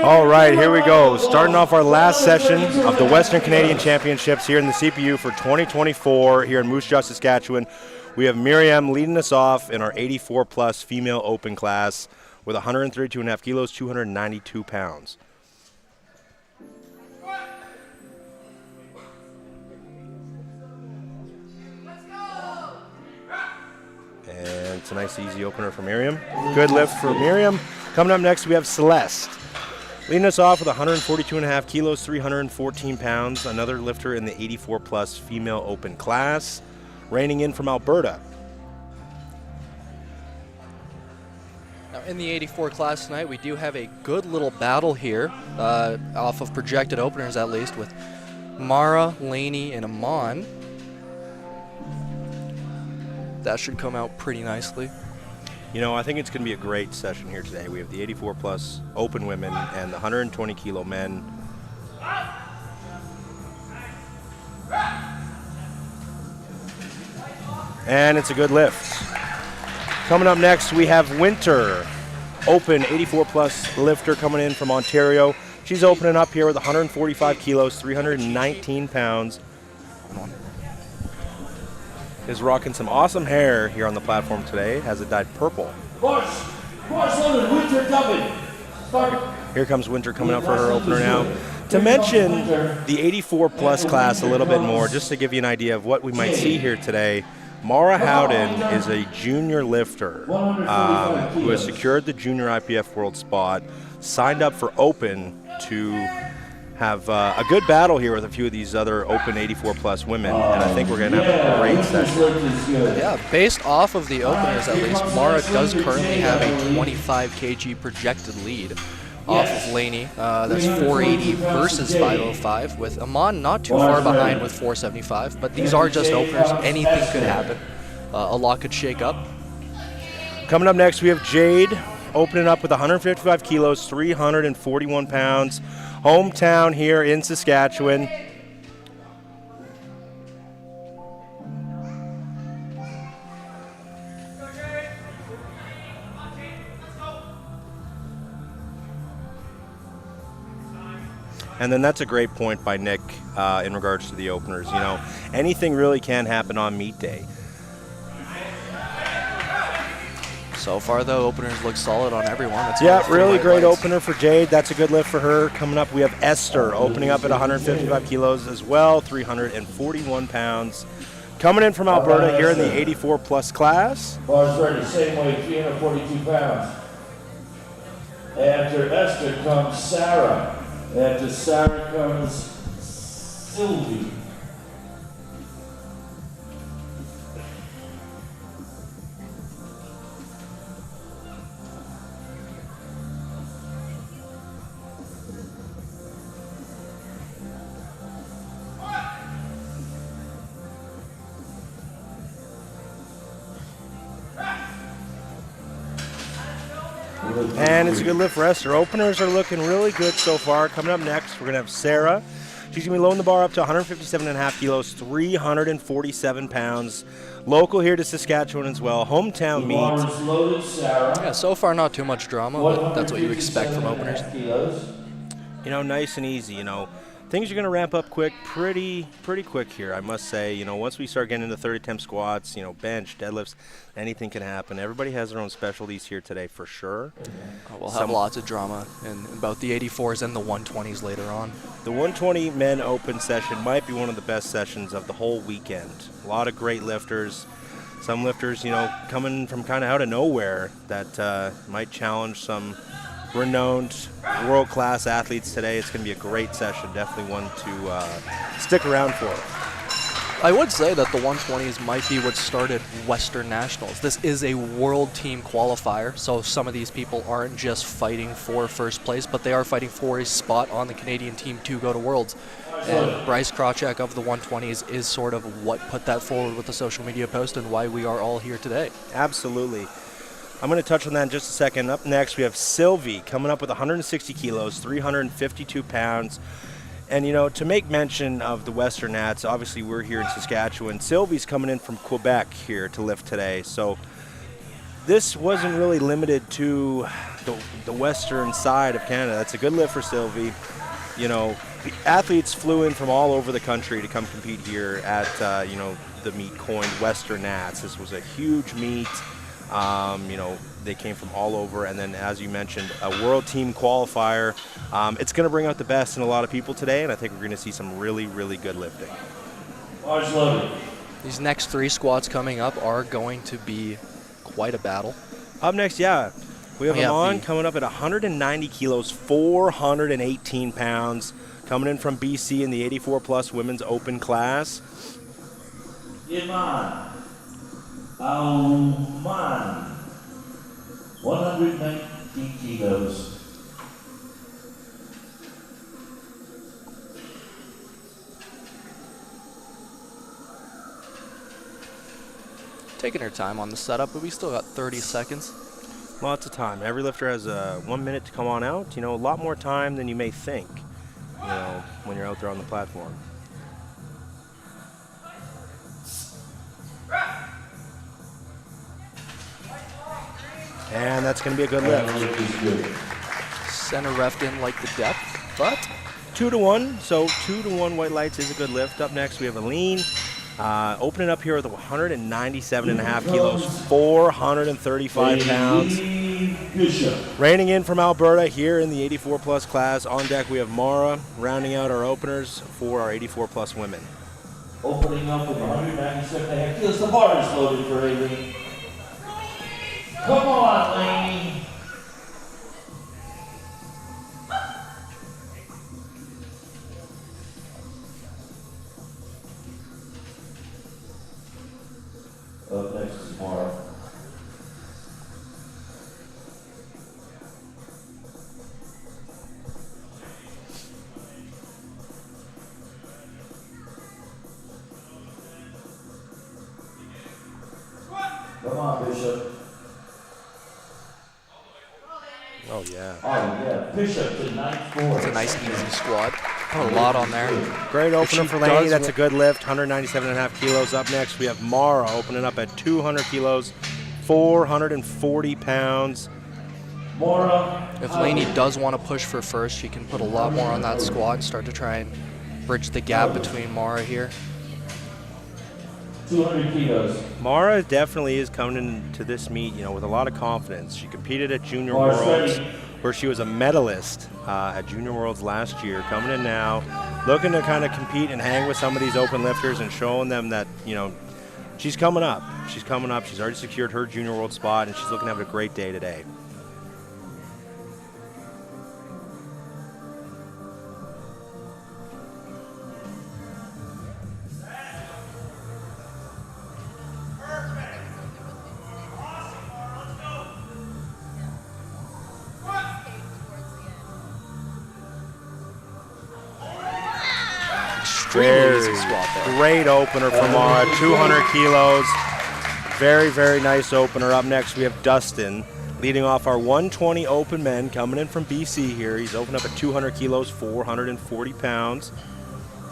All right, here we go. Starting off our last session of the Western Canadian Championships here in the CPU for 2024 here in Moose Jaw, Saskatchewan. We have Miriam leading us off in our 84-plus female open class with 132.5 kilos, 292 pounds. And it's a nice, easy opener for Miriam. Good lift for Miriam. Coming up next, we have Celeste. Leading us off with 142.5 kilos, 314 pounds. Another lifter in the 84-plus female open class. Reigning in from Alberta. Now, in the 84 class tonight, we do have a good little battle here, off of projected openers at least, with Mara, Laney, and Amon. That should come out pretty nicely. You know, I think it's going to be a great session here today. We have the 84-plus open women and the 120-kilo men. And it's a good lift. Coming up next, we have Winter, open 84-plus lifter coming in from Ontario. She's opening up here with 145 kilos, 319 pounds. Is rocking some awesome hair here on the platform today. Has it dyed purple. Here comes Winter coming up for her opener now. To mention the 84-plus class a little bit more, just to give you an idea of what we might see here today, Mara Howden is a junior lifter who has secured the junior IPF world spot, signed up for open to have a good battle here with a few of these other open 84-plus women, and I think we're going to have a great session. Yeah, based off of the openers at least, Mara does currently have a 25 kg projected lead off of Laney. That's 480 versus 505, with Amon not too far behind with 475, but these are just openers. Anything could happen. A lot could shake up. Coming up next, we have Jade opening up with 155 kilos, 341 pounds. Hometown here in Saskatchewan. And then that's a great point by Nick in regards to the openers. You know, anything really can happen on meet day. So far, though, openers look solid on everyone. Yeah, really great opener for Jade. That's a good lift for her. Coming up, we have Esther opening up at 155 kilos as well, 341 pounds. Coming in from Alberta here in the 84-plus class. Bars ready, same weight, 342 pounds. After Esther comes Sarah. After Sarah comes Sylvie. And it's a good lift for Esther. Openers are looking really good so far. Coming up next, we're going to have Sarah. She's going to be loading the bar up to 157.5 kilos, 347 pounds. Local here to Saskatchewan as well. Hometown meet. Yeah, so far not too much drama, but that's what you expect from openers. You know, nice and easy, you know. Things are going to ramp up quick, pretty quick here, I must say. You know, once we start getting into 30-temp squats, you know, bench, deadlifts, anything can happen. Everybody has their own specialties here today for sure. We'll have lots of drama in about the 84s and the 120s later on. The 120 men open session might be one of the best sessions of the whole weekend. A lot of great lifters. Some lifters, you know, coming from kind of out of nowhere that might challenge some renowned world-class athletes today. It's going to be a great session, definitely one to stick around for. I would say that the 120s might be what started Western Nationals. This is a world team qualifier, so some of these people aren't just fighting for first place, but they are fighting for a spot on the Canadian team to go to Worlds. And Bryce Krawczyk of the 120s is sort of what put that forward with the social media post and why we are all here today. Absolutely. I'm going to touch on that in just a second. Up next, we have Sylvie coming up with 160 kilos, 352 pounds. And, you know, to make mention of the Western Nats, obviously we're here in Saskatchewan. Sylvie's coming in from Quebec here to lift today. So this wasn't really limited to the western side of Canada. That's a good lift for Sylvie. You know, athletes flew in from all over the country to come compete here at, you know, the meet coined Western Nats. This was a huge meet. You know, they came from all over, and then, as you mentioned, a world team qualifier. It's going to bring out the best in a lot of people today, and I think we're going to see some really, really good lifting. These next 3 squats coming up are going to be quite a battle. Up next, yeah, we have Amon coming up at 190 kilos, 418 pounds, coming in from BC in the 84-plus women's open class. Iman Auman, 119 kilos. Taking her time on the setup, but we still got 30 seconds. Lots of time. Every lifter has 1 minute to come on out. You know, a lot more time than you may think, you know, when you're out there on the platform. And that's going to be a good lift. Center ref didn't like the depth, but 2-to-1, so 2-to-1 white lights is a good lift. Up next, we have Aline. Opening up here with 197.5 kilos, 435 pounds. Reigning in from Alberta here in the 84-plus class. On deck, we have Mara, rounding out our openers for our 84-plus women. Opening up with 197.5 kilos. The bar is loaded for Aileen. Come on, Laney. Up next is Mara. Come on, Bishop. Oh, yeah. Oh, yeah. Bishop to 9-4. it's a nice easy squat. Put a lot on there. Great opener for Laney. That's a good lift, 197.5 kilos. Up next, we have Mara opening up at 200 kilos, 440 pounds. Mara. If Laney does want to push for first, she can put a lot more on that squat and start to try and bridge the gap between Mara here. 200 kilos. Mara definitely is coming into this meet, you know, with a lot of confidence. She competed at Junior Worlds, where she was a medalist at Junior Worlds last year. Coming in now, looking to kind of compete and hang with some of these open lifters and showing them that, you know, she's coming up. She's coming up. She's already secured her Junior World spot, and she's looking to have a great day today. Extremely easy squat there. Great opener for Mara, 200 kilos. Very, very nice opener. Up next, we have Dustin leading off our 120 open men, coming in from BC here. He's opened up at 200 kilos, 440 pounds.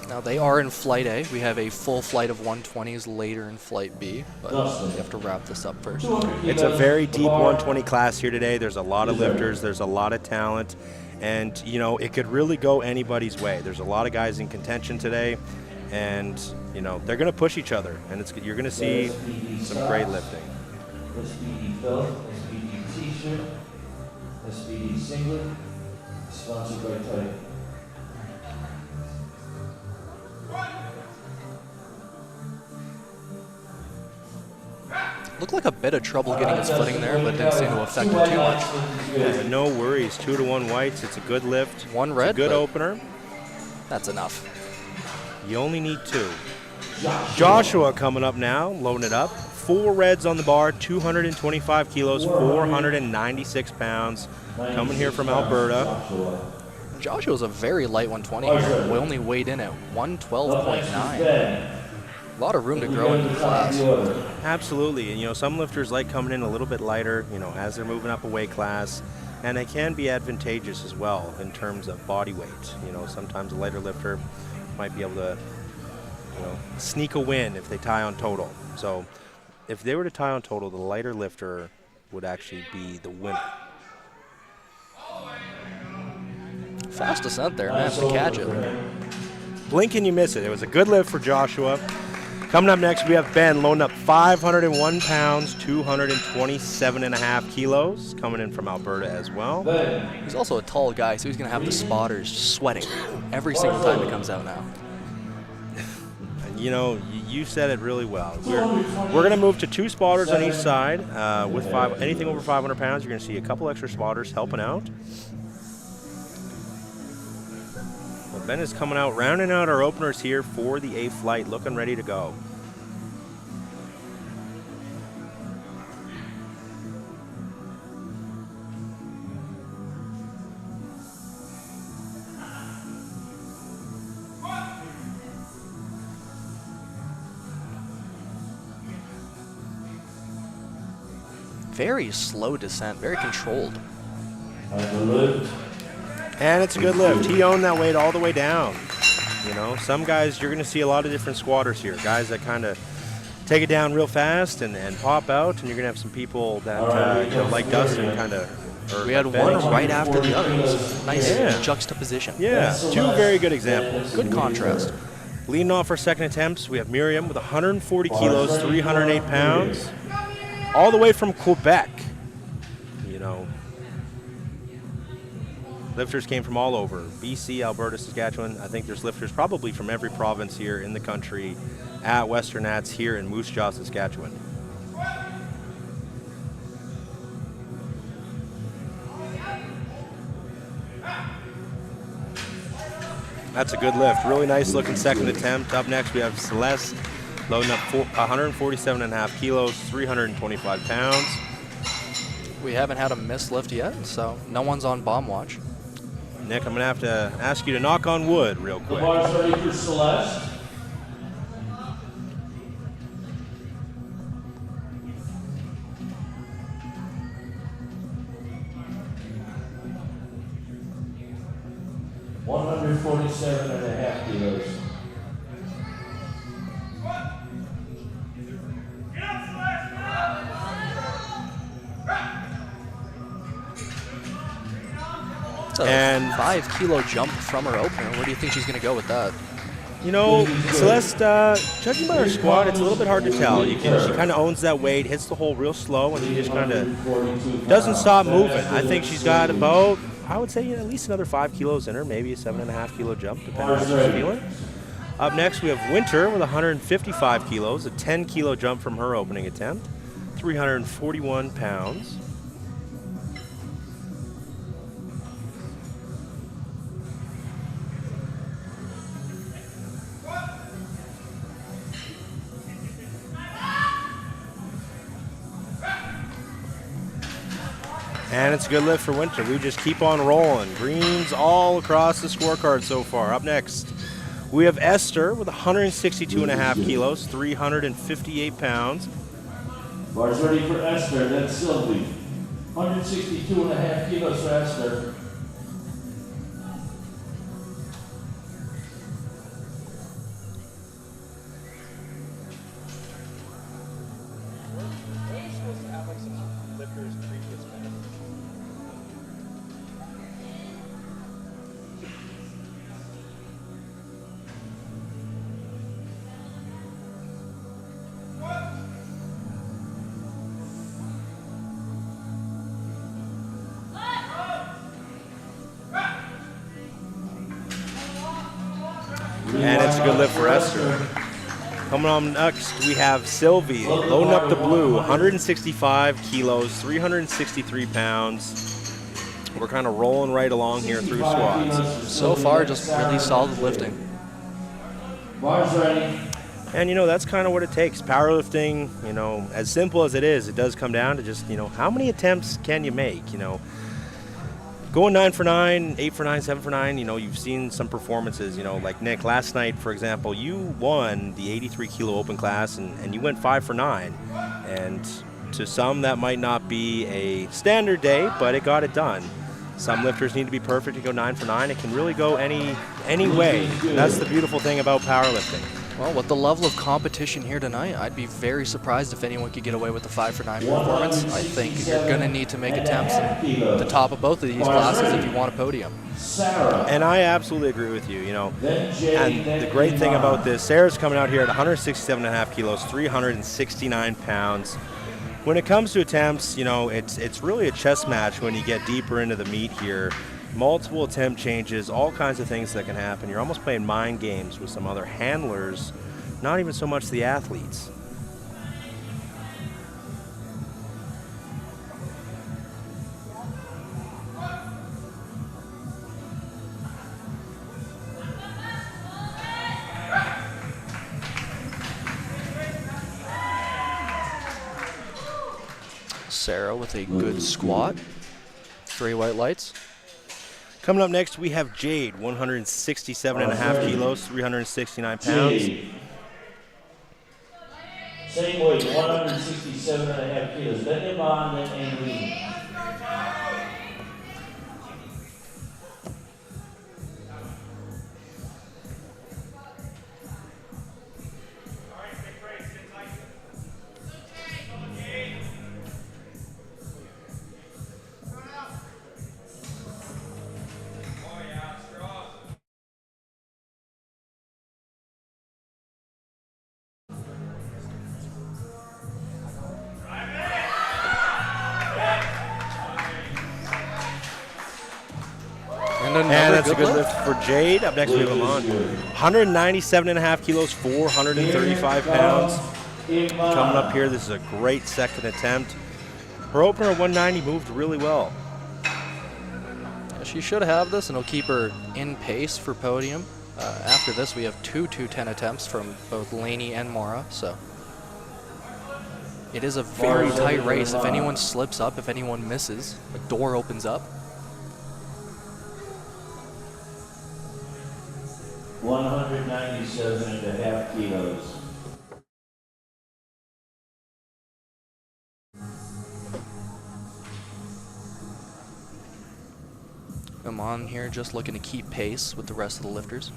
Now they are in Flight A. We have a full flight of 120s later in Flight B, but we have to wrap this up first. It's a very deep 120 class here today. There's a lot of lifters. There's a lot of talent. And, you know, it could really go anybody's way. There's a lot of guys in contention today. And, you know, they're going to push each other. And you're going to see some great lifting. SPD belt, SPD t-shirt, SPD singlet, sponsored by Titan. Looked like a bit of trouble getting his footing there, but didn't seem to affect him too much. Yeah, no worries. 2-to-1 whites. It's a good lift. One red, It's a good but opener. that's enough. You only need 2. Joshua coming up now, loading it up. 4 reds on the bar, 225 kilos, 496 pounds. Coming here from Alberta. Joshua's a very light 120 here. We only weighed in at 112.9. A lot of room to grow in the class. Absolutely, and you know, some lifters like coming in a little bit lighter, you know, as they're moving up a weight class, and it can be advantageous as well in terms of body weight. You know, sometimes a lighter lifter might be able to, you know, sneak a win if they tie on total. So if they were to tie on total, the lighter lifter would actually be the winner. Fast descent there, man, to catch it. Blink and you miss it. It was a good lift for Joshua. Coming up next, we have Ben loading up 501 pounds, 227.5 kilos, coming in from Alberta as well. He's also a tall guy, so he's going to have the spotters sweating every single time he comes out now. And you know, you said it really well. We're going to move to 2 spotters on each side. With anything over 500 pounds, you're going to see a couple extra spotters helping out. Ben is coming out, rounding out our openers here for the A flight, looking ready to go. Very slow descent, very controlled. And it's a good lift. He owned that weight all the way down. You know, some guys, you're going to see a lot of different squatters here. Guys that kind of take it down real fast and pop out, and you're going to have some people that, you know, like Dustin, kind of. We had one right after the other. Nice juxtaposition. Yeah, 2 very good examples. Good contrast. Leading off our second attempts, we have Miriam with 140 kilos, 308 pounds, all the way from Quebec. You know, lifters came from all over, BC, Alberta, Saskatchewan. I think there's lifters probably from every province here in the country at Western Nats here in Moose Jaw, Saskatchewan. That's a good lift. Really nice looking second attempt. Up next we have Celeste loading up 147.5 kilos, 325 pounds. We haven't had a missed lift yet, so no one's on bomb watch. Nick, I'm going to have to ask you to knock on wood real quick. The bar's ready for Celeste. $147.5 kilos. And 5 kilo jump from her opener. Where do you think she's going to go with that? You know, Celeste, judging by her squat, it's a little bit hard to tell. She kind of owns that weight, hits the hole real slow, and she just kind of doesn't stop moving. I think she's got about, I would say, at least another 5 kilos in her, maybe a 7.5 kilo jump, depending on how she's feeling. Up next, we have Winter with 155 kilos, a 10 kilo jump from her opening attempt, 341 pounds. And it's a good lift for Winter. We just keep on rolling. Greens all across the scorecard so far. Up next, we have Esther with 162.5 kilos, 358 pounds. Bar's ready for Esther. That's Sylvie. 162.5 kilos for Esther. And it's a good lift for Esther. Coming on next, we have Sylvie loading up the blue, 165 kilos, 363 pounds. We're kind of rolling right along here through squats. So far, just really solid lifting. Bar's ready. And, you know, that's kind of what it takes. Powerlifting, you know, as simple as it is, it does come down to just, you know, how many attempts can you make, you know. Going 9 for 9, 8 for 9, 7 for 9, you know, you've seen some performances, you know, like Nick, last night, for example, you won the 83 kilo open class and you went 5 for 9. And to some, that might not be a standard day, but it got it done. Some lifters need to be perfect to go 9 for 9. It can really go any way. That's the beautiful thing about powerlifting. Well, with the level of competition here tonight, I'd be very surprised if anyone could get away with the 5 for 9 performance. I think you're going to need to make attempts at the top of both of these classes if you want a podium. And I absolutely agree with you, you know. And the great thing about this, Sarah's coming out here at 167.5 kilos, 369 pounds. When it comes to attempts, you know, it's really a chess match when you get deeper into the meat here. Multiple attempt changes, all kinds of things that can happen. You're almost playing mind games with some other handlers, not even so much the athletes. Sarah with a good squat. 3 white lights. Coming up next, we have Jade, 167.5 kilos, 369 pounds. Jade. Same weight, 167.5 kilos. Then Yvonne, then Aileen. And that's a good lift for Jade. Up next, we have Amon. 197.5 kilos, 435 pounds. Coming up here, this is a great second attempt. Her opener at 190 moved really well. Yeah, she should have this, and it'll keep her in pace for podium. After this, we have 2 210 attempts from both Lainey and Mara, so it is a very tight race. If anyone slips up, if anyone misses, a door opens up. 197.5 kilos. Amon here just looking to keep pace with the rest of the lifters.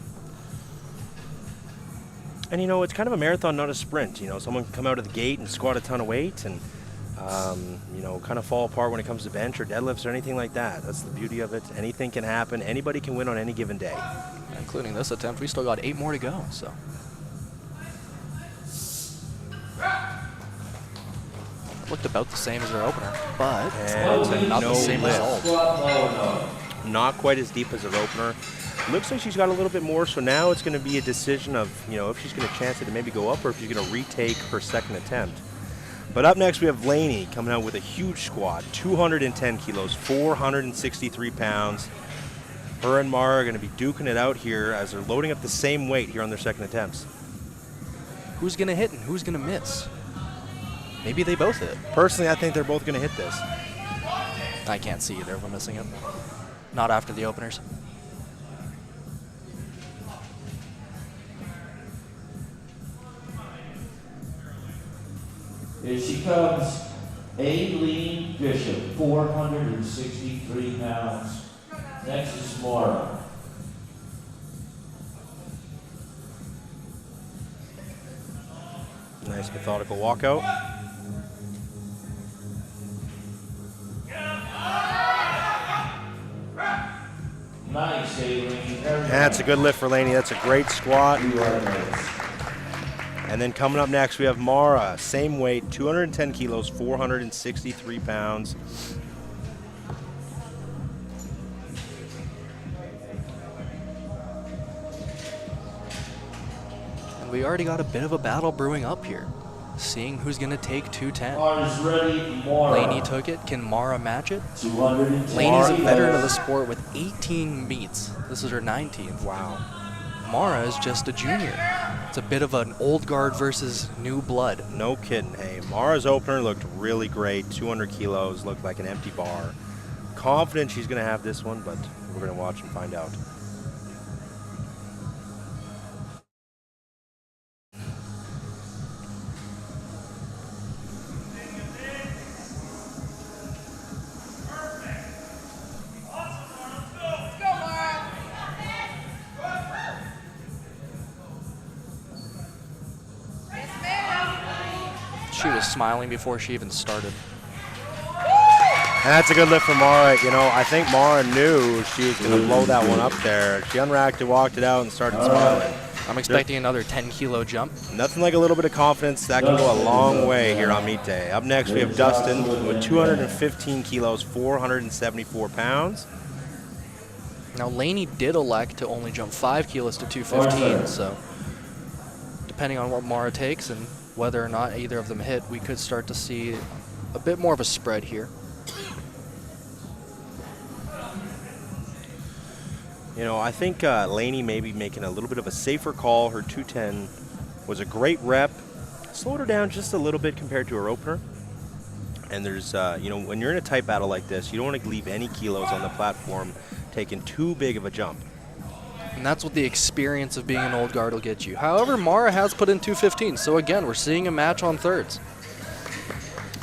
And you know, it's kind of a marathon, not a sprint. You know, someone can come out of the gate and squat a ton of weight and, you know, kind of fall apart when it comes to bench or deadlifts or anything like that. That's the beauty of it. Anything can happen. Anybody can win on any given day. Including this attempt, we still got 8 more to go, so. Looked about the same as our opener, but not the same result. Not quite as deep as her opener. Looks like she's got a little bit more, so now it's going to be a decision of, you know, if she's going to chance it to maybe go up or if she's going to retake her second attempt. But up next, we have Lainey coming out with a huge squat, 210 kilos, 463 pounds. Her and Mara are going to be duking it out here as they're loading up the same weight here on their second attempts. Who's going to hit and who's going to miss? Maybe they both hit. Personally, I think they're both going to hit this. I can't see either of them missing it. Not after the openers. Here she comes, Aileen Bishop, 463 pounds. Next is Mara. Nice methodical walkout. Nice, Aileen. That's a good lift for Lainey. That's a great squat. And then coming up next, we have Mara. Same weight, 210 kilos, 463 pounds. And we already got a bit of a battle brewing up here. Seeing who's going to take 210. Mara's ready, Mara. Lainey took it. Can Mara match it? 210. Lainey's a veteran of the sport with 18 meets. This is her 19th. Wow. Mara is just a junior. It's a bit of an old guard versus new blood. No kidding. Hey, Mara's opener looked really great. 200 kilos, looked like an empty bar. Confident she's going to have this one, but we're going to watch and find out. she was smiling before she even started. And that's a good lift for Mara. You know, I think Mara knew she was going to blow that one up there. She unracked it, walked it out, and started smiling. I'm expecting another 10-kilo jump. Nothing like a little bit of confidence. That can go a long way here on meet day. Up next, we have Dustin with 215 kilos, 474 pounds. Now, Laney did elect to only jump 5 kilos to 215, so depending on what Mara takes and whether or not either of them hit, we could start to see a bit more of a spread here. You know, I think Laney may be making a little bit of a safer call. Her 210 was a great rep. Slowed her down just a little bit compared to her opener. And there's, you know, when you're in a tight battle like this, you don't want to leave any kilos on the platform taking too big of a jump. And that's what the experience of being an old guard will get you. However, Mara has put in 215, so again, we're seeing a match on thirds.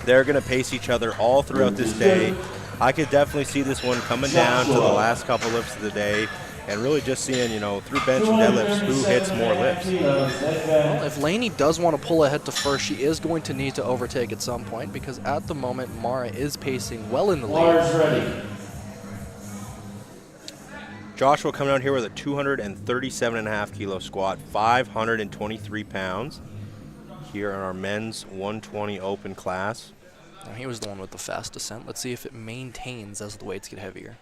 They're going to pace each other all throughout this day. I could definitely see this one coming down to the last couple lifts of the day and really just seeing, you know, through bench and deadlifts, who hits more lifts. Well, if Laney does want to pull ahead to first, she is going to need to overtake at some point because at the moment, Mara is pacing well in the lead. Joshua coming out here with a 237.5 kilo squat, 523 pounds here in our men's 120 open class. Now, he was the one with the fast descent. Let's see if it maintains as the weights get heavier.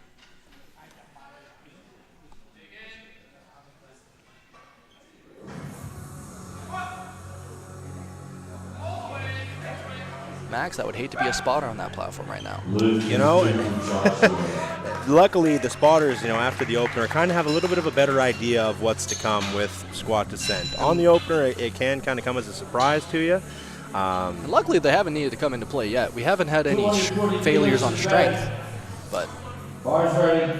Max, I would hate to be a spotter on that platform right now. You know, luckily the spotters, you know, after the opener kind of have a little bit of a better idea of what's to come with squat descent. On the opener, it can kind of come as a surprise to you. And luckily, they haven't needed to come into play yet. We haven't had any failures on strength, but Bars ready.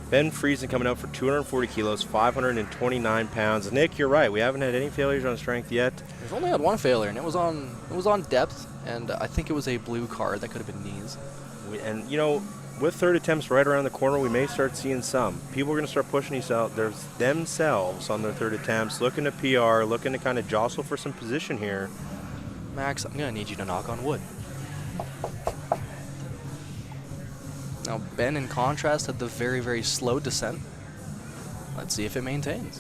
Ben Friesen coming out for 240 kilos, 529 pounds. Nick, you're right. We haven't had any failures on strength yet. we've only had one failure, and it was on depth, and I think it was a blue card. That could have been knees. And, you know, with third attempts right around the corner, we may start seeing some. People are going to start pushing themselves on their third attempts, looking to PR, looking to kind of jostle for some position here. Max, I'm going to need you to knock on wood. Now, Ben, in contrast, had the very, very slow descent. Let's see if it maintains.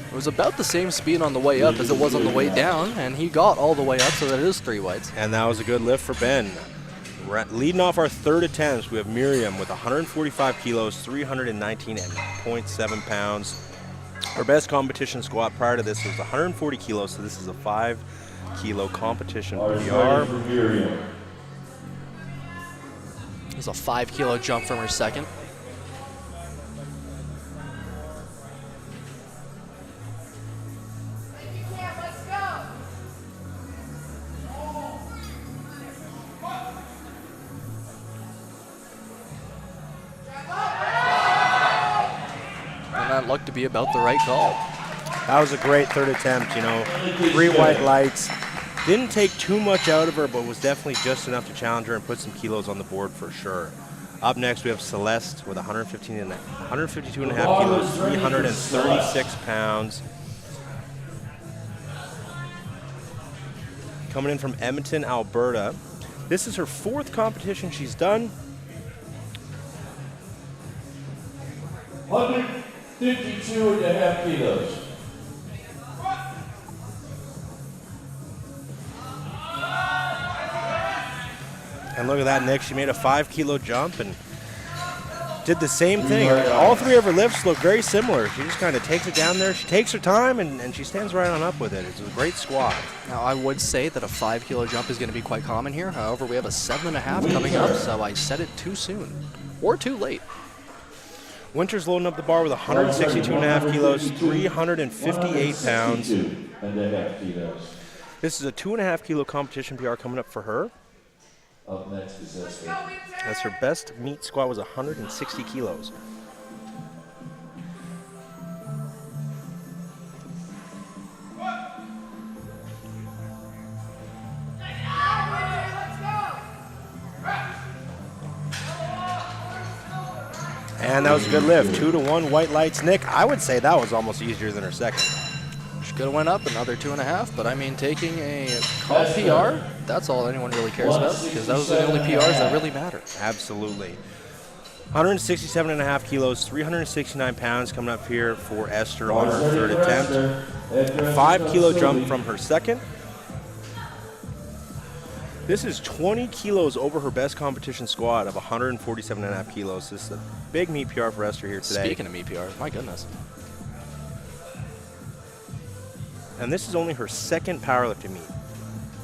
It was about the same speed on the way up as it was on the way down, and he got all the way up, so that is 3 whites. And that was a good lift for Ben. Leading off our third attempts, we have Miriam with 145 kilos, 319.7 pounds. Our best competition squat prior to this was 140 kilos, so this is a 5 kilo competition PR. There's a 5 kilo jump from her second. Looked to be about the right call. That was a great third attempt, you know. 3 white lights. Didn't take too much out of her, but was definitely just enough to challenge her and put some kilos on the board for sure. Up next, we have Celeste with 152.5 kilos, 336 pounds. Coming in from Edmonton, Alberta. This is her 4th competition she's done. 152.5 kilos. And look at that, Nick. She made a 5 kilo jump and did the same thing. All 3 of her lifts look very similar. She just kind of takes it down there. She takes her time and she stands right on up with it. It's a great squat. Now, I would say that a 5 kilo jump is going to be quite common here. However, we have a 7.5 coming up, so I said it too soon or too late. Winter's loading up the bar with 162.5 kilos, 358 pounds. This is a 2.5 kilo competition PR coming up for her. Up next is Esther. That's her best meet squat was 160 kilos. that was a good lift. 2-1 white lights. Nick, I would say that was almost easier than her second. She could have went up another 2.5, but I mean, taking a comp PR, that's all anyone really cares about, because those are the only PRs that really matter. Absolutely. 167.5 kilos, 369 pounds coming up here for Esther on her third attempt. 5 kilo jump from her second. This is 20 kilos over her best competition squat of 147.5 kilos. This is a big meet PR for Esther here today. Speaking of meet PR, my goodness. And this is only her second powerlifting meet.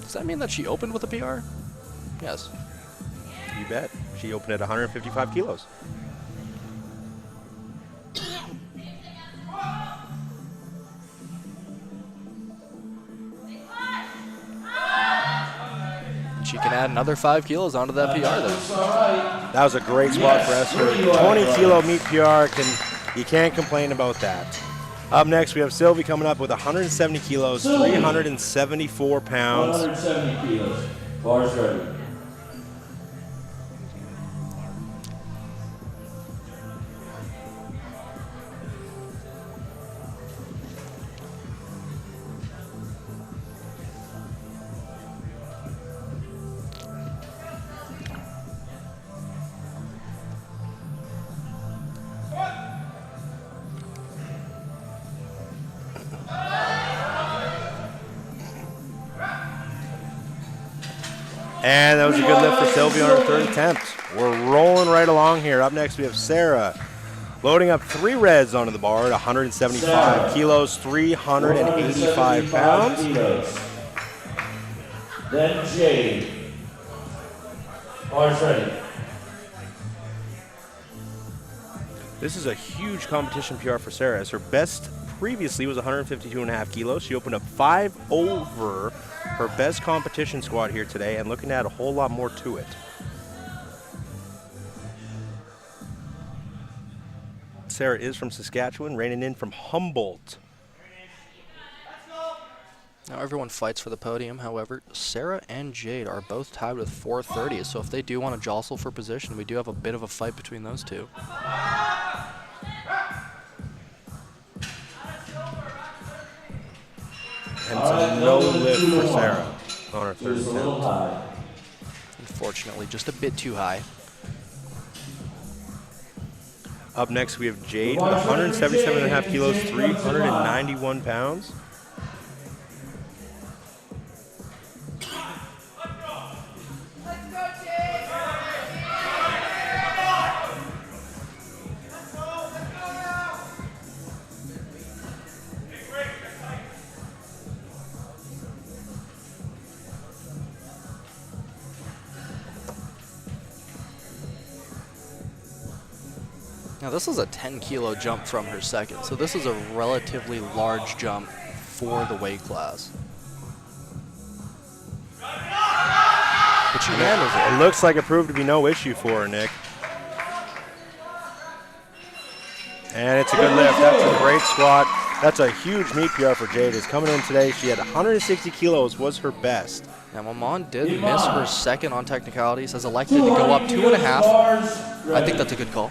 Does that mean that she opened with a PR? Yes. You bet. She opened at 155 kilos. She can add another 5 kilos onto that PR then. That was a great squat for Esther. 20 kilo meet PR, you can't complain about that. Up next, we have Sylvie coming up with 170 kilos, 374 pounds. 170 kilos. Bars ready. And that was a good lift for Sylvie on her third attempt. We're rolling right along here. Up next, we have Sarah loading up 3 reds onto the bar at 175 kilos, 385 pounds. Then Jade. Bars ready. This is a huge competition PR for Sarah, as her best previously was 152.5 kilos. She opened up 5 over her best competition squat here today, and looking to add a whole lot more to it. Sarah is from Saskatchewan, reining in from Humboldt. Now everyone fights for the podium. However, Sarah and Jade are both tied with 430s, so if they do want to jostle for position, we do have a bit of a fight between those two. And so no lift for Sarah on her third attempt. Unfortunately, just a bit too high. Up next, we have Jade with 177.5 kilos, 391 pounds. Now this is a 10 kilo jump from her second, so this is a relatively large jump for the weight class. But she handles it. It looks like it proved to be no issue for her, Nick. And it's a good lift. That's a great squat. That's a huge meet PR for Jade. Is coming in today. She had 160 kilos, was her best. Now Maman did miss her second on technicalities, has elected to go up 2.5. I think that's a good call.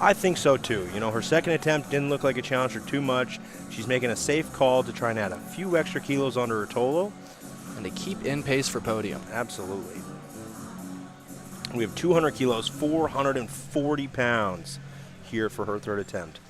I think so too. You know, her second attempt didn't look like it challenged her too much. She's making a safe call to try and add a few extra kilos onto her total. And to keep in pace for podium. Absolutely. We have 200 kilos, 440 pounds here for her third attempt.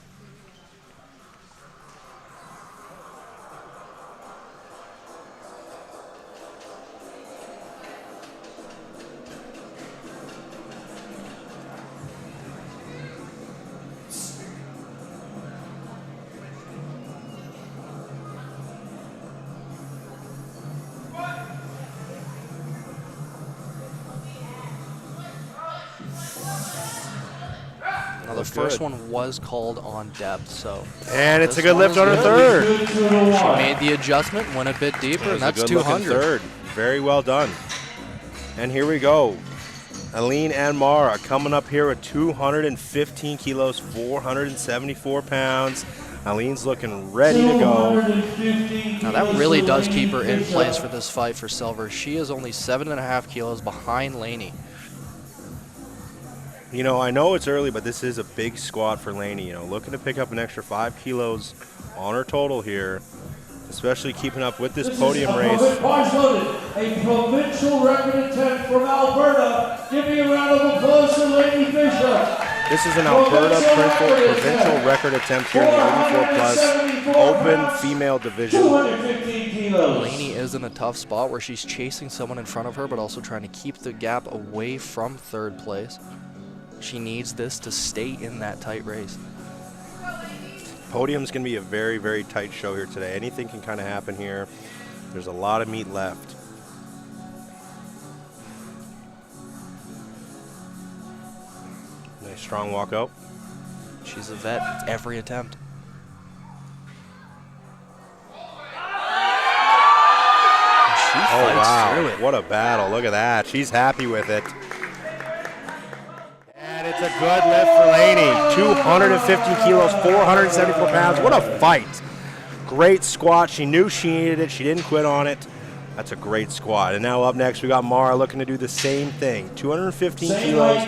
The first one was called on depth, so. And it's a good lift on her third. She made the adjustment, went a bit deeper, and that's 200. Third. Very well done. And here we go. Aline and Mara coming up here with 215 kilos, 474 pounds. Aline's looking ready to go. Now that really does keep her in place for this fight for silver. She is only 7.5 kilos behind Laney. You know, I know it's early, but this is a big squat for Laney. You know, looking to pick up an extra 5 kilos on her total here, especially keeping up with this podium race. Bars loaded, a provincial record attempt from Alberta. Give me a round of applause for Laney Fisher. This is an Alberta provincial record attempt here in the 84 plus open female division. 215 kilos. Laney is in a tough spot where she's chasing someone in front of her, but also trying to keep the gap away from third place. She needs this to stay in that tight race. Podium's going to be a very, very tight show here today. Anything can kind of happen here. There's a lot of meat left. Nice strong walkout. She's a vet every attempt. Oh, wow. What a battle. Look at that. She's happy with it. And it's a good lift for Laney. 250 kilos, 474 pounds. What a fight. Great squat. She knew she needed it. She didn't quit on it. That's a great squat. And now up next, we got Mara looking to do the same thing. 215 kilos,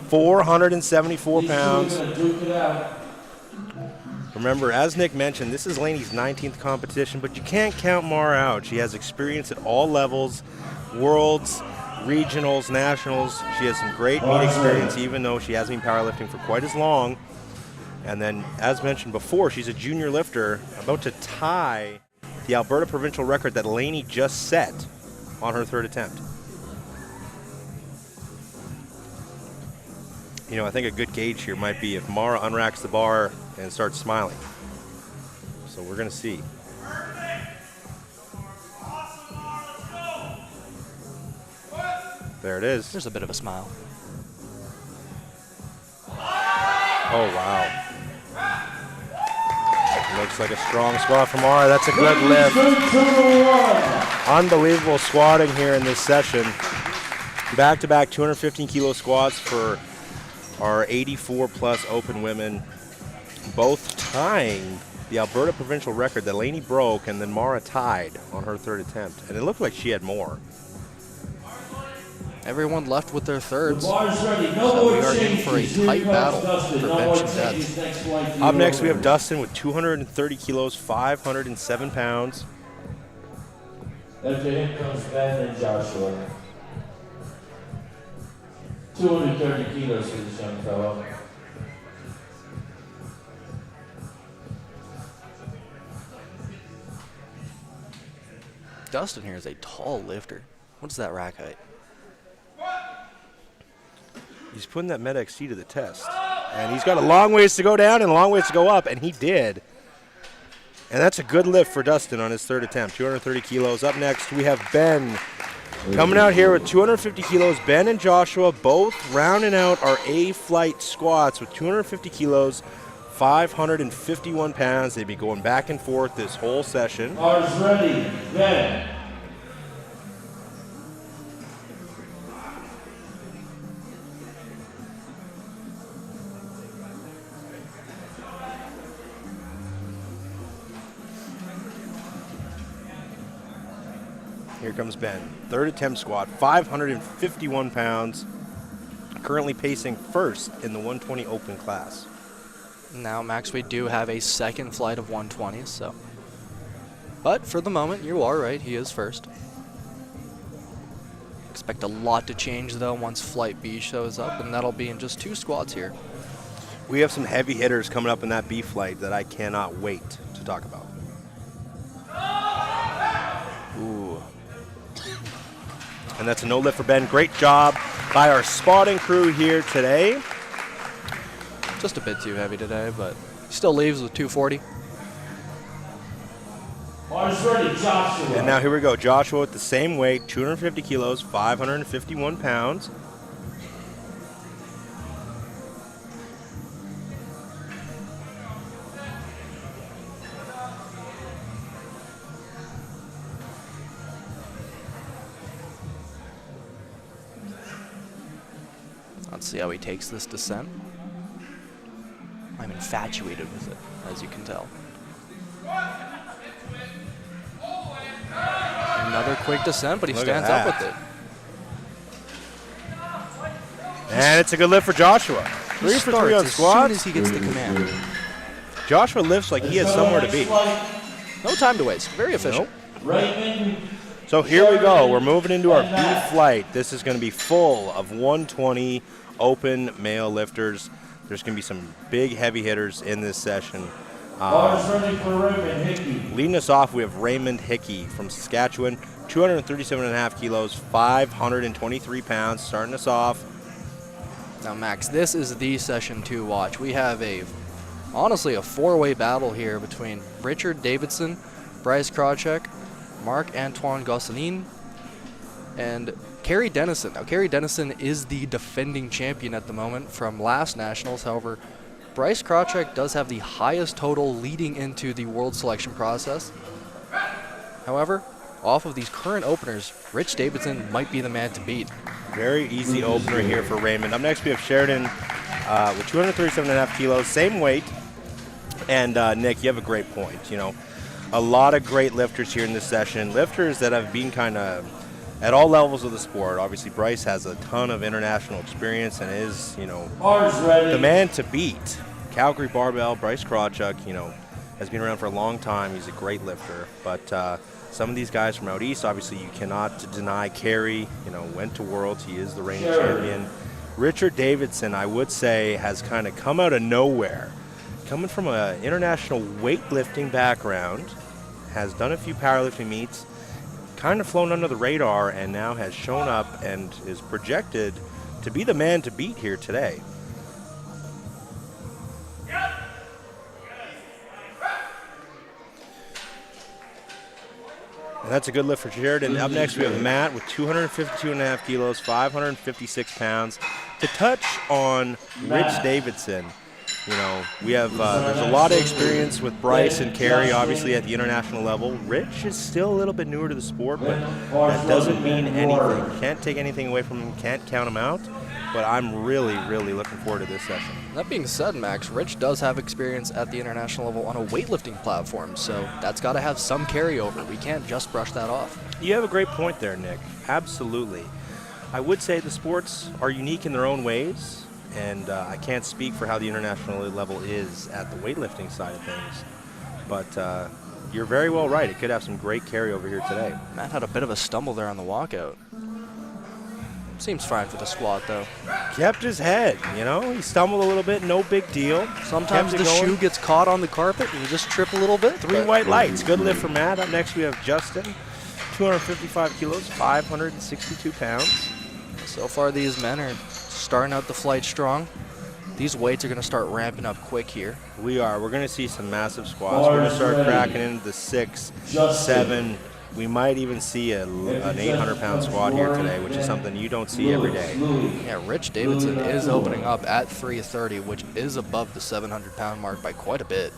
474 pounds. Remember, as Nick mentioned, this is Laney's 19th competition, but you can't count Mara out. She has experience at all levels, worlds, regionals, nationals. She has some great meet experience, even though she hasn't been powerlifting for quite as long. And then, as mentioned before, she's a junior lifter about to tie the Alberta provincial record that Laney just set on her third attempt. You know, I think a good gauge here might be if Mara unracks the bar and starts smiling. So we're going to see. There it is. There's a bit of a smile. Oh, wow. Looks like a strong squat from Mara. That's a good lift. Unbelievable squatting here in this session. Back-to-back 215 kilo squats for our 84 plus open women, both tying the Alberta provincial record that Laney broke and then Mara tied on her third attempt. And it looked like she had more. Everyone left with their thirds. So we are in for a tight battle for bench and deads. Up next, we have Dustin with 230 kilos, 507 pounds. After him comes Ben and Joshua. 230 kilos for this young fellow. Dustin here is a tall lifter. What's that rack height? He's putting that Med XC to the test. And he's got a long ways to go down and a long ways to go up, and he did. And that's a good lift for Dustin on his third attempt, 230 kilos. Up next, we have Ben coming out here with 250 kilos. Ben and Joshua both rounding out our A-flight squats with 250 kilos, 551 pounds. They'd be going back and forth this whole session. Ours ready, Ben. Here comes Ben. Third attempt squat, 551 pounds. Currently pacing first in the 120 open class. Now, Max, we do have a second flight of 120s, so. But for the moment, you are right. He is first. Expect a lot to change, though, once Flight B shows up, and that'll be in just 2 squats here. We have some heavy hitters coming up in that B flight that I cannot wait to talk about. Ooh. And that's a no lift for Ben. Great job by our spotting crew here today. Just a bit too heavy today, but still leaves with 240. Ours ready, Joshua. And now here we go. Joshua with the same weight, 250 kilos, 551 pounds. Let's see how he takes this descent. I'm infatuated with it, as you can tell. Another quick descent, but he stands up with it. And it's a good lift for Joshua. He 3 for 3 on starts as squats. soon as he gets the command. Joshua lifts like he has somewhere to be. No time to waste. Very efficient. Raymond. So here we go. We're moving into our B flight. This is going to be full of 120 open male lifters. There's going to be some big heavy hitters in this session. Bars ready for Raymond Hickey. Leading us off, we have Raymond Hickey from Saskatchewan, 237.5 kilos, 523 pounds, starting us off. Now, Max, this is the session to watch. We have honestly, a four-way battle here between Richard Davidson, Bryce Krawczyk, Marc-Antoine Gosselin, and Kerry Dennison. Now, Kerry Dennison is the defending champion at the moment from last Nationals. However, Bryce Krawczyk does have the highest total leading into the world selection process. However, off of these current openers, Rich Davidson might be the man to beat. Very easy opener here for Raymond. Up next, we have Sheridan with 237.5 kilos, same weight. And Nick, you have a great point. You know, a lot of great lifters here in this session. Lifters that have been kind of at all levels of the sport. Obviously, Bryce has a ton of international experience and is, you know, the man to beat. Calgary Barbell, Bryce Krawczyk, you know, has been around for a long time. He's a great lifter. But some of these guys from out east, obviously, you cannot deny Kerry, you know, went to Worlds. He is the reigning champion. Richard Davidson, I would say, has kind of come out of nowhere. Coming from an international weightlifting background, has done a few powerlifting meets, kind of flown under the radar, and now has shown up and is projected to be the man to beat here today. And that's a good lift for Sheridan. Up next, we have Matt with 252.5 kilos, 556 pounds. To touch on Rich Davidson, you know, we have there's a lot of experience with Bryce and Kerry, obviously, at the international level. Rich is still a little bit newer to the sport, but that doesn't mean anything. Can't take anything away from him, can't count him out. But I'm really, really looking forward to this session. That being said, Max, Rich does have experience at the international level on a weightlifting platform, so that's got to have some carryover. We can't just brush that off. You have a great point there, Nick. Absolutely. I would say the sports are unique in their own ways, and I can't speak for how the international level is at the weightlifting side of things. But you're very well right. It could have some great carryover here today. Matt had a bit of a stumble there on the walkout. Seems fine for the squat, though. Kept his head, you know. He stumbled a little bit, no big deal. Sometimes the shoe gets caught on the carpet and you just trip a little bit. 3 white lights. Good lift for Matt. Up next we have Justin, 255 kilos, 562 pounds. So far these men are starting out the flight strong. These weights are going to start ramping up quick here. We are. We're going to see some massive squats. We're going to start cracking into the 6, 7. We might even see an 800-pound squat here today, which is something you don't see every day. Yeah, Rich Davidson is opening up at 330, which is above the 700-pound mark by quite a bit.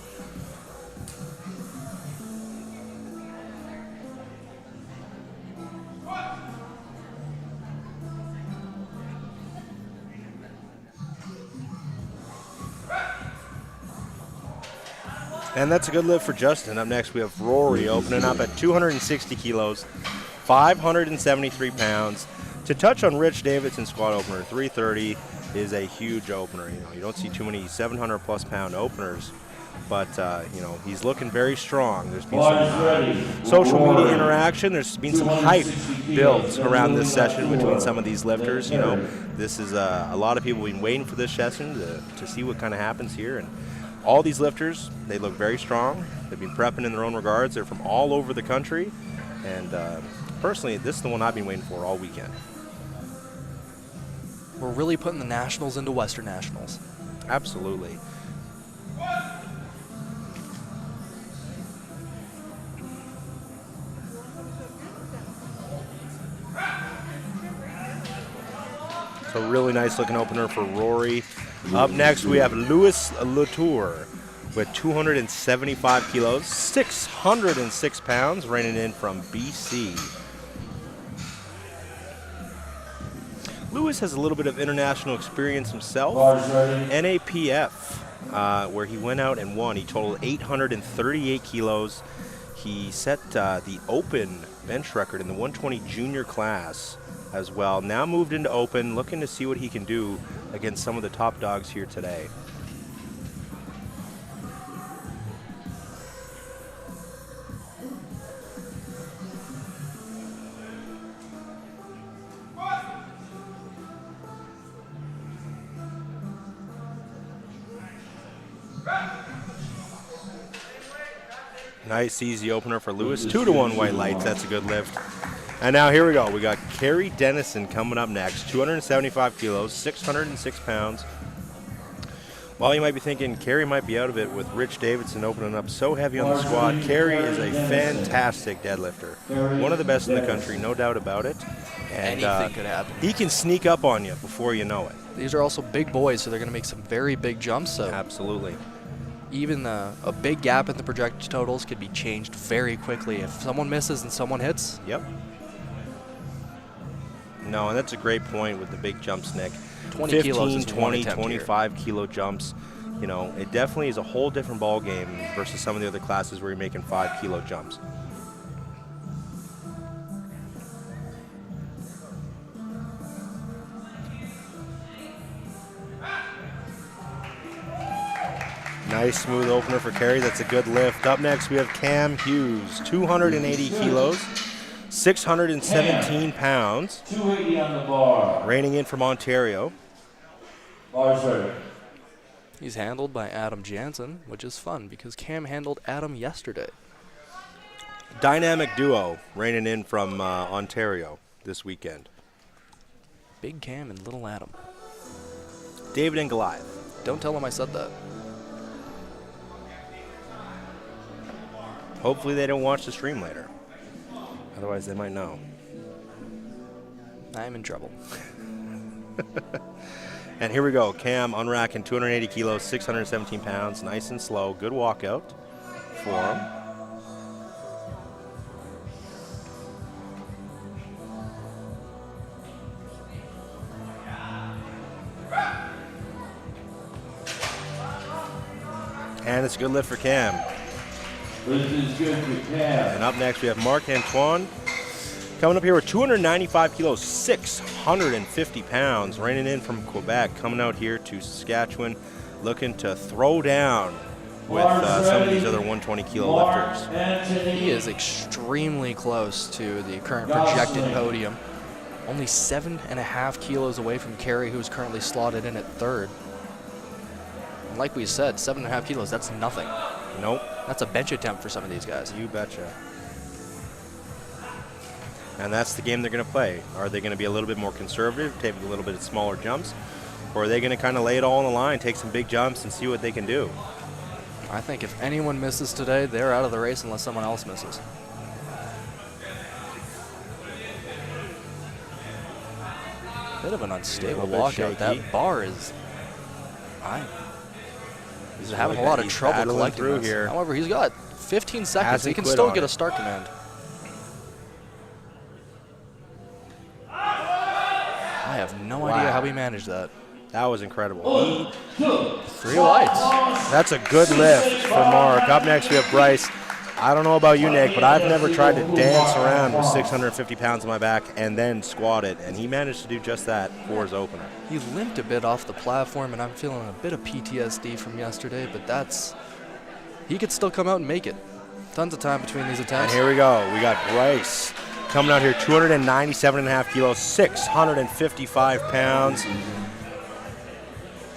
And that's a good lift for Justin. Up next, we have Rory opening up at 260 kilos, 573 pounds. To touch on Rich Davidson's squat opener, 330 is a huge opener. You know, you don't see too many 700-plus pound openers, but you know, he's looking very strong. There's been some social media interaction. There's been some hype built around this session between some of these lifters. You know, this is a lot of people have been waiting for this session to see what kind of happens here. And all these lifters, they look very strong. They've been prepping in their own regards. They're from all over the country. And personally, this is the one I've been waiting for all weekend. We're really putting the nationals into Western Nationals. Absolutely. So really nice looking opener for Rory. Up next, we have Louis Latour with 275 kilos, 606 pounds, reigning in from BC. Louis has a little bit of international experience himself. NAPF, where he went out and won. He totaled 838 kilos. He set the open bench record in the 120 junior class as well. Now moved into open, looking to see what he can do against some of the top dogs here today. Nice, easy opener for Lewis. 2-to-1 white lights. That's a good lift. And now here we go. We got Kerry Dennison coming up next. 275 kilos, 606 pounds. While you might be thinking Kerry might be out of it with Rich Davidson opening up so heavy on the squat, Kerry is a fantastic deadlifter. One of the best in the country, no doubt about it. And anything could happen. He can sneak up on you before you know it. These are also big boys, so they're going to make some very big jumps. So Absolutely. even a big gap in the projected totals could be changed very quickly if someone misses and someone hits. Yep. No, and that's a great point with the big jumps, Nick. 20 15, kilos is 20, 1 25 kilo jumps. You know, it definitely is a whole different ball game versus some of the other classes where you're making 5 kilo jumps. Nice smooth opener for Kerry. That's a good lift. Up next, we have Cam Hughes, 280 kilos, 617 pounds. 280 on the bar. Reigning in from Ontario. Bar starter. He's handled by Adam Jansen, which is fun because Cam handled Adam yesterday. Dynamic duo reigning in from Ontario this weekend. Big Cam and little Adam. David and Goliath. Don't tell him I said that. Hopefully they don't watch the stream later. Otherwise they might know. I'm in trouble. And here we go. Cam unracking 280 kilos, 617 pounds. Nice and slow. Good walkout for him. And it's a good lift for Cam. This is good for Cam. And up next we have Marc Antoine coming up here with 295 kilos, 650 pounds, reigning in from Quebec, coming out here to Saskatchewan, looking to throw down with some of these other 120 kilo lifters. He is extremely close to the current projected podium. Only 7.5 kilos away from Kerry, who's currently slotted in at third. And like we said, 7.5 kilos, that's nothing. Nope. That's a bench attempt for some of these guys. You betcha. And that's the game they're going to play. Are they going to be a little bit more conservative, take a little bit of smaller jumps, or are they going to kind of lay it all on the line, take some big jumps, and see what they can do? I think if anyone misses today, they're out of the race unless someone else misses. Bit of an unstable A little bit walkout. shaky. That bar is... He's having a lot of trouble battling collecting through this. here. However, he's got 15 seconds. Hasn't He can quit still on get it. a start command. I have no idea how he managed that. That was incredible. 3 lights. That's a good lift for Mark. Up next, we have Bryce. I don't know about you, Nick, but I've never tried to dance around with 650 pounds on my back and then squat it, and he managed to do just that for his opener. He limped a bit off the platform, and I'm feeling a bit of PTSD from yesterday, but he could still come out and make it. Tons of time between these And attempts. here we go. We got Bryce coming out here, 297.5 kilos, 655 pounds.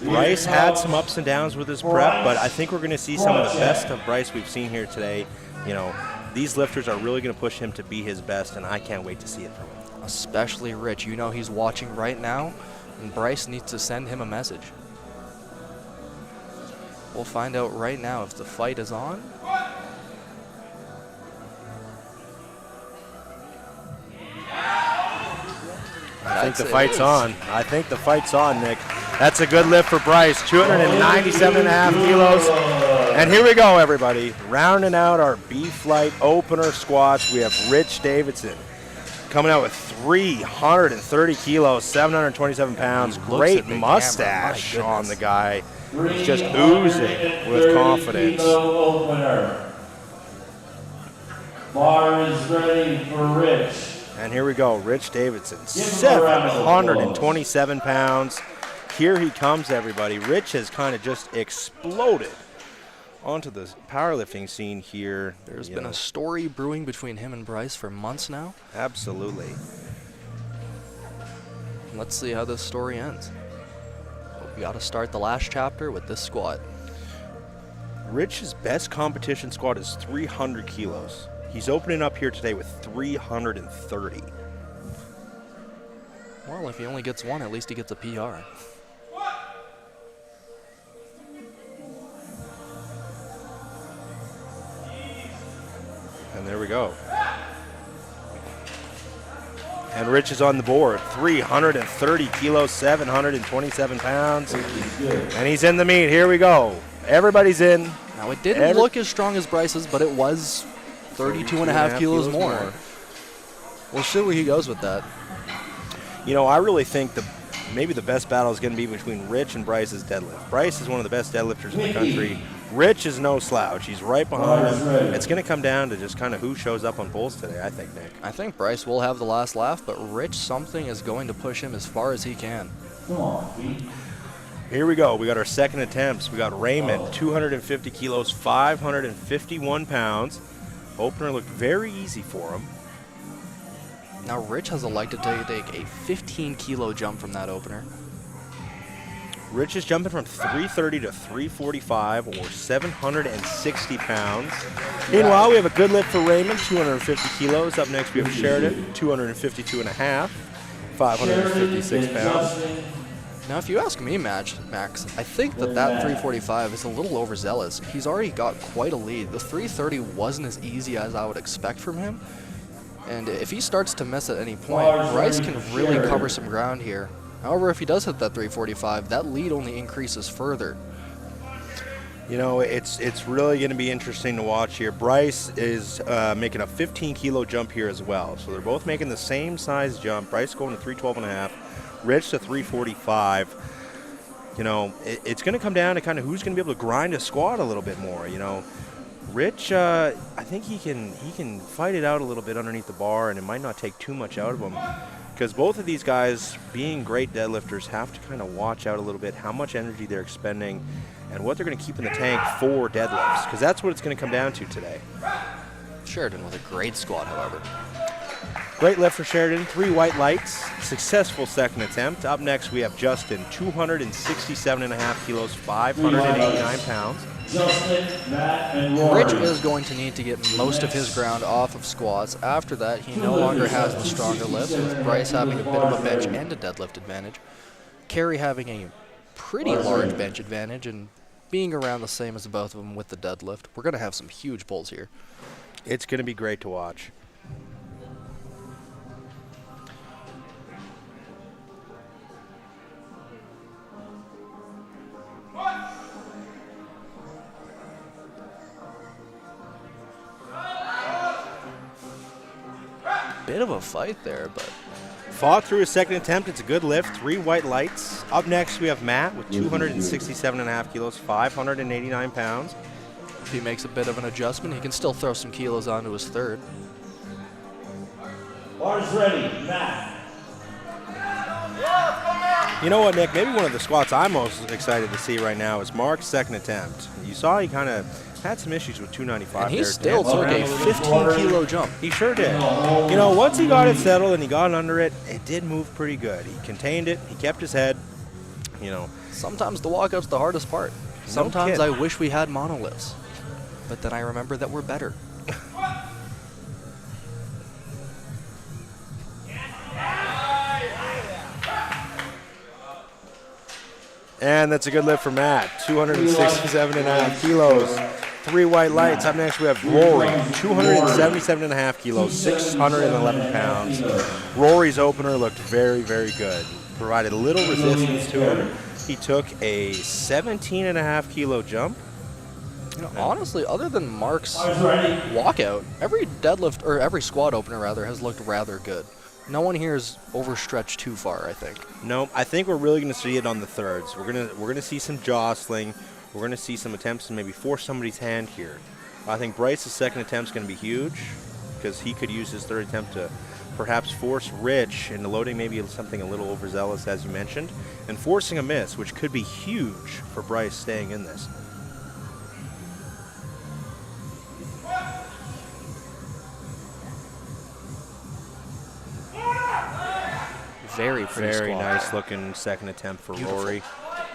Bryce had some ups and downs with his prep, but I think we're going to see some of the best of Bryce we've seen here today. You know, these lifters are really going to push him to be his best, and I can't wait to see it from him. Especially Rich. You know he's watching right now, and Bryce needs to send him a message. We'll find out right now if the fight is on. I think the fight's on. I think the fight's on, Nick. That's a good lift for Bryce, 297.5 kilos. And here we go, everybody. Rounding out our B-Flight opener squats, we have Rich Davidson coming out with 330 kilos, 727 pounds. Great mustache on the guy. He's just oozing with confidence. Bar is ready for Rich. And here we go, Rich Davidson, 727 pounds. Here he comes, everybody. Rich has kind of just exploded onto the powerlifting scene here. There's been a story brewing between him and Bryce for months now. Absolutely. Let's see how this story ends. We got to start the last chapter with this squat. Rich's best competition squat is 300 kilos. He's opening up here today with 330. Well, if he only gets one, at least he gets a PR. And there we go. And Rich is on the board, 330 kilos, 727 pounds. And he's in the meet. Here we go. Everybody's in. Now, it didn't look as strong as Bryce's, but it was 32.5 kilos more. We'll see where he goes with that. You know, I really think maybe the best battle is going to be between Rich and Bryce's deadlift. Bryce is one of the best deadlifters in the country. Rich is no slouch. He's right behind him. It's going to come down to just kind of who shows up on bulls today, I think, Nick. I think Bryce will have the last laugh, but Rich, something is going to push him as far as he can. Here we go. We got our second attempts. We got Raymond, 250 kilos, 551 pounds. Opener looked very easy for him. Now, Rich has elected to take a 15-kilo jump from that opener. Rich is jumping from 330 to 345, or 760 pounds. Meanwhile, we have a good lift for Raymond, 250 kilos. Up next, we have Sheridan, 252 and a half, 556 pounds. Now, if you ask me, Max, I think that 345 is a little overzealous. He's already got quite a lead. The 330 wasn't as easy as I would expect from him. And if he starts to miss at any point, Bryce can really cover some ground here. However, if he does hit that 345, that lead only increases further. You know, it's really going to be interesting to watch here. Bryce is making a 15-kilo jump here as well. So they're both making the same size jump. Bryce going to 312 and a half, Rich to 345. You know, it's going to come down to kind of who's going to be able to grind a squat a little bit more, you know. Rich, I think he can fight it out a little bit underneath the bar, and it might not take too much out of him. Because both of these guys, being great deadlifters, have to kind of watch out a little bit how much energy they're expending and what they're going to keep in the tank for deadlifts, because that's what it's going to come down to today. Sheridan with a great squat, however. Great lift for Sheridan, 3 white lights, successful second attempt. Up next, we have Justin, 267 and a half kilos, 589 pounds. Justin, Matt, and Rory. Rich is going to need to get most of his ground off of squats. After that, he no longer has the stronger lifts, with Bryce having a bit of a bench and a deadlift advantage. Kerry having a pretty large bench advantage and being around the same as both of them with the deadlift. We're going to have some huge pulls here. It's going to be great to watch. Bit of a fight there, but Fought through his second attempt. It's a good lift. 3 white lights. Up next, we have Matt with 267 and a half kilos, 589 pounds. if he makes a bit of an adjustment, he can still throw some kilos onto his third. Bars ready, Matt. You know what, Nick? Maybe one of the squats I'm most excited to see right now is Mark's second attempt. You saw he kind of had some issues with 295 And he there. still took a 15-kilo jump. He sure did. You know, once he got it settled and he got under it, it did move pretty good. He contained it. He kept his head. You know. Sometimes the walkout's the hardest part. Sometimes I wish we had monoliths, but then I remember that we're better. And that's a good lift for Matt. 267 and a half kilos. 3 white lights. Up next we have Rory. 277 and a half kilos, 611 pounds. Rory's opener looked very, very good. Provided little resistance to him. He took a 17 and a half kilo jump. You know, honestly, other than Mark's walkout, every deadlift, or every squat opener rather, has looked rather good. No one here is overstretched too far, I think. No, I think we're really going to see it on the thirds. We're gonna see some jostling. We're going to see some attempts to maybe force somebody's hand here. I think Bryce's second attempt is going to be huge because he could use his third attempt to perhaps force Rich into loading maybe something a little overzealous, as you mentioned, and forcing a miss, which could be huge for Bryce staying in this. Very pretty Very squat. nice looking second attempt for Rory.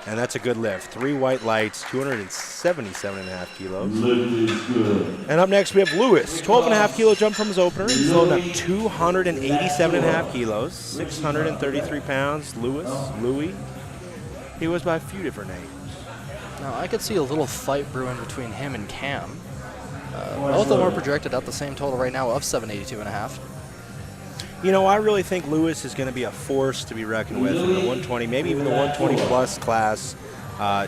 And that's a good lift. 3 white lights, 277.5 kilos. Lift is good. And up next we have Lewis. 12.5 kilo jump from his opener. He's loading up 287.5 kilos, 633 pounds. Louis. He was by a few different names. Now, I could see a little fight brewing between him and Cam. Both of them are projected at the same total right now of 782.5. You know, I really think Lewis is going to be a force to be reckoned with in the 120, maybe even the 120 plus class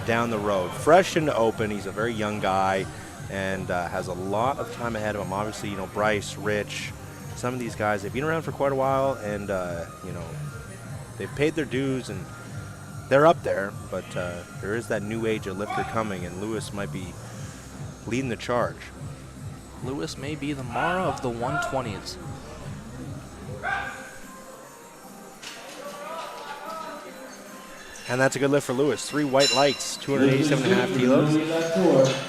down the road. Fresh into open, he's a very young guy and has a lot of time ahead of him. Obviously, you know, Bryce, Rich, some of these guys, they've been around for quite a while, and, you know, they've paid their dues and they're up there, but there is that new age of lifter coming, and Lewis might be leading the charge. Lewis may be the Mara of the 120s. And that's a good lift for Lewis. 3 white lights, 287.5 kilos.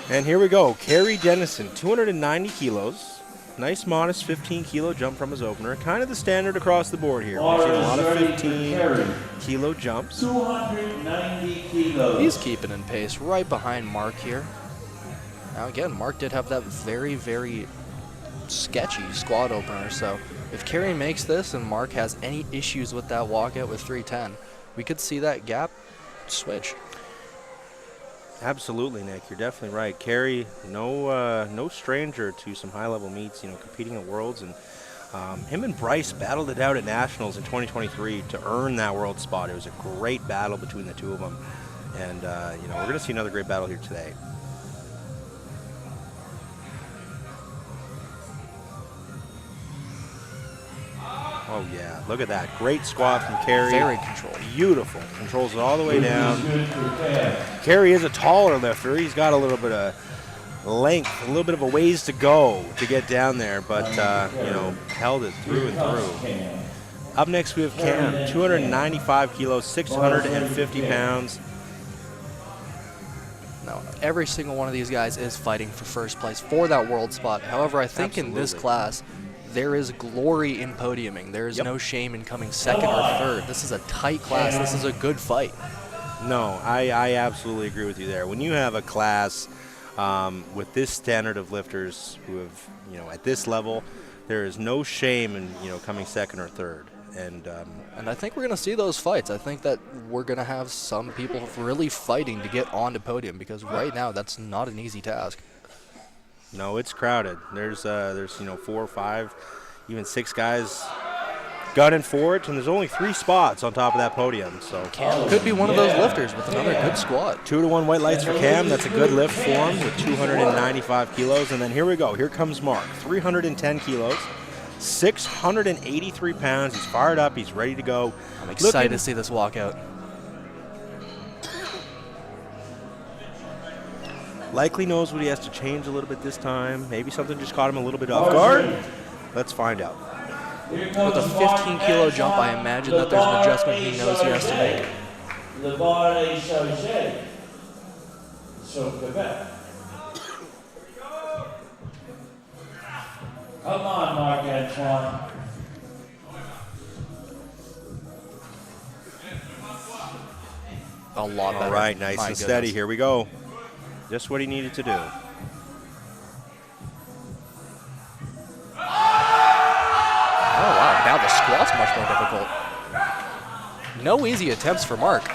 And here we go. Kerry Dennison, 290 kilos. Nice, modest 15 kilo jump from his opener. Kind of the standard across the board here. We've seen a lot of 15 kilo jumps. 290 kilos. He's keeping in pace right behind Mark here. Now again, Mark did have that very, very sketchy squat opener, so if Kerry makes this and Mark has any issues with that walkout with 310, we could see that gap switch. Absolutely, Nick. You're definitely right. Kerry, no stranger to some high-level meets, you know, competing at Worlds. And him and Bryce battled it out at Nationals in 2023 to earn that world spot. It was a great battle between the two of them. And, you know, we're going to see another great battle here today. Oh, yeah. Look at that. Great squat from Kerry. Very controlled. Beautiful. Controls it all the way down. Kerry is a taller lifter. He's got a little bit of length, a little bit of a ways to go to get down there, but, you know, held it through and through. Up next, we have Cam, 295 kilos, 650 pounds. Now, every single one of these guys is fighting for first place for that world spot. However, I think in this class, there is glory in podiuming. There is no shame in coming second or third. This is a tight class. This is a good fight. No, I absolutely agree with you there. When you have a class with this standard of lifters who have, you know, at this level, there is no shame in, you know, coming second or third. And I think we're going to see those fights. I think that we're going to have some people really fighting to get onto podium, because right now that's not an easy task. No, it's crowded. There's you know, 4 or 5, even 6 guys gunning for it, and there's only 3 spots on top of that podium. So Cam could be one of those lifters with another good squat. 2-to-1 white lights for Cam. That's a good lift for him with 295 kilos. And then here we go. Here comes Mark, 310 kilos, 683 pounds. He's fired up. He's ready to go. I'm excited to see this walkout. Likely knows what he has to change a little bit this time. Maybe something just caught him a little bit off guard. Let's find out. With a 15 kilo jump, I imagine that there's an adjustment he knows he has to make. The bar they Chauchet. So Quebec. Come on, Mark Antoine. A lot better. All right, nice and steady. Here we go. Just what he needed to do. Oh, wow. Now the squat's much more difficult. No easy attempts for Mark.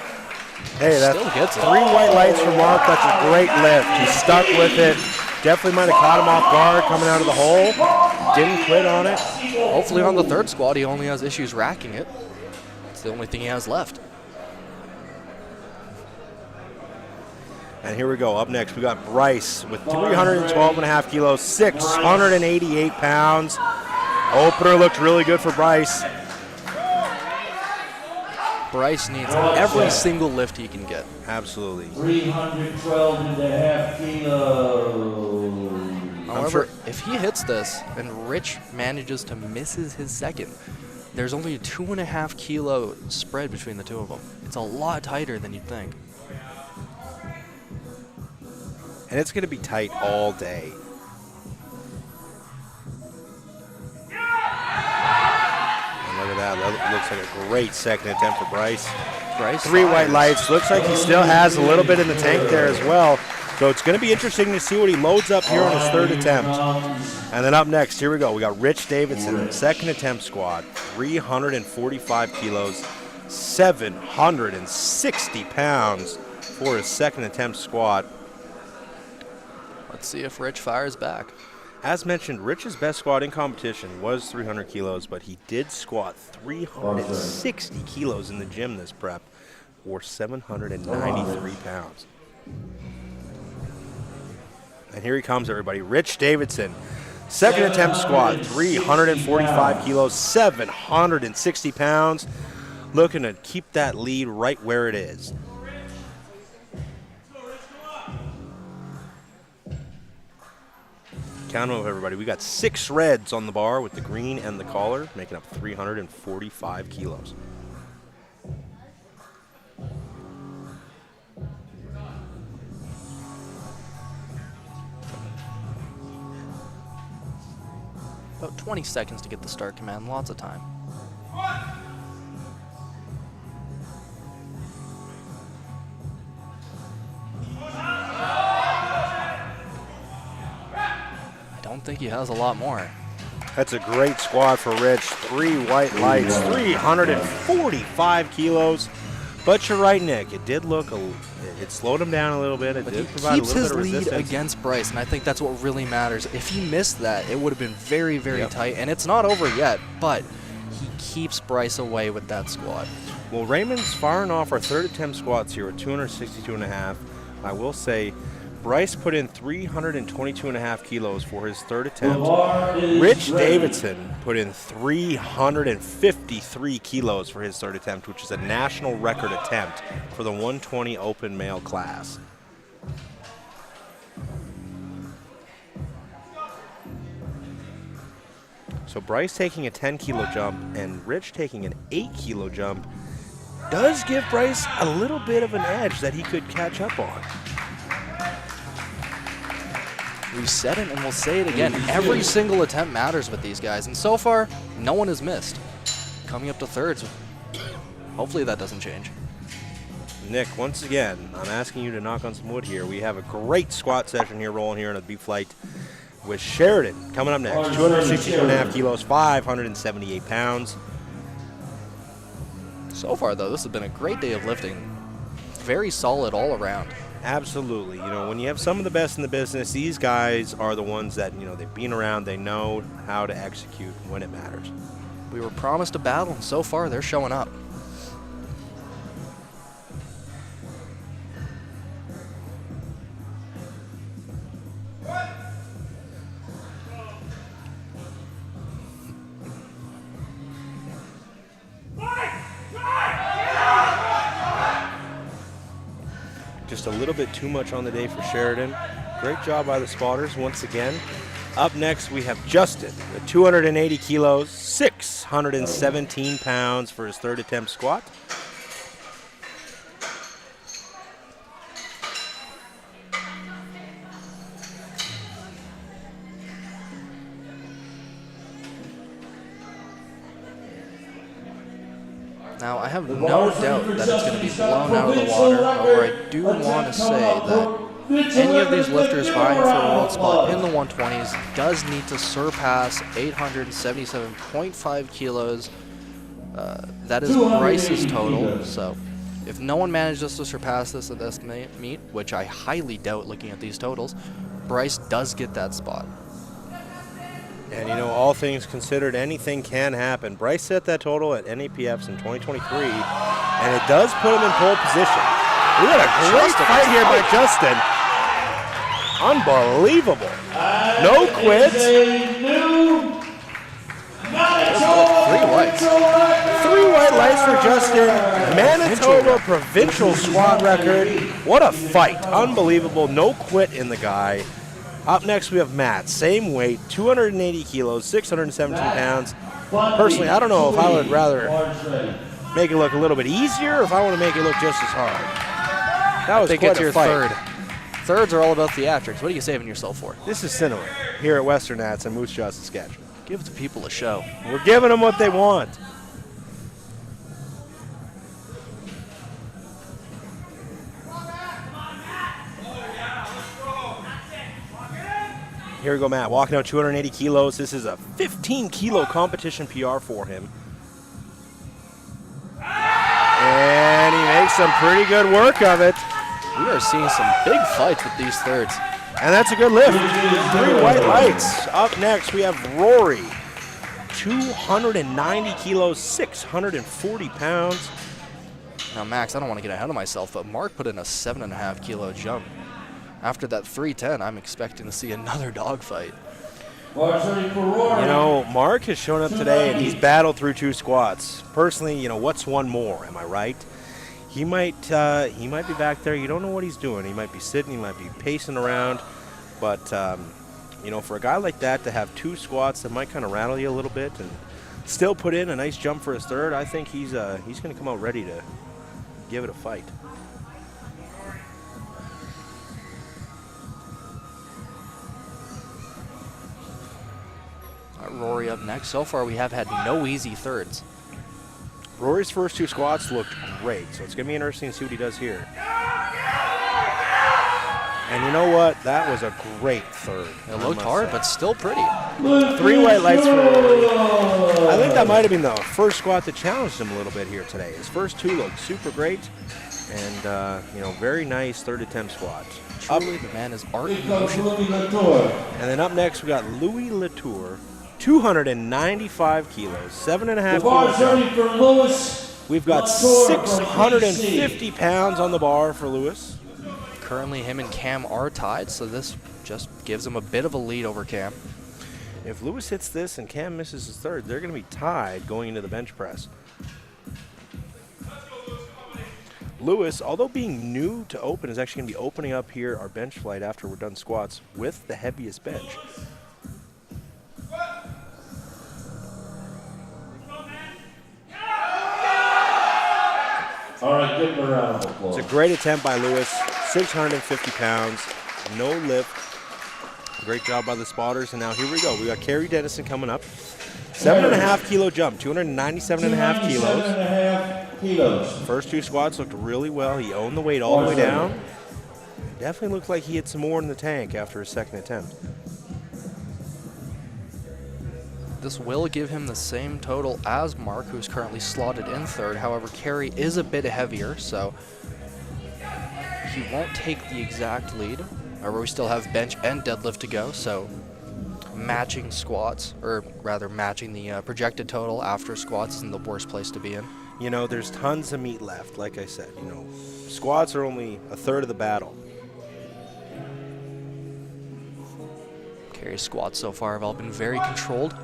Hey, that's Still gets it. 3 white lights for Mark. That's a great lift. He stuck with it. Definitely might have caught him off guard coming out of the hole. Didn't quit on it. Hopefully on the third squat, he only has issues racking it. It's the only thing he has left. And here we go. Up next, we got Bryce with 312.5 kilos, 688 pounds. Opener looked really good for Bryce. Bryce needs every single lift he can get. Absolutely. 312.5 kilos. However, if he hits this and Rich manages to misses his second, there's only a 2.5 kilo spread between the two of them. It's a lot tighter than you'd think. And it's going to be tight all day. And look at that. That looks like a great second attempt for Bryce. Three white lights. Looks like he still has a little bit in the tank there as well. So it's going to be interesting to see what he loads up here on his third attempt. And then up next, here we go. We got Rich Davidson, second attempt squat, 345 kilos, 760 pounds for his second attempt squat. Let's see if Rich fires back. As mentioned, Rich's best squat in competition was 300 kilos, but he did squat 360 kilos in the gym this prep, or 793 pounds. And here he comes, everybody. Rich Davidson, second attempt squat, 345 kilos, 760 pounds. Looking to keep that lead right where it is. Count them up, everybody. We got 6 reds on the bar with the green and the collar, making up 345 kilos. About 20 seconds to get the start command, lots of time. I don't think he has a lot more. That's a great squat for Rich. 3 white lights, 345 kilos. But you're right, Nick. It did look it slowed him down a little bit. It did provide a little bit of resistance. Keeps his lead against Bryce, and I think that's what really matters. If he missed that, it would have been very, very tight. And it's not over yet, but he keeps Bryce away with that squat. Well, Raymond's firing off our third attempt squats here at 262.5. I will say Bryce put in 322.5 kilos for his third attempt. Rich Davidson put in 353 kilos for his third attempt, which is a national record attempt for the 120 open male class. So Bryce taking a 10 kilo jump and Rich taking an 8 kilo jump does give Bryce a little bit of an edge that he could catch up on. We said it and we'll say it again. Every single attempt matters with these guys. And so far, no one has missed. Coming up to thirds. Hopefully that doesn't change. Nick, once again, I'm asking you to knock on some wood here. We have a great squat session here rolling here in the B flight with Sheridan coming up next. 262.5 kilos, 578 pounds. So far, though, this has been a great day of lifting. Very solid all around. Absolutely. You know, when you have some of the best in the business, these guys are the ones that, you know, they've been around, they know how to execute when it matters. We were promised a battle, and so far they're showing up. Just a little bit too much on the day for Sheridan. Great job by the spotters once again. Up next, we have Justin with 280 kilos, 617 pounds for his third attempt squat. Now, I have no doubt that it's going to be blown out of the water. However, I do want to say that any of these lifters vying for a world spot in the 120s does need to surpass 877.5 kilos. That is Bryce's total. So if no one manages to surpass this at this meet, which I highly doubt looking at these totals, Bryce does get that spot. And, you know, all things considered, anything can happen. Bryce set that total at NAPFs in 2023, and it does put him in pole position. We got a great fight here by Justin. Unbelievable. No quits. 3 whites. 3 white lights for Justin. Manitoba provincial squat record. What a fight. Unbelievable. No quit in the guy. Up next, we have Matt. Same weight, 280 kilos, 617 pounds. Personally, I don't know if I would rather make it look a little bit easier or if I want to make it look just as hard. That was I think quite it's a your fight. third. Thirds are all about theatrics. What are you saving yourself for? This is cinema here at Western Nats in Moose Jaw, Saskatchewan. Give the people a show. We're giving them what they want. Here we go, Matt. Walking out 280 kilos. This is a 15-kilo competition PR for him. And he makes some pretty good work of it. We are seeing some big fights with these thirds. And that's a good lift. 3 white lights. Up next, we have Rory. 290 kilos, 640 pounds. Now, Max, I don't want to get ahead of myself, but Mark put in a 7.5 kilo jump. After that 310, I'm expecting to see another dogfight. You know, Mark has shown up today and he's battled through 2 squats. Personally, you know, what's one more? Am I right? He might be back there. You don't know what he's doing. He might be sitting. He might be pacing around. But you know, for a guy like that to have 2 squats that might kind of rattle you a little bit and still put in a nice jump for his third, I think he's going to come out ready to give it a fight. Rory up next. So far, we have had no easy thirds. Rory's first 2 squats looked great, so it's going to be interesting to see what he does here. And you know what? That was a great third. It looked hard, but still pretty. 3 white lights for Rory. I think that might have been the first squat that challenged him a little bit here today. His first 2 looked super great, and you know, very nice third attempt squat. Truly, the man is art in motion. And then up next, we got Louis Latour. 295 kilos, 7.5 kilos. We've got 650 pounds on the bar for Lewis. Currently, him and Cam are tied, so this just gives him a bit of a lead over Cam. If Lewis hits this and Cam misses his third, they're going to be tied going into the bench press. Lewis, although being new to open, is actually going to be opening up here our bench flight after we're done squats with the heaviest bench. All right, give him a round of applause. It's a great attempt by Lewis, 650 pounds, no lift. Great job by the spotters. And now here we go. We got Kerry Dennison coming up. 7.5 kilo jump, 297.5 kilos. 297.5 kilos. First 2 squats looked really well. He owned the weight all the way down. Definitely looked like he had some more in the tank after his second attempt. This will give him the same total as Mark, who's currently slotted in third. However, Kerry is a bit heavier, so he won't take the exact lead. However, we still have bench and deadlift to go, so matching squats, or rather matching the projected total after squats isn't the worst place to be in. You know, there's tons of meat left, like I said. You know, squats are only a third of the battle. Kerry's squats so far have all been very controlled.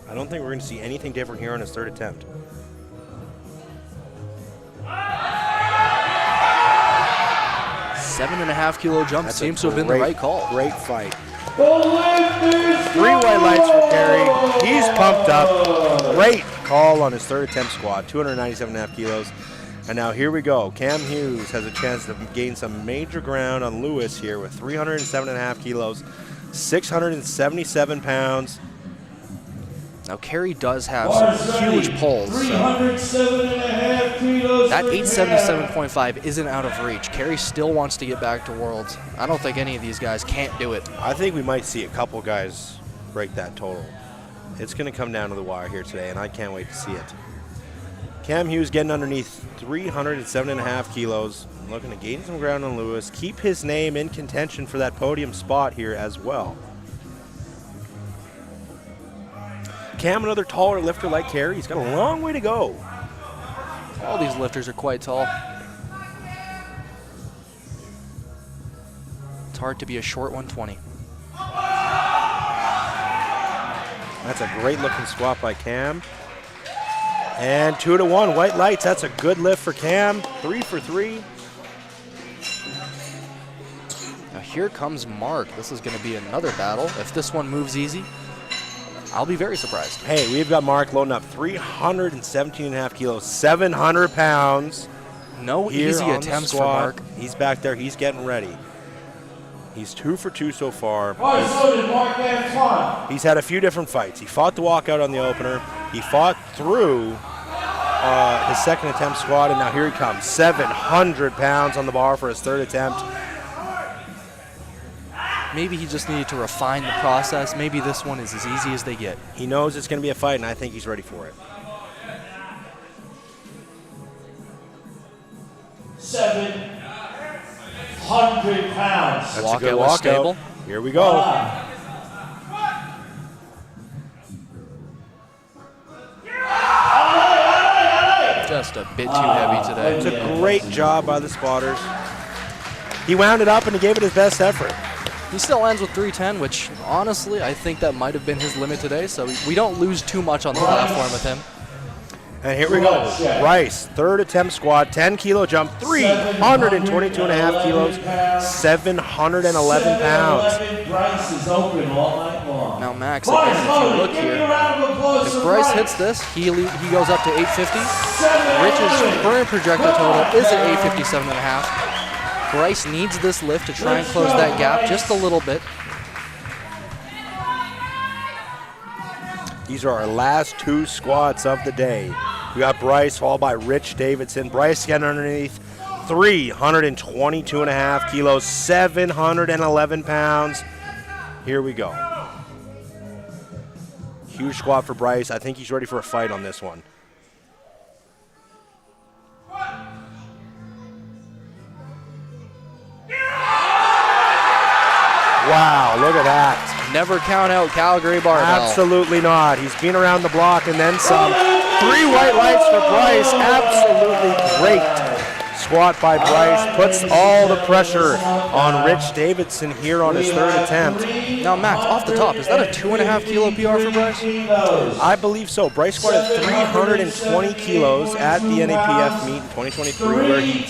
I don't think we're going to see anything different here on his third attempt. Seven and a half kilo jump That's seems to have been the right call. Great fight. 3 white lights for Kerry. He's pumped up. Great call on his third attempt squat, 297.5 kilos. And now here we go. Cam Hughes has a chance to gain some major ground on Lewis here with 307.5 kilos, 677 pounds. Now, Kerry does have some huge pulls. So 307.5 kilos. that 877.5 isn't out of reach. Kerry still wants to get back to Worlds. I don't think any of these guys can't do it. I think we might see a couple guys break that total. It's going to come down to the wire here today, and I can't wait to see it. Cam Hughes getting underneath 307.5 kilos, looking to gain some ground on Lewis, keep his name in contention for that podium spot here as well. Cam, another taller lifter like Kerry. He's got a long way to go. All these lifters are quite tall. It's hard to be a short 120. That's a great looking squat by Cam. And 2-1, white lights. That's a good lift for Cam. 3 for 3. A here comes Mark. This is going to be another battle. If this one moves easy, I'll be very surprised. Hey, we've got Mark loading up 317.5 kilos, 700 pounds. No here easy on the attempts for squat. Mark. He's back there. He's getting ready. He's 2 for 2 so far. He's had a few different fights. He fought the walkout on the opener. He fought through his second attempt squat, and now here he comes. 700 pounds on the bar for his third attempt. Maybe he just needed to refine the process. Maybe this one is as easy as they get. He knows it's going to be a fight, and I think he's ready for it. 700 pounds. That's a Walkout good was walkout. stable. Here we go. Just a bit too heavy today. It's a great job by the spotters. He wound it up and he gave it his best effort. He still ends with 310, which honestly, I think that might have been his limit today, so we don't lose too much on the platform with him. And here we go. Bryce, third attempt squat, 10 kilo jump, 322.5 kilos, 711 pounds. Bryce is open all night long. Now Max, again, if you look here, if Bryce hits this, he goes up to 850. Rich's current projected total is at 857.5. Bryce needs this lift to try and close that gap just a little bit. These are our last 2 squats of the day. We got Bryce followed by Rich Davidson. Bryce getting underneath 322.5 kilos, 711 pounds. Here we go. Huge squat for Bryce. I think he's ready for a fight on this one. Wow, look at that. Never count out Calgary barbell. Absolutely not. He's been around the block and then some. 3 white lights for Bryce. Absolutely great squat by Bryce. Puts all the pressure on Rich Davidson here on his third attempt. Now Max, off the top, is that a 2.5 kilo PR for Bryce? I believe so. Bryce squatted 320 kilos at the NAPF meet in 2023 where he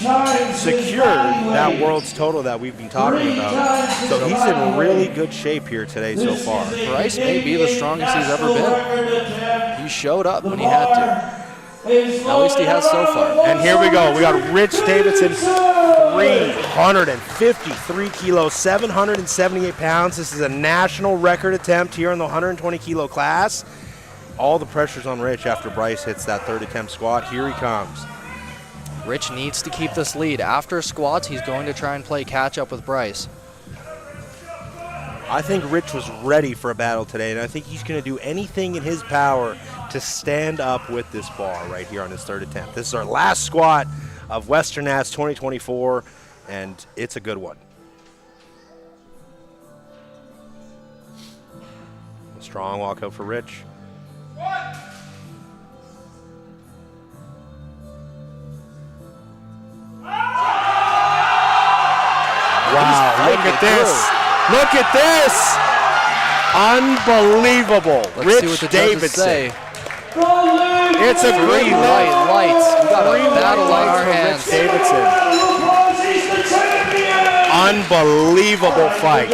secured that world's total that we've been talking about. So he's in really good shape here today so far. Bryce may be the strongest he's ever been. He showed up when he had to. At least he has so far. And here we go. We got Rich Davidson, 353 kilos, 778 pounds. This is a national record attempt here in the 120 kilo class. All the pressure's on Rich after Bryce hits that third attempt squat. Here he comes. Rich needs to keep this lead. After squats, he's going to try and play catch up with Bryce. I think Rich was ready for a battle today, and I think he's going to do anything in his power to stand up with this bar right here on his third attempt. This is our last squat of Western Nats 2024, and it's a good one. A strong walkout for Rich. Wow, look at this. Look at this. Unbelievable. Let's see what Rich the judges Davidson. say. It's a green light. Lights. We got a Green battle on lights our for hands. Rich Davidson. Unbelievable fight.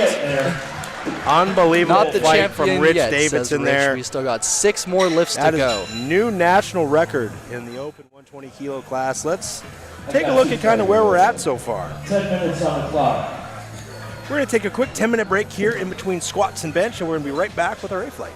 Unbelievable Not the fight champion from Rich yet, Davidson says Rich. there. We still got 6 more lifts That to go. is new national record in the open 120 kilo class. Let's take a look at kind of where we're at so far. 10 minutes on the clock. We're going to take a quick 10-minute break here in between squats and bench, and we're going to be right back with our A-Flight.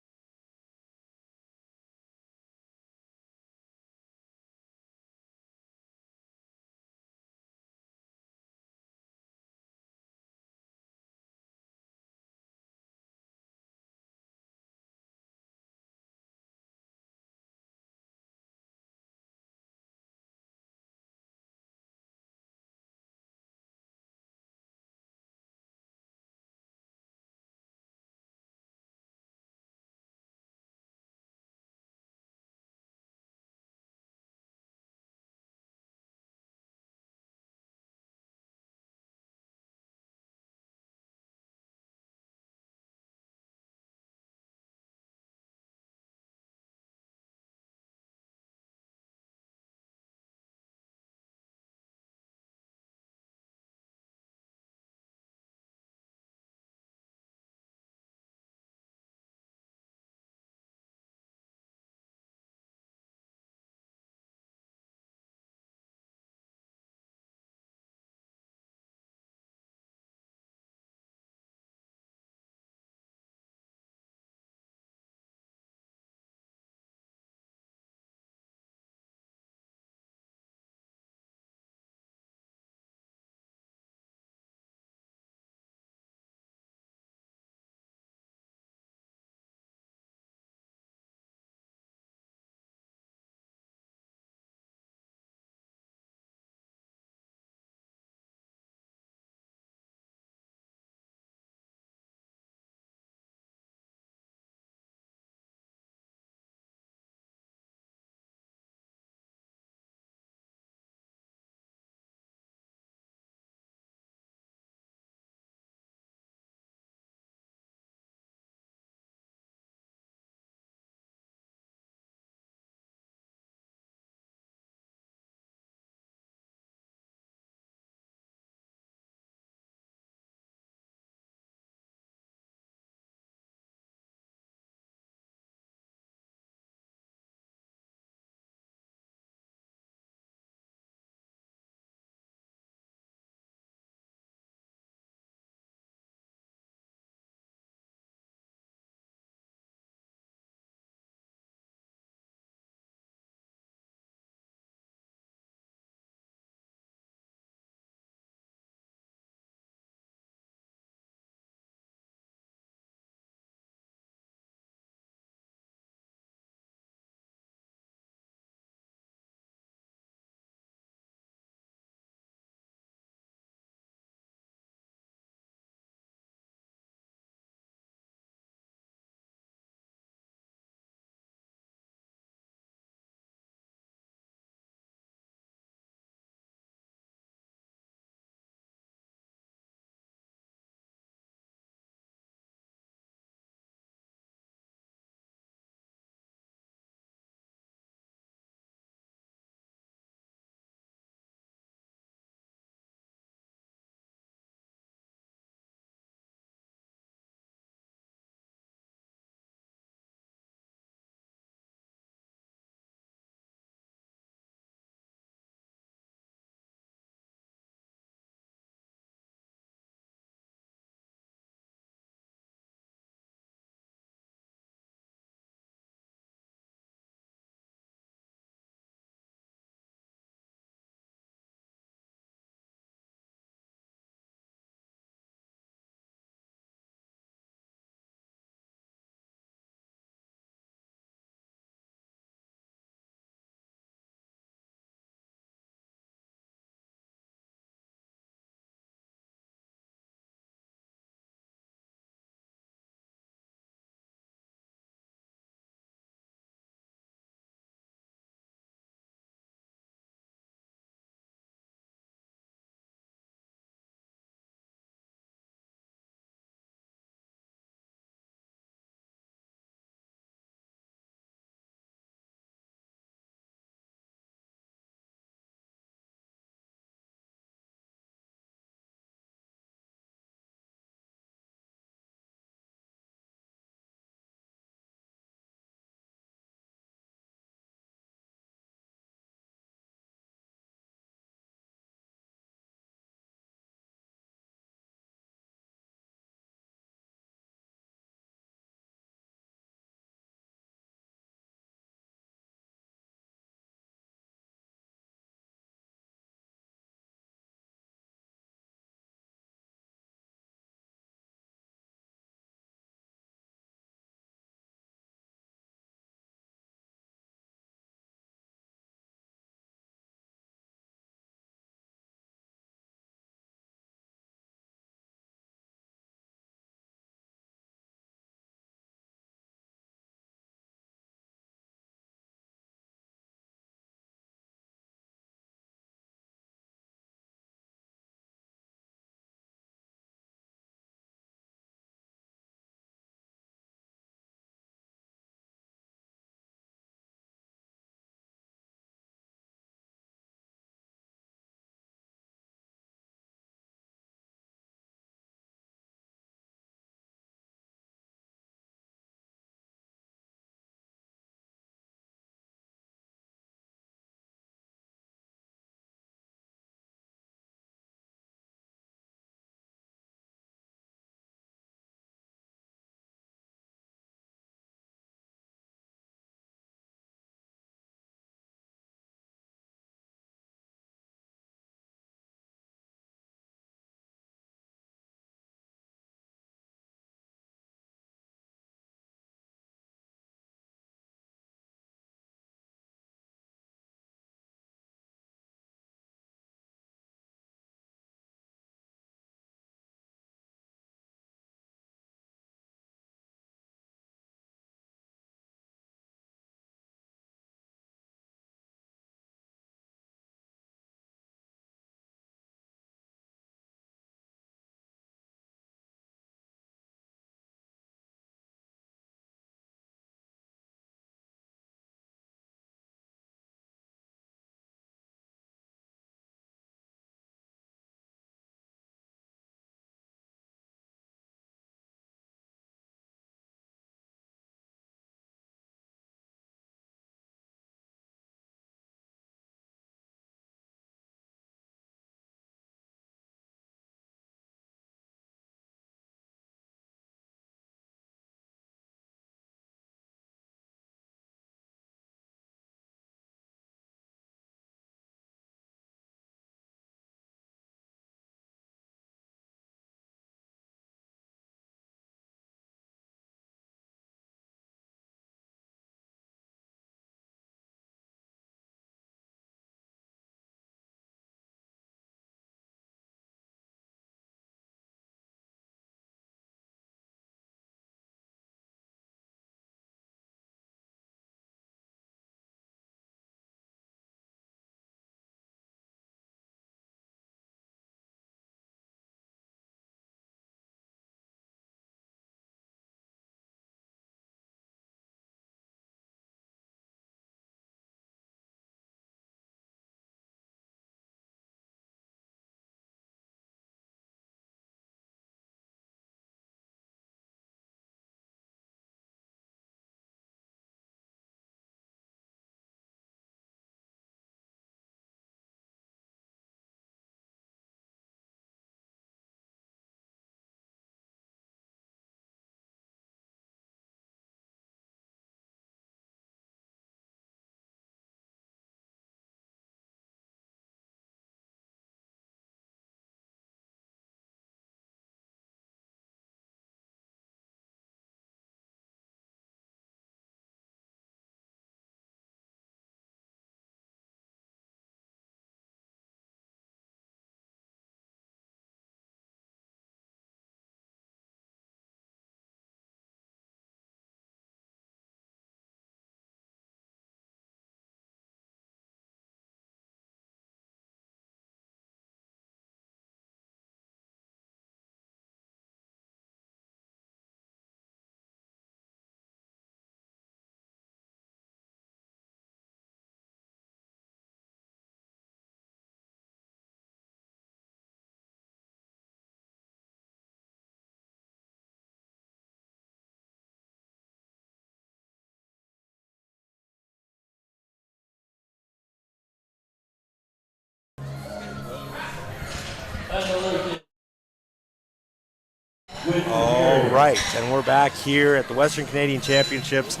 All right, and we're back here at the Western Canadian Championships,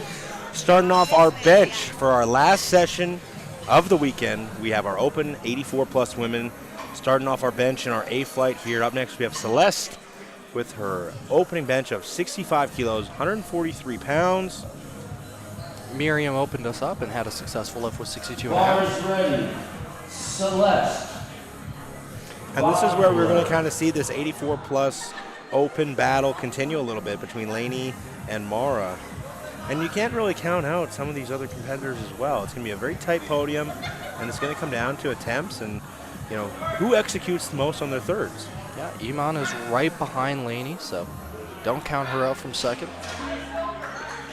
starting off our bench for our last session of the weekend. We have our open 84 plus women starting off our bench in our A flight here. Up next, we have Celeste with her opening bench of 65 kilos, 143 pounds. Miriam opened us up and had a successful lift with 62 and a Bars half. ready. Celeste. And this is where we're going to kind of see this 84 plus open battle continue a little bit between Lainey and Mara. And you can't really count out some of these other competitors as well. It's going to be a very tight podium, and it's going to come down to attempts and, you know, who executes the most on their thirds. Yeah, Iman is right behind Lainey, so don't count her out from second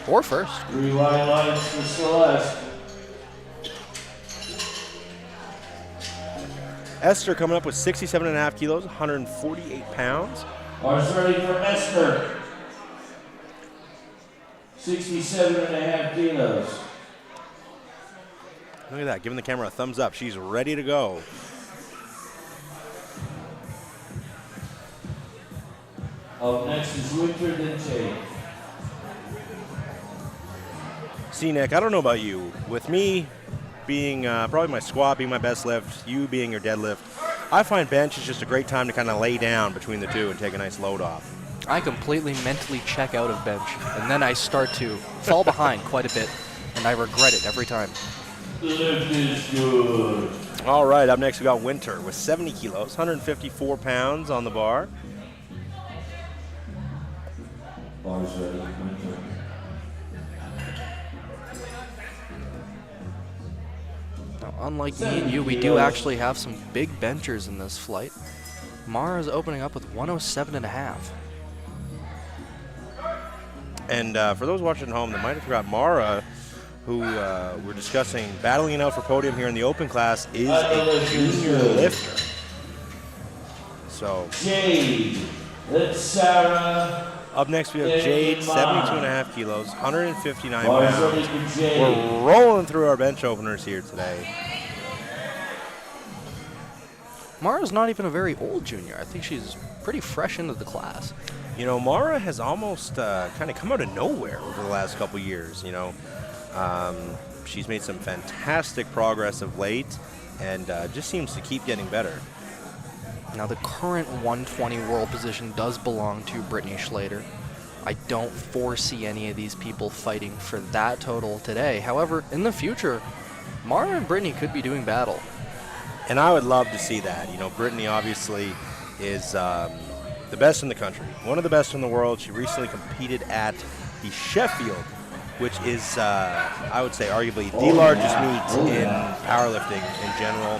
or first. 3 wide lines for Celeste. Esther coming up with 67.5 kilos, 148 pounds. Bars ready for Esther. 67.5 kilos. Look at that, giving the camera a thumbs up. She's ready to go. Up next is Winter Dente. See, Nick, I don't know about you. With me being probably my squat being my best lift, you being your deadlift, I find bench is just a great time to kind of lay down between the two and take a nice load off. I completely mentally check out of bench, and then I start to fall behind quite a bit, and I regret it every time. The lift is good. All right, up next we got Winter with 70 kilos, 154 pounds on the bar. Bars ready, Winter. Now, unlike me and you, we do actually have some big benchers in this flight. Mara is opening up with 107 and a half. And for those watching at home that might have forgot, Mara, who we're discussing battling it out for podium here in the open class, is a junior lifter. So Jade. That's Sarah. up next we have Jade, 72.5 kilos, 159 Bars ready pounds. for Jade. We're rolling through our bench openers here today. Mara's not even a very old junior. I think she's pretty fresh into the class. You know, Mara has almost kind of come out of nowhere over the last couple years, you know. She's made some fantastic progress of late and just seems to keep getting better. Now, the current 120 world position does belong to Brittany Schlater. I don't foresee any of these people fighting for that total today. However, in the future, Mara and Brittany could be doing battle. And I would love to see that. You know, Brittany obviously is the best in the country, one of the best in the world. She recently competed at the Sheffield, which is, I would say, arguably the largest meet in powerlifting in general.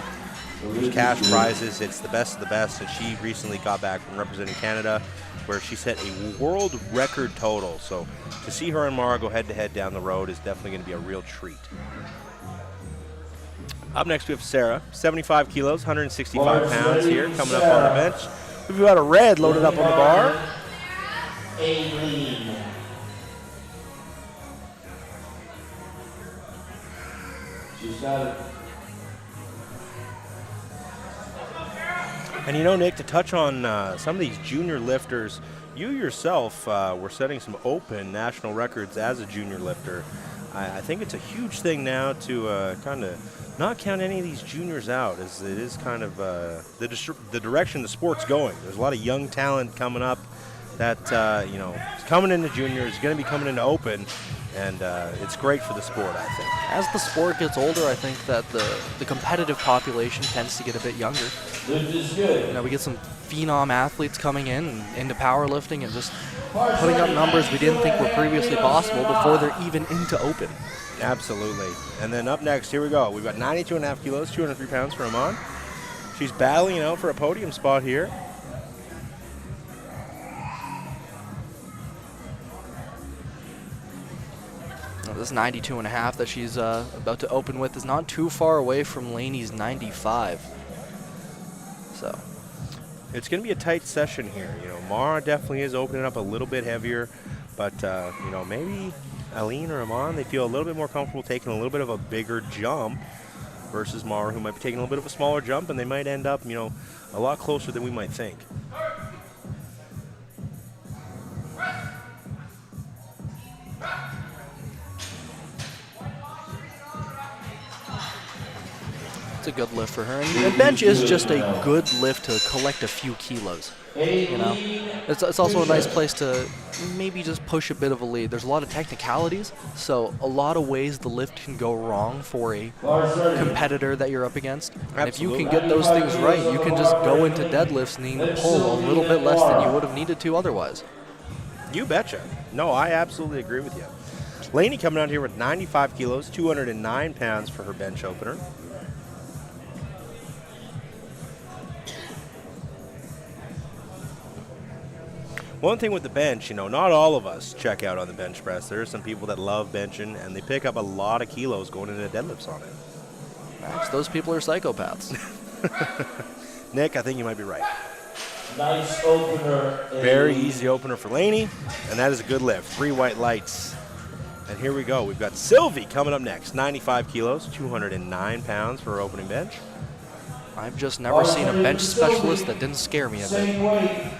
There's cash prizes. It's the best of the best. And she recently got back from representing Canada, where she set a world record total. So to see her and Mara go head-to-head down the road is definitely going to be a real treat. Up next, we have Sarah, 75 kilos, 165 pounds here, coming up on the bench. We've got a red loaded up on the bar. Aileen. She's got it. And you know, Nick, to touch on some of these junior lifters, you yourself were setting some open national records as a junior lifter. I think it's a huge thing now to kind of not count any of these juniors out, as it is kind of the direction the sport's going. There's a lot of young talent coming up that, you know, is coming into juniors, going to be coming into open, and it's great for the sport, I think. As the sport gets older, I think that the competitive population tends to get a bit younger. Lift is good. You know, we get some phenom athletes coming in and into powerlifting and just putting up numbers we didn't think were previously possible before they're even into open. Absolutely. And then up next, here we go. We've got 92.5 kilos, 203 pounds for Iman. She's battling out for a podium spot here. Now, this 92 and a half that she's about to open with is not too far away from Laney's 95. So It's going to be a tight session here. You know, Mara definitely is opening up a little bit heavier, but, you know, maybe Aileen or Iman, they feel a little bit more comfortable taking a little bit of a bigger jump. versus Mara, who might be taking a little bit of a smaller jump, and they might end up, you know, a lot closer than we might think. It's a good lift for her. And bench is just a good lift to collect a few kilos. You know, it's also a nice place to maybe just push a bit of a lead. There's a lot of technicalities, so a lot of ways the lift can go wrong for a competitor that you're up against. And if you can get those things right, you can just go into deadlifts needing to pull a little bit less than you would have needed to otherwise. You betcha. No, I absolutely agree with you. Lainey coming out here with 95 kilos, 209 pounds for her bench opener. One thing with the bench, you know, not all of us check out on the bench press. There are some people that love benching, and they pick up a lot of kilos going into deadlifts on it. Max, those people are psychopaths. Nick, I think you might be right. Nice opener. Very easy opener for Lainey, and that is a good lift. 3 white lights. And here we go. We've got Sylvie coming up next. 95 kilos, 209 pounds for her opening bench. I've just never seen a bench specialist that didn't scare me a bit. Same weight.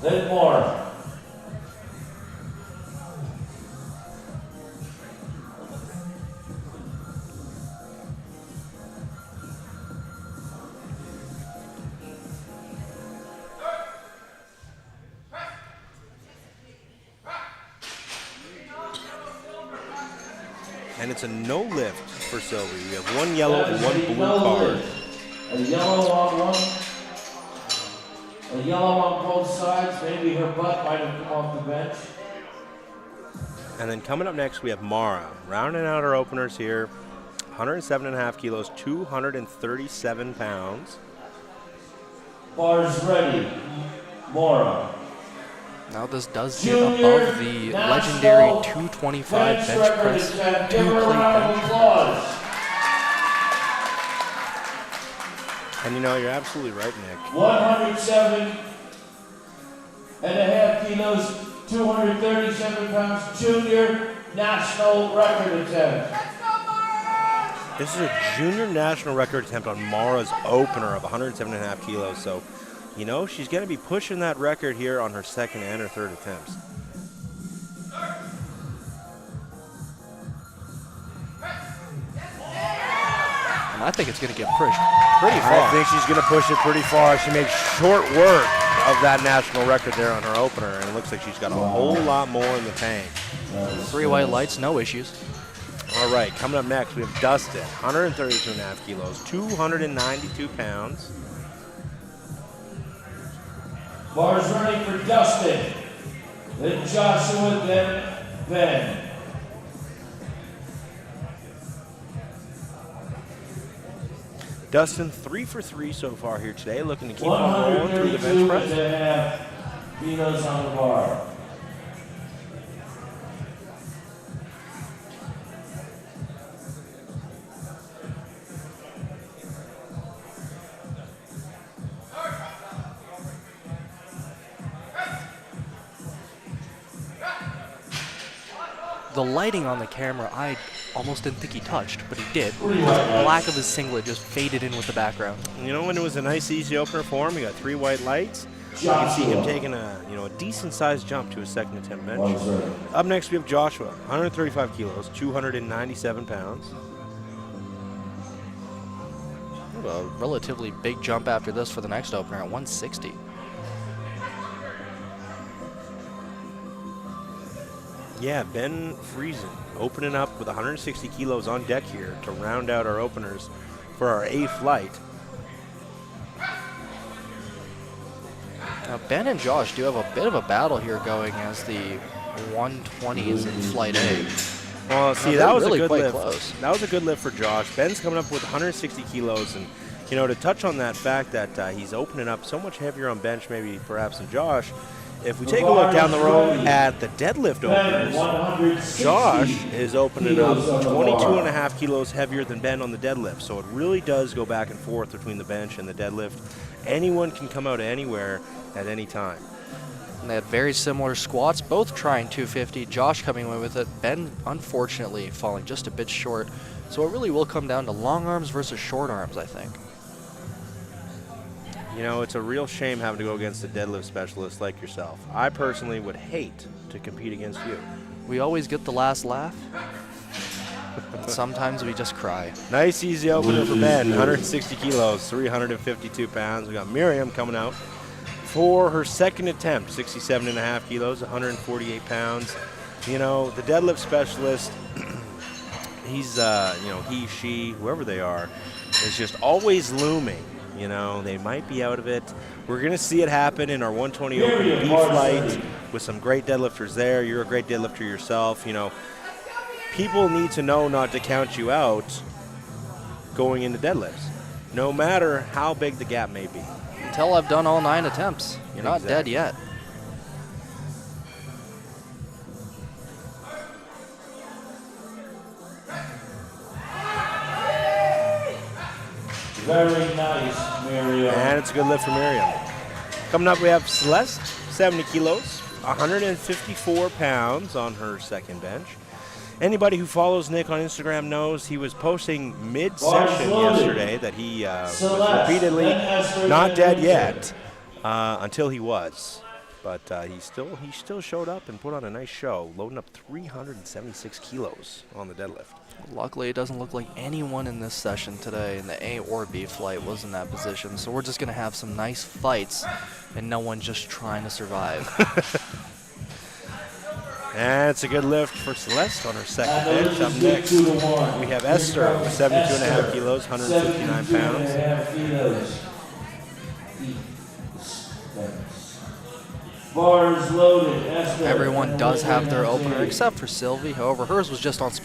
Then more. And it's a no lift for Sylvie. We have one yellow and one blue card. A yellow on one. A yellow on both sides. Maybe her butt might have come off the bench. And then coming up next, we have Mara. Rounding out our openers here. 107.5 kilos, 237 pounds. Bars ready. Mora. Now this does get above the legendary 225 bench press, 2-plate bench. And you know, you're absolutely right, Nick. 107.5 kilos, 237 pounds, junior national record attempt. This is a junior national record attempt on Mara's opener of 107.5 kilos. So, you know, she's going to be pushing that record here on her second and her third attempts. And I think it's going to get pushed pretty far. I think she's going to push it pretty far. She makes short work of that national record there on her opener, and it looks like she's got a whole lot more in the tank. 3 white lights, no issues. All right, coming up next, we have Dustin, 132.5 kilos, 292 pounds. Bars running for Dustin, then Joshua, then Ben. Dustin, 3 for 3 so far here today, looking to keep on rolling through the bench press. 132.5 kilos on the bar. The lighting on the camera, I almost didn't think he touched, but he did. The black of his singlet just faded in with the background. You know, when it was a nice, easy opener for him, he got 3 white lights. You can see him taking a decent-sized jump to his second attempt bench. Up next, we have Joshua, 135 kilos, 297 pounds. A relatively big jump after this for the next opener at 160. Yeah, Ben Friesen opening up with 160 kilos on deck here to round out our openers for our 8th flight. Now Ben and Josh do have a bit of a battle here going as the 120s in Flight A. Well, see, that was really a good quite lift. close. That was a good lift for Josh. Ben's coming up with 160 kilos, and you know, to touch on that fact that he's opening up so much heavier on bench, maybe perhaps than Josh. If we take a look down the road at the deadlift openers, Josh is opening up 22.5 kilos heavier than Ben on the deadlift. So it really does go back and forth between the bench and the deadlift. Anyone can come out anywhere at any time. And they had very similar squats, both trying 250. Josh coming away with it. Ben, unfortunately, falling just a bit short So it really will come down to long arms versus short arms, I think. You know, it's a real shame having to go against a deadlift specialist like yourself. I personally would hate to compete against you. We always get the last laugh. And sometimes we just cry. Nice, easy opener for Ben. 160 kilos, 352 pounds. We got Miriam coming out for her second attempt, 67.5 kilos, 148 pounds. You know, the deadlift specialist, he's, you know, he, she, whoever they are, is just always looming. You know, they might be out of it. We're going to see it happen in our 120 open B flight with some great deadlifters there. You're a great deadlifter yourself. You know, people need to know not to count you out going into deadlifts, no matter how big the gap may be. Until I've done all 9 attempts. You're not dead yet. Very nice, Miriam. And it's a good lift for Miriam. Coming up, we have Celeste, 70 kilos, 154 pounds on her second bench. Anybody who follows Nick on Instagram knows he was posting mid-session yesterday that he was repeatedly not dead yet until he was. But he still showed up and put on a nice show, loading up 376 kilos on the deadlift. Luckily, it doesn't look like anyone in this session today in the A or B flight was in that position. So we're just going to have some nice fights and no one just trying to survive. And it's a good lift for Celeste on her second bench. Up next, we have Esther, 72.5 kilos, 159 pounds. Bars loaded. Esther. Everyone does have their opener except for Sylvie. However, hers was just on some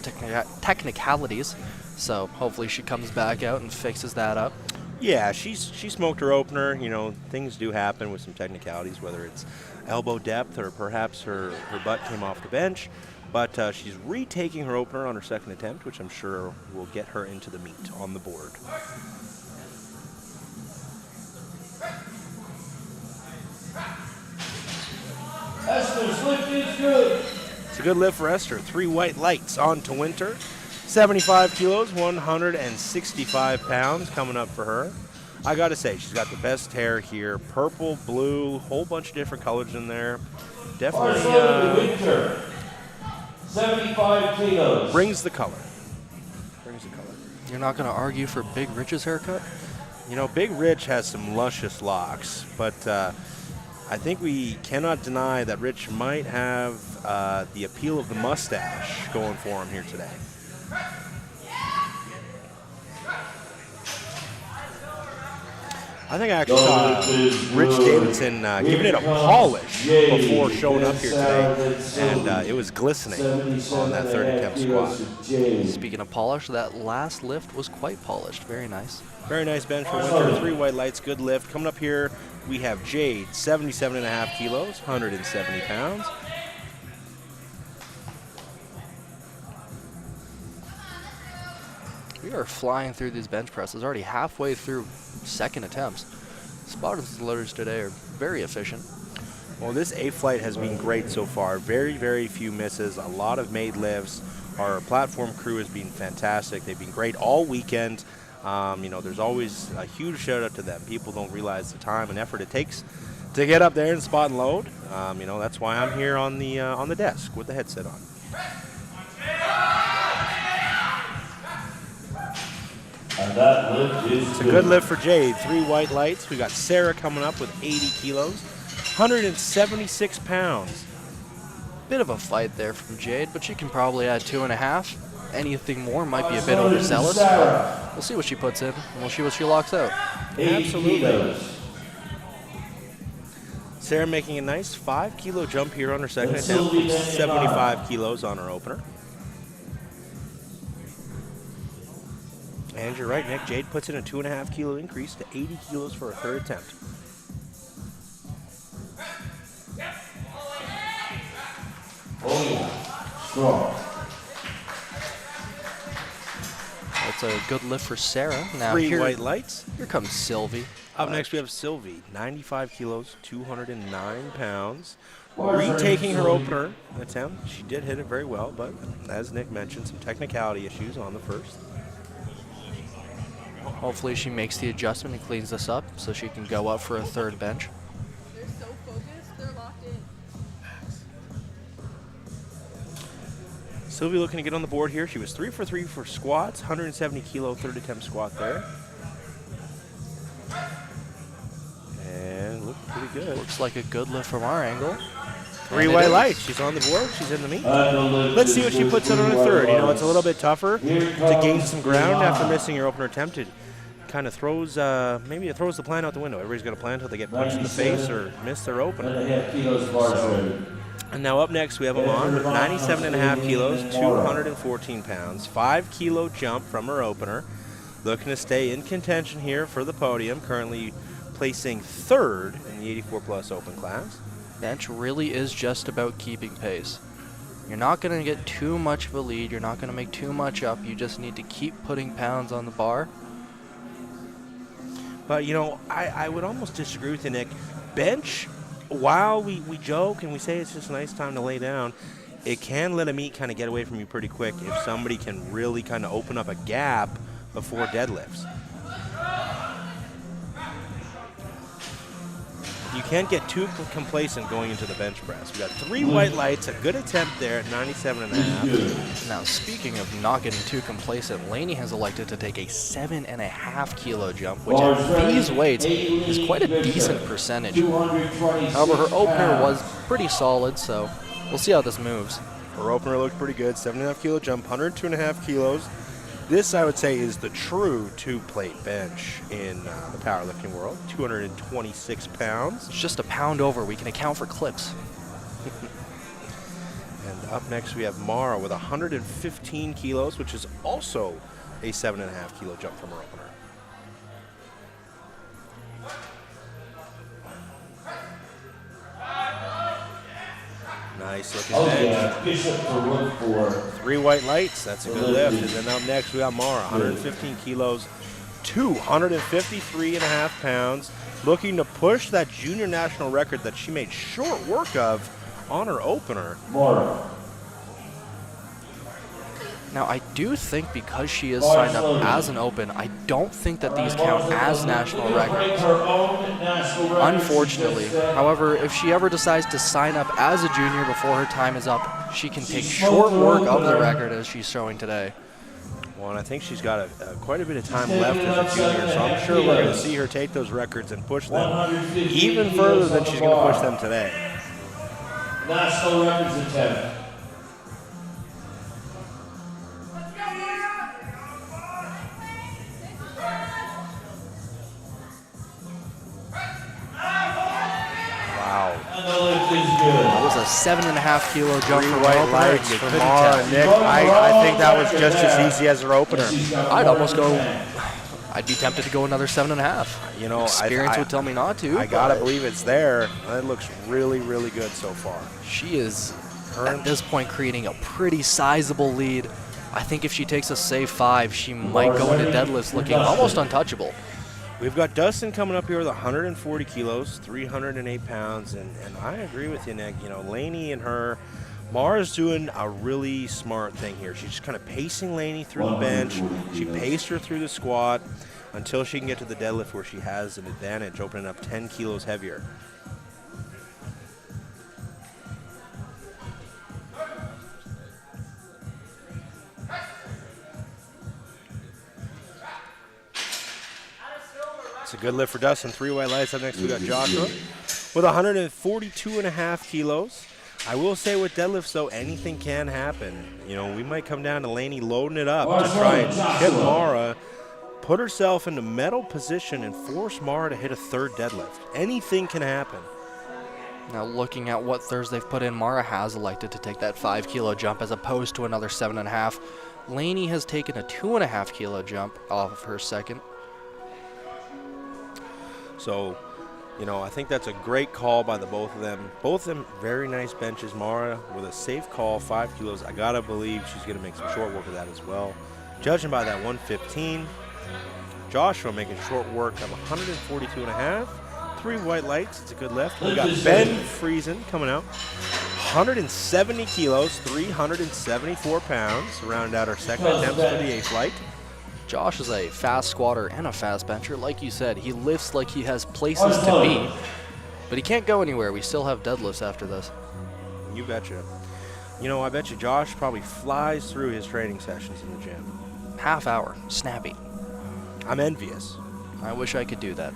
technicalities. So hopefully she comes back out and fixes that up. Yeah, she smoked her opener. You know, things do happen with some technicalities, whether it's elbow depth or perhaps her butt came off the bench. But she's retaking her opener on her second attempt, which I'm sure will get her into the meet on the board. Esther's lift is good. It's a good lift for Esther. 3 white lights on to Winter. 75 kilos, 165 pounds coming up for her. I got to say, she's got the best hair here. Purple, blue, whole bunch of different colors in there. Definitely Winter. 75 kilos. brings the color. You're not going to argue for Big Rich's haircut? You know, Big Rich has some luscious locks, but I think we cannot deny that Rich might have the appeal of the mustache going for him here today. I think I actually saw Rich Davidson giving it a polish before showing up here today, and it was glistening on that third attempt squat. Speaking of polish, that last lift was quite polished. Very nice. Very nice bench for Winter. 3 white lights, good lift. Coming up here, we have Jade, 77.5 kilos, 170 pounds. We are flying through these bench presses, already halfway through second attempts. Spotters and loaders today are very efficient. Well, this A flight has been great so far. Very, very few misses, a lot of made lifts. Our platform crew has been fantastic. They've been great all weekend. You know, there's always a huge shout out to them. People don't realize the time and effort it takes to get up there and spot and load. You know, that's why I'm here on the desk with the headset on. And that lift is It's a good lift for Jade. 3 white lights. We got Sarah coming up with 80 kilos, 176 pounds. Bit of a fight there from Jade, but she can probably add 2.5. Anything more might be a bit overzealous, but we'll see what she puts in, and we'll see what she locks out. Absolutely. Sarah making a nice 5-kilo jump here on her second attempt, from 75 kilos on her opener. And you're right, Nick. Jade puts in a 2.5-kilo increase to 80 kilos for her third attempt. Oh yeah, strong. That's a good lift for Sarah. Now 3 here, white lights. here comes Sylvie. Up next, we have Sylvie, 95 kilos, 209 pounds. Retaking her opener attempt. She did hit it very well, but as Nick mentioned, some technicality issues on the first. Hopefully she makes the adjustment and cleans this up so she can go up for a third bench. They're so focused, they're locked in. Sylvie looking to get on the board here. She was 3 for 3 for squats, 170 kilo third attempt squat there. And looked pretty good. Looks like a good lift from our angle. 3 white lights. She's on the board. She's in the meet. Let's see what she puts in on a third. You know, it's a little bit tougher to gain some ground after missing your opener attempt. It kind of throws, maybe it throws the plan out the window. Everybody's got a plan until they get punched in the face or miss their opener. And now up next, we have Amon with 97.5 kilos, 214 pounds, 5 kilo jump from her opener. Looking to stay in contention here for the podium, currently placing third in the 84 plus open class. Bench really is just about keeping pace. You're not going to get too much of a lead. You're not going to make too much up. You just need to keep putting pounds on the bar. But, you know, I would almost disagree with you, Nick. Bench, while we joke and we say it's just a nice time to lay down, it can let a meet kind of get away from you pretty quick if somebody can really kind of open up a gap before deadlifts. You can't get too complacent going into the bench press. We got 3 white lights, a good attempt there at 97.5. Now, speaking of not getting too complacent, Laney has elected to take a 7.5 kilo jump, which at these weights is quite a decent percentage. However, her opener was pretty solid, so we'll see how this moves. Her opener looked pretty good, 7.5 kilo jump, 102.5 kilos. This, I would say, is the true 2-plate bench in the powerlifting world, 226 pounds. It's just a pound over. We can account for clips. And up next, we have Mara with 115 kilos, which is also a 7.5 kilo jump from her opener. Nice looking bench. 3 white lights, that's a good lift. And then up next we got Mara, 115 kilos, 253.5 pounds, looking to push that junior national record that she made short work of on her opener. Now, I do think because she is signed up as an open, I don't think that these count as national records, unfortunately. However, if she ever decides to sign up as a junior before her time is up, she can take short work of the record as she's showing today. Well, and I think she's got quite a bit of time left as a junior, so I'm sure we're going to see her take those records and push them even further than she's going to push them today. National records attempt. That was a 7.5 kilo jump from white her lights opener. for Mara. Nick, I think that was just as easy as her opener. I'd almost go, I'd be tempted to go another 7.5. You know, Experience would tell me not to. I gotta believe it's there. That looks really, really good so far. She is, at this point, creating a pretty sizable lead. I think if she takes a safe 5, she might go into deadlifts looking almost untouchable. We've got Dustin coming up here with 140 kilos, 308 pounds, and I agree with you, Nick. You know, Laney and her, Mara's doing a really smart thing here. She's just kind of pacing Laney through the bench. She paced her through the squat until she can get to the deadlift where she has an advantage, opening up 10 kilos heavier. It's a good lift for Dustin. 3 white lights. Up next, we got Joshua with 142.5 kilos. I will say with deadlifts, though, anything can happen. You know, we might come down to Laney loading it up to try and hit Mara, put herself into medal position, and force Mara to hit a third deadlift. Anything can happen. Now, looking at what thirds they've put in, Mara has elected to take that 5 kilo jump as opposed to another 7.5. Laney has taken a 2.5 kilo jump off of her second. So, you know, I think that's a great call by the both of them. Both of them very nice benches. Mara with a safe call, 5 kilos. I got to believe she's going to make some short work of that as well. Judging by that 115, Joshua making short work of 142.5. 3 white lights. It's a good lift. We got Ben Friesen coming out. 170 kilos, 374 pounds. Round out our second attempts for the 8th light. Josh is a fast squatter and a fast bencher. Like you said, he lifts like he has places to be, but he can't go anywhere. We still have deadlifts after this. You betcha. You know, I bet you Josh probably flies through his training sessions in the gym. Half hour, snappy. I'm envious. I wish I could do that.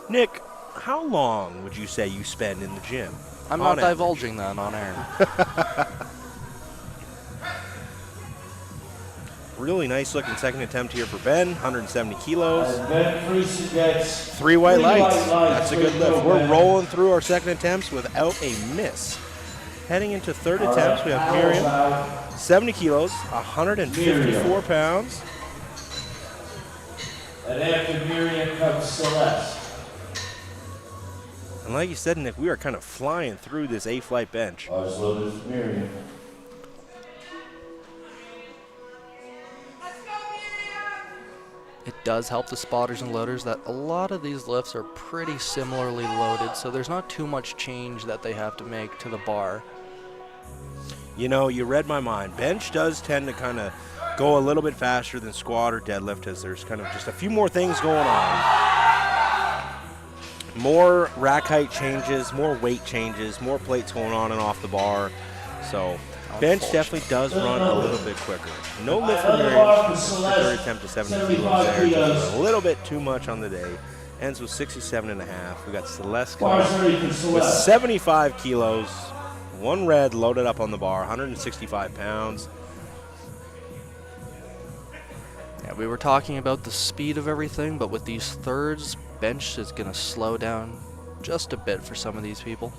Nick, how long would you say you spend in the gym? I'm on not average? divulging that on air. Really nice looking second attempt here for Ben, 170 kilos. And Ben Friesen gets 3 white lights. white lights. That's a good lift. We're rolling through our second attempts without a miss. Heading into third attempts, we have Miriam, 70 kilos, 154 pounds. And after Miriam comes Celeste. And like you said, Nick, we are kind of flying through this 8-flight bench. Bars loaded for Miriam. It does help the spotters and loaders that a lot of these lifts are pretty similarly loaded, so there's not too much change that they have to make to the bar. You know, you read my mind. Bench does tend to kind of go a little bit faster than squat or deadlift as there's kind of just a few more things going on. More rack height changes, more weight changes, more plates going on and off the bar. So bench definitely does run a little bit quicker. No lift for Miriam. The third attempt to 70 kilos there. Just a little bit too much on the day. Ends with 67.5. We got Celeste coming with 75 kilos. 1 red loaded up on the bar, 165 pounds. Yeah, we were talking about the speed of everything, but with these thirds, bench is going to slow down just a bit for some of these people.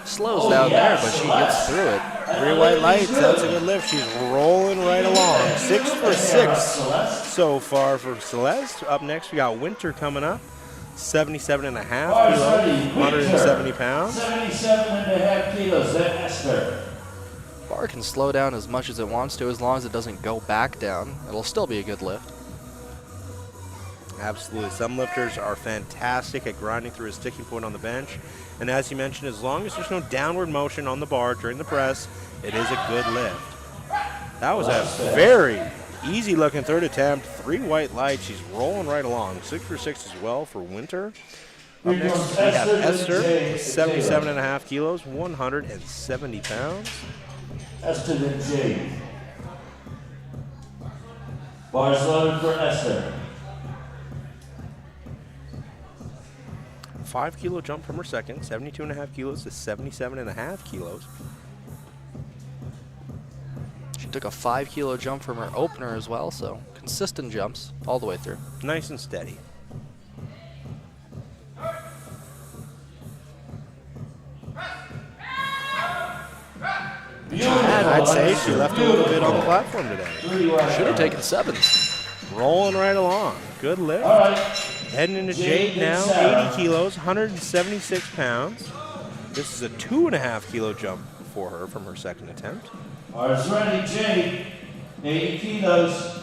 Slows down there, but she gets through it. 3 white lights, that's a good lift. She's rolling right along. 6 for 6 so far for Celeste. Up next, we got Winter coming up. 77.5 kilos, 170 pounds. 77.5 kilos, then Esther. Bar can slow down as much as it wants to as long as it doesn't go back down. It'll still be a good lift. Absolutely. Some lifters are fantastic at grinding through a sticking point on the bench. And as you mentioned, as long as there's no downward motion on the bar during the press, it is a good lift. That was a very easy looking third attempt. 3 white lights. She's rolling right along. 6 for 6 as well for Winter. Up next, we have Esther, 77.5 kilos, 170 pounds. Esther then Jade. Bars loaded for Esther. 5 kilo jump from her second, 72.5 kilos to 77.5 kilos. She took a 5 kilo jump from her opener as well, so consistent jumps all the way through. Nice and steady. And I'd say she left a little bit on the platform today. Should have taken 7s. Rolling right along. Good lift. All right. Heading into Jade now, 80 kilos, 176 pounds. This is a 2.5 kilo jump for her from her second attempt. Bars ready, Jade. 80 kilos.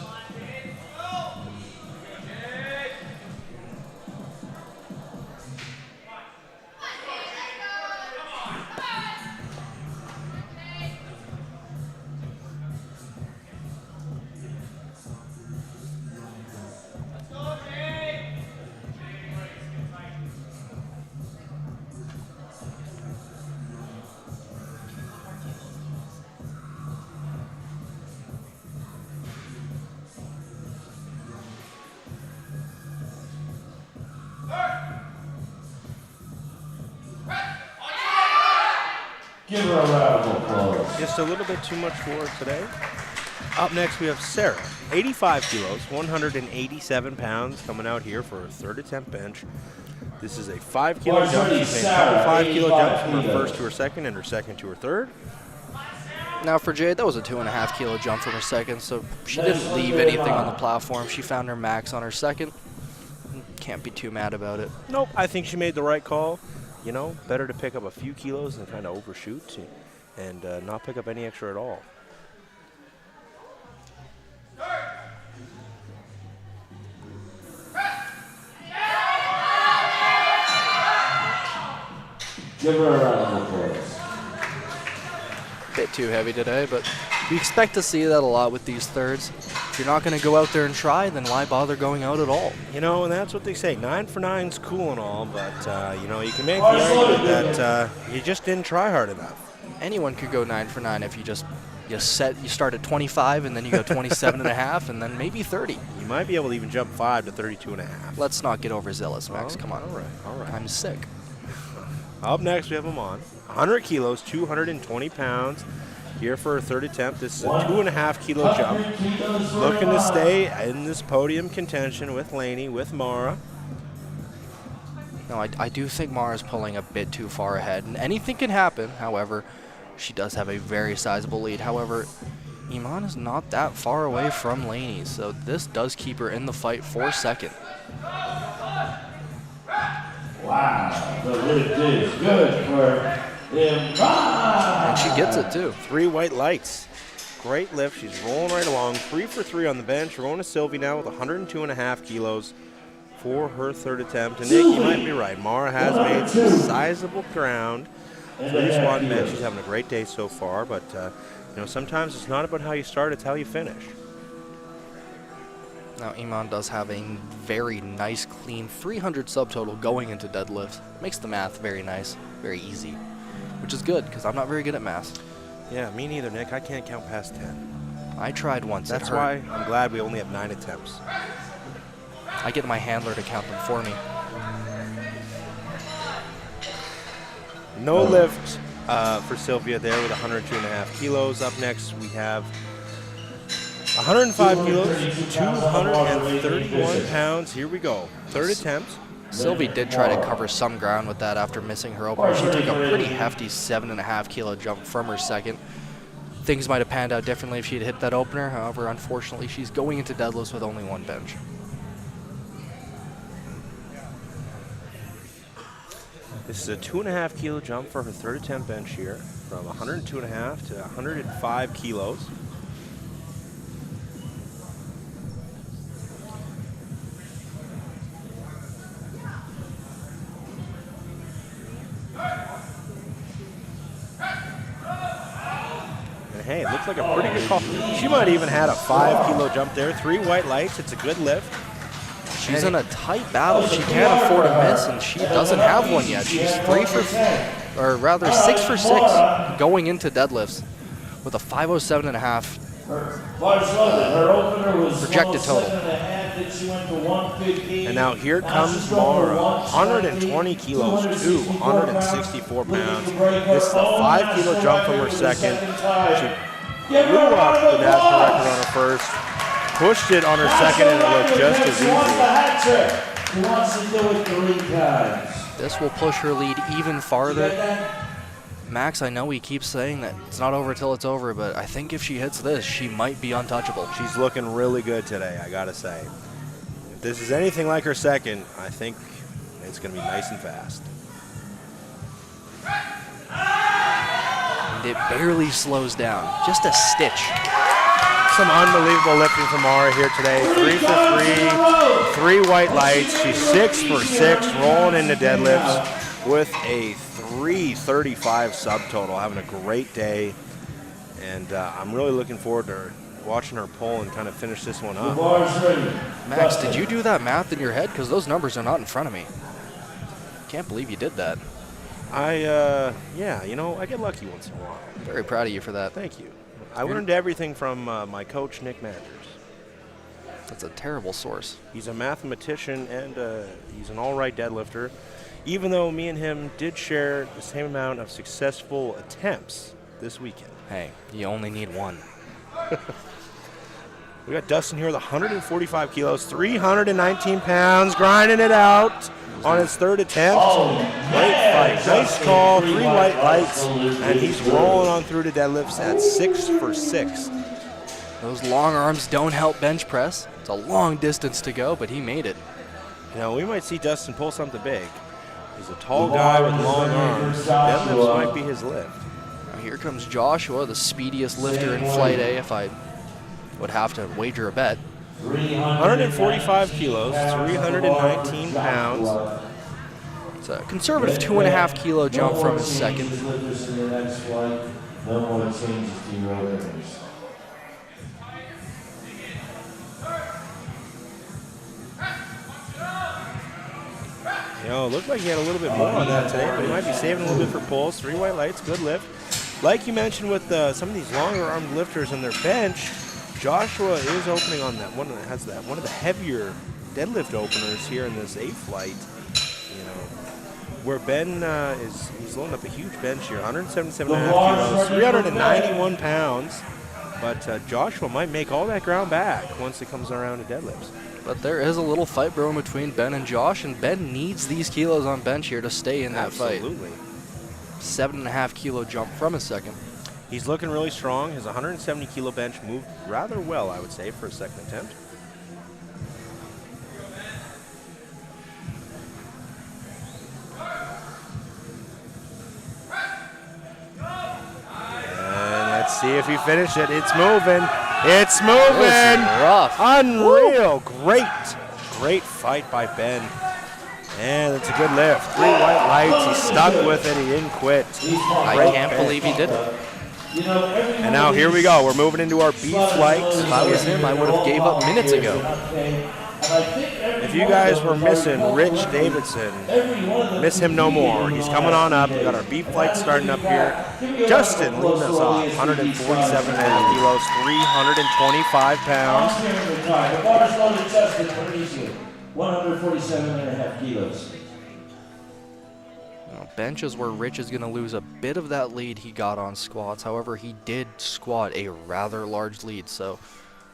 Give her a round of applause. Just a little bit too much for her today. Up next, we have Sarah, 85 kilos, 187 pounds, coming out here for her third attempt bench. This is a 5 kilo jump. She's made a couple 5 kilo jumps from her first to her second and her second to her third. Now for Jade, that was a 2.5 kilo jump from her second, so she didn't leave anything on the platform. She found her max on her second. can't be too mad about it. Nope, I think she made the right call. You know, better to pick up a few kilos and kind of overshoot and not pick up any extra at all. Give her a round of applause. Bit too heavy today, but we expect to see that a lot with these thirds. If you're not going to go out there and try, then why bother going out at all? You know, and that's what they say. 9 for 9's cool and all, but, you know, you can make the argument that you just didn't try hard enough. Anyone could go 9 for 9 if you start at 25 and then you go 27 and a half and then maybe 30. You might be able to even jump 5 to 32 and a half. Let's not get overzealous, Max. Come on. All right. I'm sick. Up next, we have Iman. 100 kilos, 220 pounds. Here for her third attempt. This is a 2.5 kilo jump. Looking to stay in this podium contention with Lainey, with Mara. No, I do think Mara's pulling a bit too far ahead, and anything can happen. However, she does have a very sizable lead. However, Iman is not that far away from Lainey, so this does keep her in the fight for second. Wow, the lift is good for Iman. And she gets it too. 3 white lights. Great lift. She's rolling right along. 3 for 3 on the bench. We're going to Sylvie now with 102.5 kilos for her third attempt. And Nick, you might be right. Mara has made some sizable ground. 3 squat and bench. She's having a great day so far. But, you know, sometimes it's not about how you start, it's how you finish. Now, Iman does have a very nice, clean 300 subtotal going into deadlift. Makes the math very nice, very easy, which is good because I'm not very good at math. Yeah, me neither, Nick. I can't count past 10. I tried once. That's why I'm glad we only have 9 attempts. I get my handler to count them for me. No lift for Sylvia there with 102.5 kilos. Up next, we have 105 kilos, 231 pounds. Here we go. Third attempt. Sylvie did try to cover some ground with that after missing her opener. She took a pretty hefty 7.5 kilo jump from her second. Things might have panned out differently if she'd hit that opener. However, unfortunately, she's going into deadlifts with only 1 bench. This is a 2.5 kilo jump for her third attempt bench here, from 102.5 to 105 kilos. Hey, it looks like a pretty good call. She might even had a 5 kilo jump there. 3 white lights. It's a good lift. She's in a tight battle. She can't afford a miss, and she doesn't have one yet. She's 6 for 6 going into deadlifts with a 507.5 projected total. And now here comes Mara, 120 kilos, 264 pounds. This is a 5 kilo jump from her second. She blew up the national record on her first, pushed it on her second, and it looked just as easy. This will push her lead even farther. Max, I know we keep saying that it's not over till it's over, but I think if she hits this, she might be untouchable. She's looking really good today, I gotta say. If this is anything like her second, I think it's gonna be nice and fast. And it barely slows down, just a stitch. Some unbelievable lifting from Mara here today. 3 for 3, 3 white lights. She's 6 for 6, rolling into deadlifts with a 335 subtotal, having a great day, and I'm really looking forward to watching her pull and kind of finish this one up. Max, did you do that math in your head? Because those numbers are not in front of me. Can't believe you did that. Yeah, you know, I get lucky once in a while. Very proud of you for that. Thank you. I learned everything from my coach, Nick Manders. That's a terrible source. He's a mathematician, and he's an all-right deadlifter. Even though me and him did share the same amount of successful attempts this weekend. Hey, you only need one. We got Dustin here with 145 kilos, 319 pounds, grinding it out on his third attempt. Great fight. Nice call, 3 white lights, and he's rolling on through to deadlifts at 6 for 6. Those long arms don't help bench press. It's a long distance to go, but he made it. You know, we might see Dustin pull something big. He's a tall guy with long arms. Deadlifts might be his lift. Now here comes Joshua, the speediest lifter in Flight A, if I would have to wager a bet. 145 kilos, 319 pounds. It's a conservative 2.5 kilo jump from his second. No more changes to your openers. You know, it looked like he had a little bit more on that today, but he might be saving a little bit for pulls. 3 white lights, good lift. Like you mentioned with some of these longer armed lifters in their bench, Joshua is opening on that one that has one of the heavier deadlift openers here in this A flight. You know, where Ben he's loading up a huge bench here, 177.5 kilos, 391 pounds. But Joshua might make all that ground back once it comes around to deadlifts. But there is a little fight brewing between Ben and Josh, and Ben needs these kilos on bench here to stay in that fight. Absolutely. 7.5 kilo jump from his second. He's looking really strong. His 170 kilo bench moved rather well, I would say, for a second attempt. And let's see if he finished it. It's moving. It's moving. Rough. Unreal. Great fight by Ben. And it's a good lift. 3 white lights. He stuck with it. He didn't quit. I can't believe he did it. And now here we go. We're moving into our B flight. If I was him, I would have gave up minutes ago. If you guys were missing Rich Davidson, miss him no more. He's coming on up. We got our B flight starting up here. Justin leading us off. 147.5 kilos, 325 pounds. 147.5 kilos. Bench is where Rich is going to lose a bit of that lead he got on squats. However, he did squat a rather large lead, so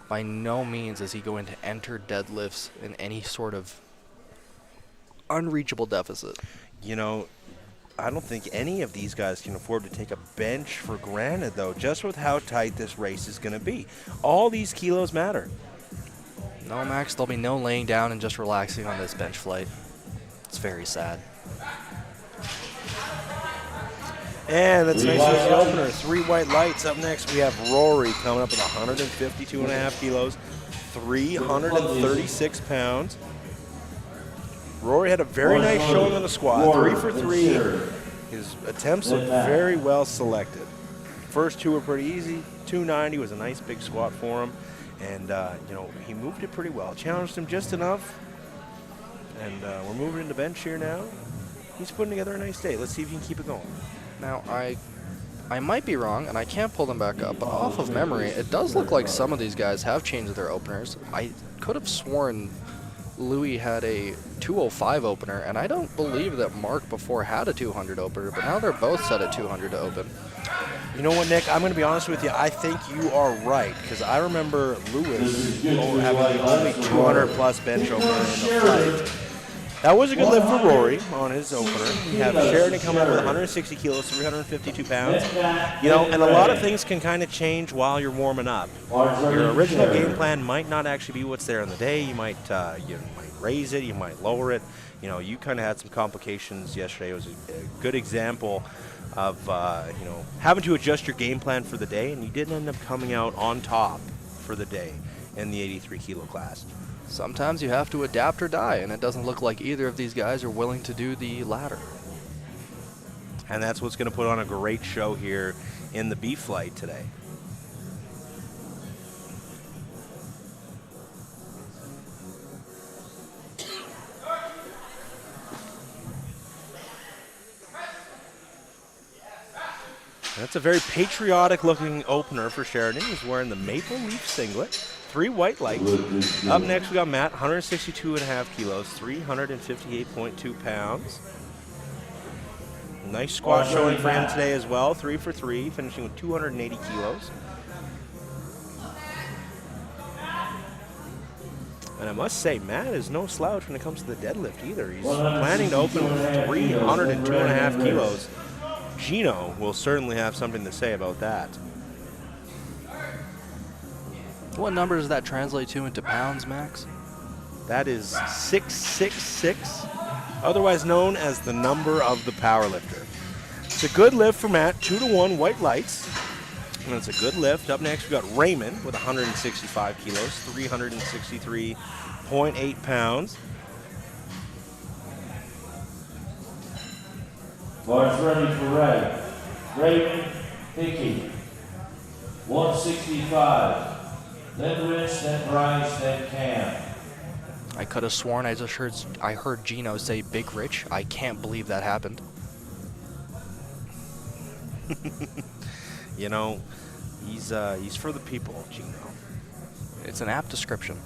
by no means is he going to enter deadlifts in any sort of unreachable deficit. You know, I don't think any of these guys can afford to take a bench for granted, though, just with how tight this race is going to be. All these kilos matter. No, Max, there'll be no laying down and just relaxing on this bench flight. It's very sad. And that's a nice easy opener. 3 white lights. Up next, we have Rory coming up with 152.5 kilos, 336 pounds. Rory had a very nice showing on the squat, 3 for 3. His attempts looked very well selected. First 2 were pretty easy. 290 was a nice big squat for him. And, you know, he moved it pretty well. Challenged him just enough. And we're moving into bench here now. He's putting together a nice day. Let's see if he can keep it going. Now, I might be wrong, and I can't pull them back up, but off of memory, it does look like some of these guys have changed their openers. I could have sworn Louis had a 205 opener, and I don't believe that Mark before had a 200 opener, but now they're both set at 200 to open. You know what, Nick? I'm going to be honest with you. I think you are right, because I remember Lewis having the only 200-plus bench opener in the flight. That was a good lift for Rory on his opener. You have Sheridan coming up with 160 kilos, 352 pounds. You know, and a lot of things can kind of change while you're warming up. Your original game plan might not actually be what's there on the day. You might raise it, you might lower it. You know, you kind of had some complications yesterday. It was a good example of, you know, having to adjust your game plan for the day, and you didn't end up coming out on top for the day in the 83 kilo class. Sometimes you have to adapt or die, and it doesn't look like either of these guys are willing to do the latter. And that's what's going to put on a great show here in the B flight today. That's a very patriotic looking opener for Sheridan. He's wearing the maple leaf singlet. 3 white lights. Up next, we got Matt, 162.5 kilos, 358.2 pounds. Nice squat showing for him today as well. 3 for 3, finishing with 280 kilos. And I must say, Matt is no slouch when it comes to the deadlift either. He's planning to open with 302.5 kilos. Gino will certainly have something to say about that. What number does that translate to into pounds, Max? That is 666, otherwise known as the number of the powerlifter. It's a good lift for Matt, 2-to-1 white lights. And it's a good lift. Up next, we got Raymond with 165 kilos, 363.8 pounds. Bars ready for Ray. Raymond Hickey, 165. Then Rich, then Bryce, then Cam. I could have sworn I heard Gino say Big Rich. I can't believe that happened. You know, he's for the people, Gino. It's an apt description.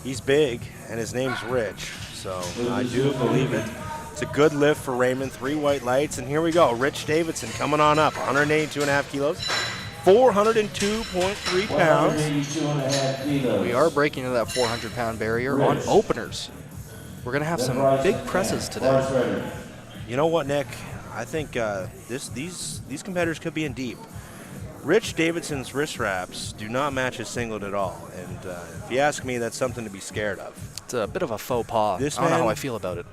He's big, and his name's Rich, so I do believe it. It's a good lift for Raymond, 3 white lights, and here we go. Rich Davidson coming on up, 182.5 kilos, 402.3 pounds. 182.5 kilos. We are breaking into that 400-pound barrier on openers. We're going to have some big presses today. Bars ready. You know what, Nick? I think these competitors could be in deep. Rich Davidson's wrist wraps do not match his singlet at all, and if you ask me, that's something to be scared of. It's a bit of a faux pas. This I don't know man how I feel about it.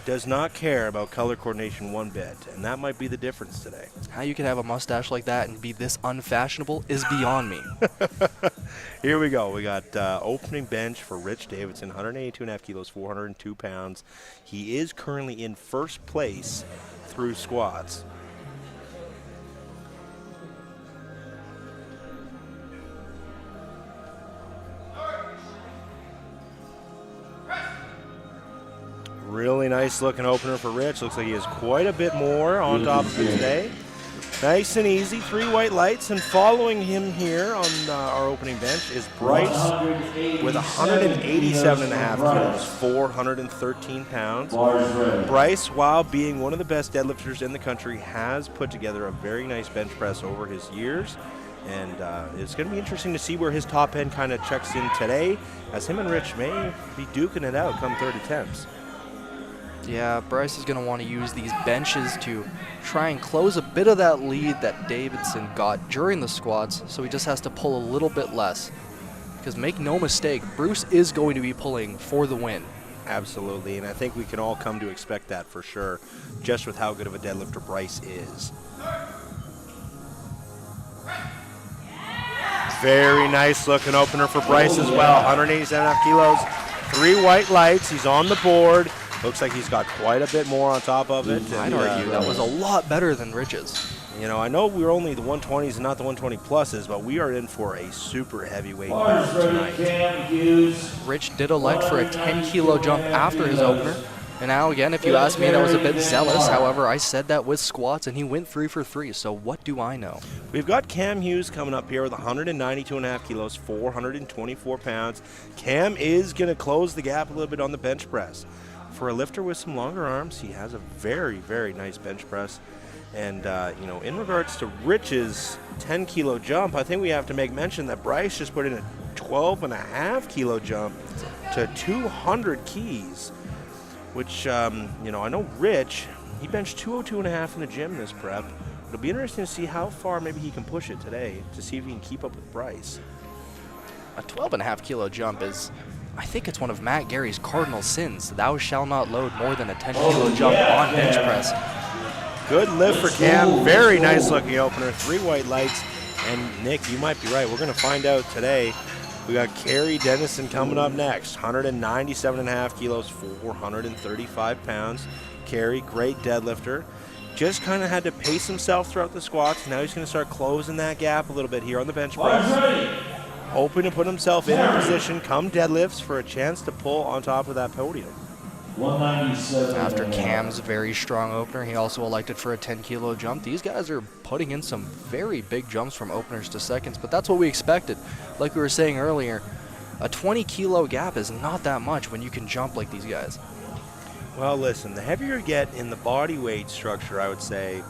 does not care about color coordination one bit, and that might be the difference today. How you can have a mustache like that and be this unfashionable is beyond me. Here we go. We got opening bench for Rich Davidson, 182.5 kilos, 402 pounds. He is currently in first place through squats. Really nice looking opener for Rich. Looks like he has quite a bit more on top of it today. Nice and easy, 3 white lights, and following him here on our opening bench is Bryce with 187.5 kilos, 413 pounds. Bryce, while being one of the best deadlifters in the country, has put together a very nice bench press over his years, and it's going to be interesting to see where his top end kind of checks in today, as him and Rich may be duking it out come third attempts. Yeah, Bryce is going to want to use these benches to try and close a bit of that lead that Davidson got during the squats, so he just has to pull a little bit less. Because make no mistake, Bruce is going to be pulling for the win. Absolutely, and I think we can all come to expect that for sure, just with how good of a deadlifter Bryce is. Very nice looking opener for Bryce as well, 187.5 kilos, 3 white lights, he's on the board. Looks like he's got quite a bit more on top of it. I'd argue that was a lot better than Rich's. You know, I know we're only the 120s and not the 120 pluses, but we are in for a super heavyweight Bars match ready, tonight. Cam Hughes. Rich did elect for a 10-kilo jump after his opener. And now, again, if you ask me, that was a bit zealous. However, I said that with squats, and he went 3 for 3. So what do I know? We've got Cam Hughes coming up here with 192.5 kilos, 424 pounds. Cam is going to close the gap a little bit on the bench press. For a lifter with some longer arms, he has a very, very nice bench press. And, you know, in regards to Rich's 10-kilo jump, I think we have to make mention that Bryce just put in a 12.5-kilo jump to 200 keys, which, you know, I know Rich, he benched 202.5 in the gym this prep. It'll be interesting to see how far maybe he can push it today to see if he can keep up with Bryce. A 12.5-kilo jump is, I think it's one of Matt Gary's cardinal sins. Thou shalt not load more than a 10-kilo jump on bench press. Good lift for Cam. Very nice looking opener. 3 white lights. And Nick, you might be right. We're going to find out today. We got Kerry Dennison coming up next. 197.5 kilos, 435 pounds. Kerry, great deadlifter. Just kind of had to pace himself throughout the squats. Now he's going to start closing that gap a little bit here on the bench press. Hoping to put himself in a position come deadlifts for a chance to pull on top of that podium. 197. After Cam's very strong opener, he also elected for a 10-kilo jump. These guys are putting in some very big jumps from openers to seconds, but that's what we expected. Like we were saying earlier, a 20-kilo gap is not that much when you can jump like these guys. Well, listen, the heavier you get in the body weight structure, I would say,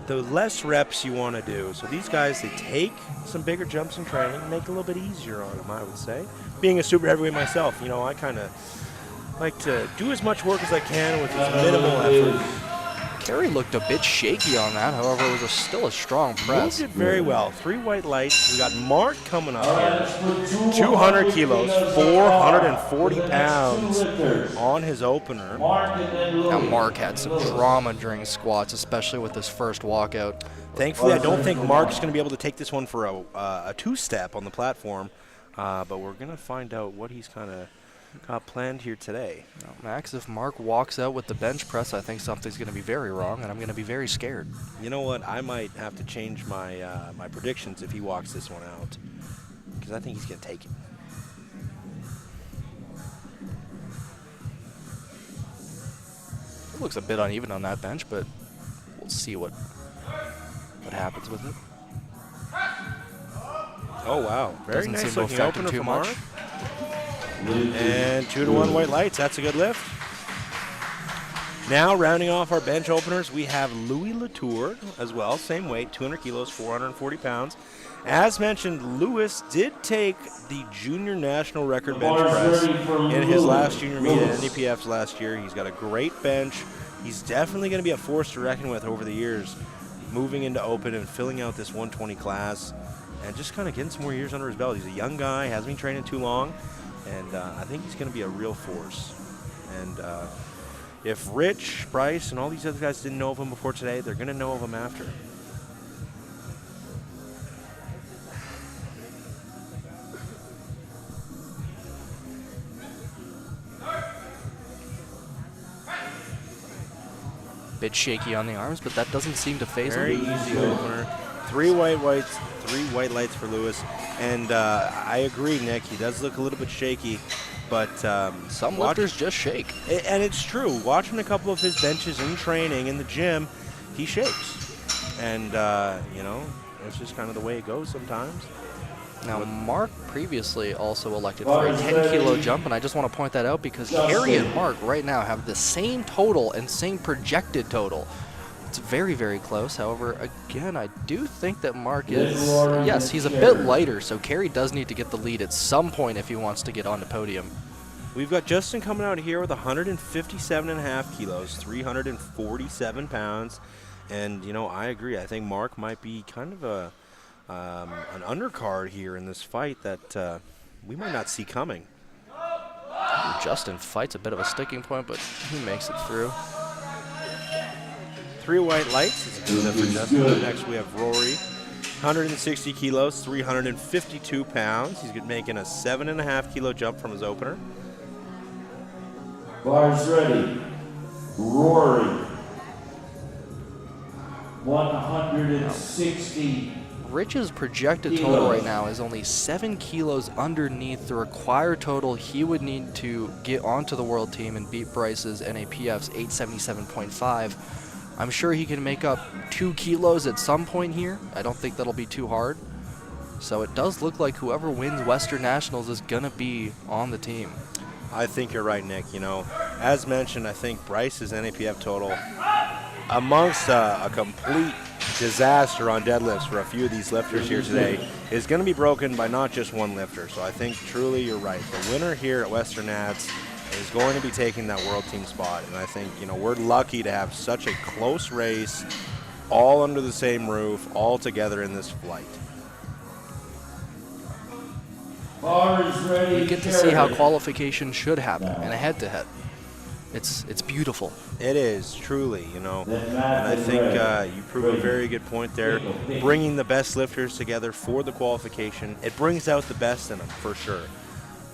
the less reps you want to do. So these guys, they take some bigger jumps in training, make it a little bit easier on them, I would say. Being a super heavyweight myself, you know, I kind of like to do as much work as I can with as minimal effort. Carey looked a bit shaky on that. However, it was still a strong press. Moved it very well. 3 white lights. We got Mark coming up here. 200 kilos, 440 pounds on his opener. Now, Mark had some drama during squats, especially with his first walkout. Thankfully, I don't think Mark's going to be able to take this one for a two-step on the platform, but we're going to find out what he's kind of got planned here today. Now, Max, if Mark walks out with the bench press, I think something's going to be very wrong, and I'm going to be very scared. You know what? I might have to change my my predictions if he walks this one out, because I think he's going to take it. It looks a bit uneven on that bench, but we'll see what happens with it. Oh, wow. Very Doesn't nice seem to looking affect him opener too for much. Mark. And 2-to-1 white lights. That's a good lift. Now, rounding off our bench openers, we have Louis Latour as well. Same weight, 200 kilos, 440 pounds. As mentioned, Louis did take the junior national record bench press in his last junior meet at NDPFs last year. He's got a great bench. He's definitely going to be a force to reckon with over the years, moving into open and filling out this 120 class and just kind of getting some more years under his belt. He's a young guy, hasn't been training too long, and I think he's going to be a real force. And if Rich, Bryce, and all these other guys didn't know of him before today, they're going to know of him after. Bit shaky on the arms, but that doesn't seem to phase Very him. easy opener. 3 white white lights for Louis. And I agree, Nick. He does look a little bit shaky, but Some lifters just shake. And it's true. Watching a couple of his benches in training in the gym, he shakes. And you know, it's just kind of the way it goes sometimes. Now, Mark previously also elected for a 10-kilo jump, and I just want to point that out because Carey and Mark right now have the same total and same projected total. It's very, very close. However, again, I do think that Mark is, yes, he's a bit lighter, so Carey does need to get the lead at some point if he wants to get on the podium. We've got Justin coming out here with 157.5 kilos, 347 pounds. And, you know, I agree. I think Mark might be kind of an undercard here in this fight that we might not see coming. Justin fights a bit of a sticking point, but he makes it through. 3 white lights. It's a good lift for Justin. Next we have Rory, 160 kilos, 352 pounds. He's making a 7.5 kilo jump from his opener. Bars ready. Rory. 160. Rich's projected total right now is only 7 kilos underneath the required total he would need to get onto the world team and beat Bryce's NAPF's 877.5. I'm sure he can make up 2 kilos at some point here. I don't think that'll be too hard. So it does look like whoever wins Western Nationals is going to be on the team. I think you're right, Nick. You know, as mentioned, I think Bryce's NAPF total, amongst a complete disaster on deadlifts for a few of these lifters here today, is going to be broken by not just one lifter. So I think truly you're right. The winner here at Western Nats is going to be taking that world team spot. And I think, you know, we're lucky to have such a close race, all under the same roof, all together in this flight. We get to see how qualification should happen in a head-to-head. It's beautiful. It is, truly, you know. And I think you proved a very good point there. Bringing the best lifters together for the qualification, it brings out the best in them, for sure.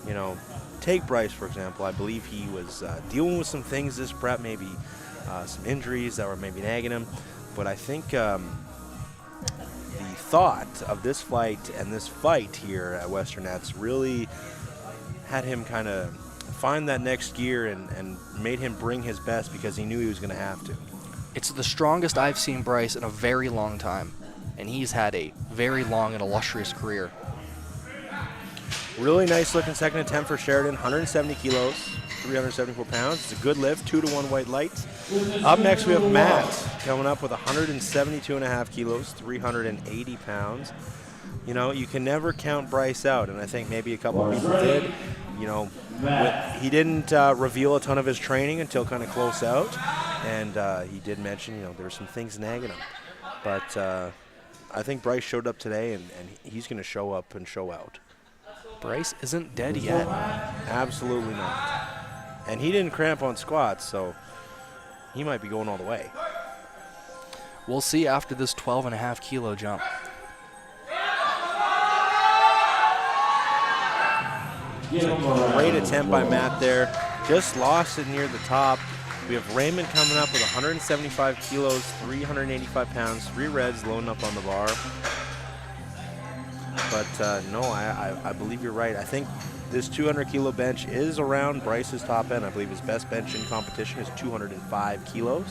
You know, take Bryce, for example. I believe he was dealing with some things this prep, maybe some injuries that were maybe nagging him. But I think the thought of this flight and this fight here at Western Nats really had him kind of find that next gear and made him bring his best because he knew he was going to have to. It's the strongest I've seen Bryce in a very long time, and he's had a very long and illustrious career. Really nice looking second attempt for Sheridan, 170 kilos, 374 pounds. It's a good lift, 2-to-1 white lights. Up next we have Matt coming up with 172.5 kilos, 380 pounds. You know, you can never count Bryce out, and I think maybe a couple of people did. You know, he didn't reveal a ton of his training until kind of close out, And he did mention, there were some things nagging him. But I think Bryce showed up today, and he's going to show up and show out. Bryce isn't dead yet. Absolutely not. And he didn't cramp on squats, so he might be going all the way. We'll see after this 12.5 kilo jump. Great attempt by Matt there. Just lost it near the top. We have Raymond coming up with 175 kilos, 385 pounds, 3 reds loading up on the bar. But no, I believe you're right. I think this 200 kilo bench is around Bryce's top end. I believe his best bench in competition is 205 kilos,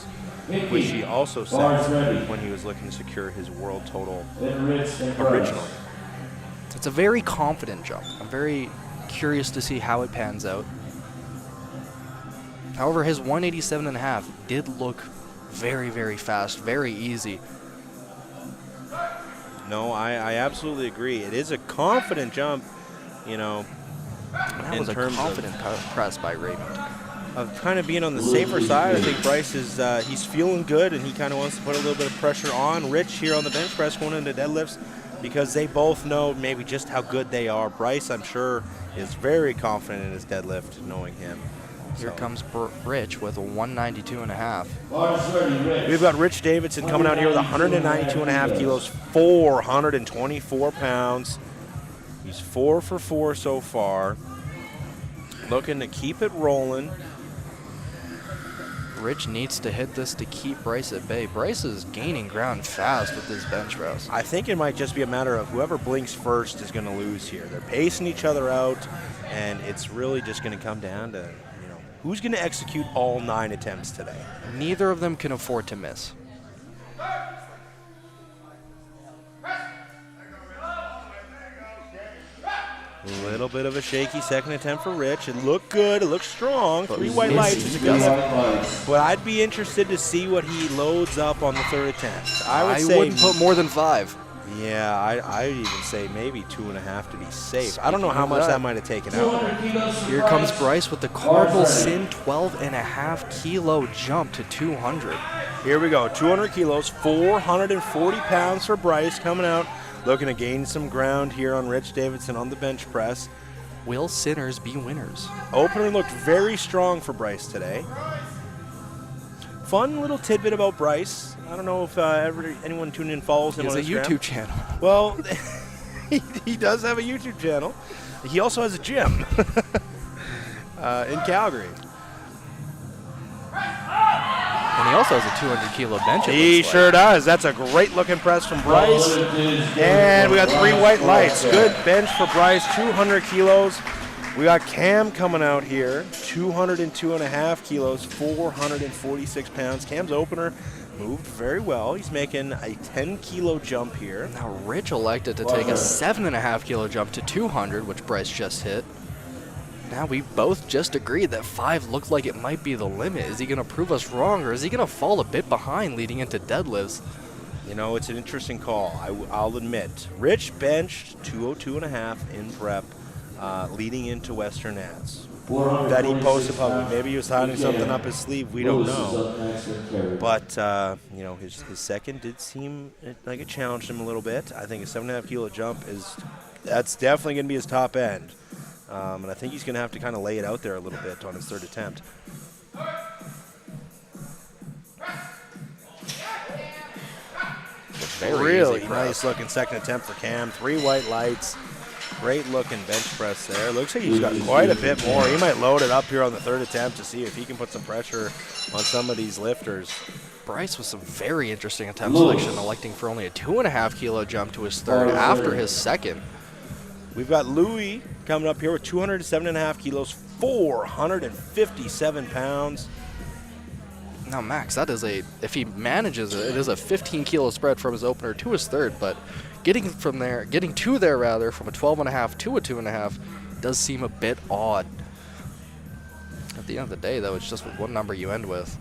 which he also said when he was looking to secure his world total originally. It's a very confident jump. I'm very curious to see how it pans out. However, his 187.5 did look very, very fast, very easy. No, I absolutely agree. It is a confident jump, That was a confident press by Raymond. Of kind of being on the safer side. I think Bryce is he's feeling good, and he kind of wants to put a little bit of pressure on Rich here on the bench press going into deadlifts, because they both know maybe just how good they are. Bryce, I'm sure, is very confident in his deadlift, knowing him. Here comes Rich with a 192.5. We've got Rich Davidson coming out here with 192.5 kilos, 424 pounds. He's 4 for 4 so far. Looking to keep it rolling. Rich needs to hit this to keep Bryce at bay. Bryce is gaining ground fast with this bench press. I think it might just be a matter of whoever blinks first is going to lose here. They're pacing each other out, and it's really just going to come down to, who's going to execute all 9 attempts today. Neither of them can afford to miss. A little bit of a shaky second attempt for Rich. It looked good. It looked strong. 3 white lights is a good one. But I'd be interested to see what he loads up on the 3rd attempt. I wouldn't put more than 5. Yeah, I'd even say maybe 2.5 to be safe. I don't know how much that might have taken out. Here comes Bryce with the Cardinal Sin 12.5 kilo jump to 200. Here we go. 200 kilos, 440 pounds for Bryce coming out. Looking to gain some ground here on Rich Davidson on the bench press. Will sinners be winners? Opener looked very strong for Bryce today. Fun little tidbit about Bryce. I don't know if anyone tuned in follows him on Instagram. He has a YouTube channel. Well, he does have a YouTube channel. He also has a gym in Calgary. And he also has a 200 kilo bench. He sure does. That's a great looking press from Bryce. And we got 3 white lights. Good bench for Bryce, 200 kilos. We got Cam coming out here, 202.5 kilos, 446 pounds. Cam's opener moved very well. He's making a 10 kilo jump here. Now Rich elected to take a 7.5 kilo jump to 200, which Bryce just hit. Now we both just agreed that 5 looked like it might be the limit. Is he going to prove us wrong, or is he going to fall a bit behind leading into deadlifts? It's an interesting call, I'll admit. Rich benched 202.5 in prep leading into Western Nats. That he posted publicly. Maybe he was hiding something up his sleeve. We don't know. But, his second did seem like it challenged him a little bit. I think a 7.5 kilo jump that's definitely going to be his top end. And I think he's going to have to kind of lay it out there a little bit on his 3rd attempt. Really nice looking second attempt for Cam. 3 white lights. Great looking bench press there. Looks like he's got quite a bit more. He might load it up here on the 3rd attempt to see if he can put some pressure on some of these lifters. Bryce with some very interesting attempt selection, electing for only a 2.5 kilo jump to his 3rd after his 2nd. We've got Louis coming up here with 207.5 kilos, 457 pounds. Now, Max, that is if he manages it, it is a 15 kilo spread from his opener to his 3rd, but getting to there from a 12.5 to a 2.5 does seem a bit odd. At the end of the day, though, it's just what number you end with.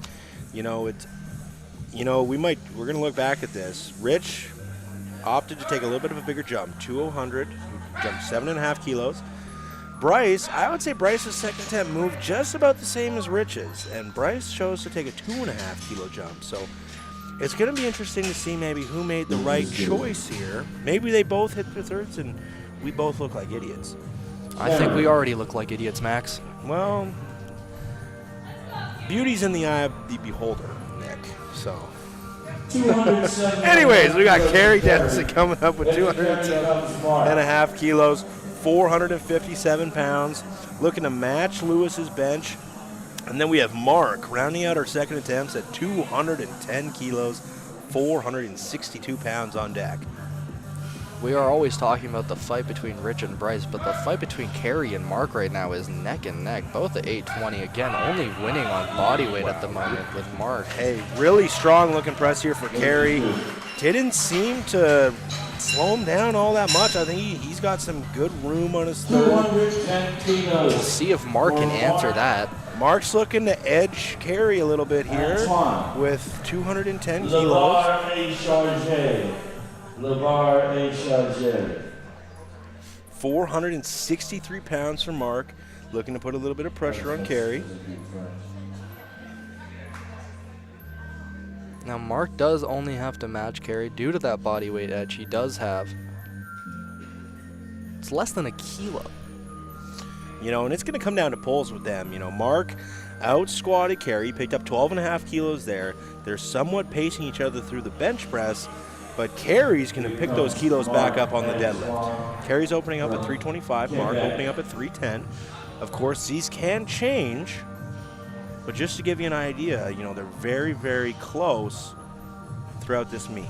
We're going to look back at this. Rich opted to take a little bit of a bigger jump, 200, jumped 7.5 kilos. Bryce, I would say Bryce's second attempt moved just about the same as Rich's, and Bryce chose to take a 2.5 kilo jump. So it's going to be interesting to see maybe who made the right choice here. Maybe they both hit their thirds and we both look like idiots. I think we already look like idiots, Max. Well, beauty's in the eye of the beholder, Nick. So, anyways, we got Carrie Dennison coming up with 207.5 kilos, 457 pounds, looking to match Lewis's bench. And then we have Mark rounding out our second attempts at 210 kilos, 462 pounds on deck. We are always talking about the fight between Rich and Bryce, but the fight between Carrie and Mark right now is neck and neck. Both at 820. Again, only winning on body weight at the moment with Mark. Hey, really strong looking press here for Carrie. Didn't seem to slow him down all that much. I think he's got some good room on his third. We'll see if Mark can answer that. Mark's looking to edge Carrie a little bit here with 210 kilos. LeVar A. Chargé. 463 pounds for Mark, looking to put a little bit of pressure on Carrie. Now, Mark does only have to match Carrie due to that body weight edge he does have. It's less than a kilo. You know, and it's going to come down to pulls with them. You know, Mark out-squatted Carrie, picked up 12.5 kilos there. They're somewhat pacing each other through the bench press, but Carrie's going to pick those kilos back up on the deadlift. Carrie's opening up at 325, Mark opening up at 310. Of course, these can change, but just to give you an idea, you know, they're very, very close throughout this meet.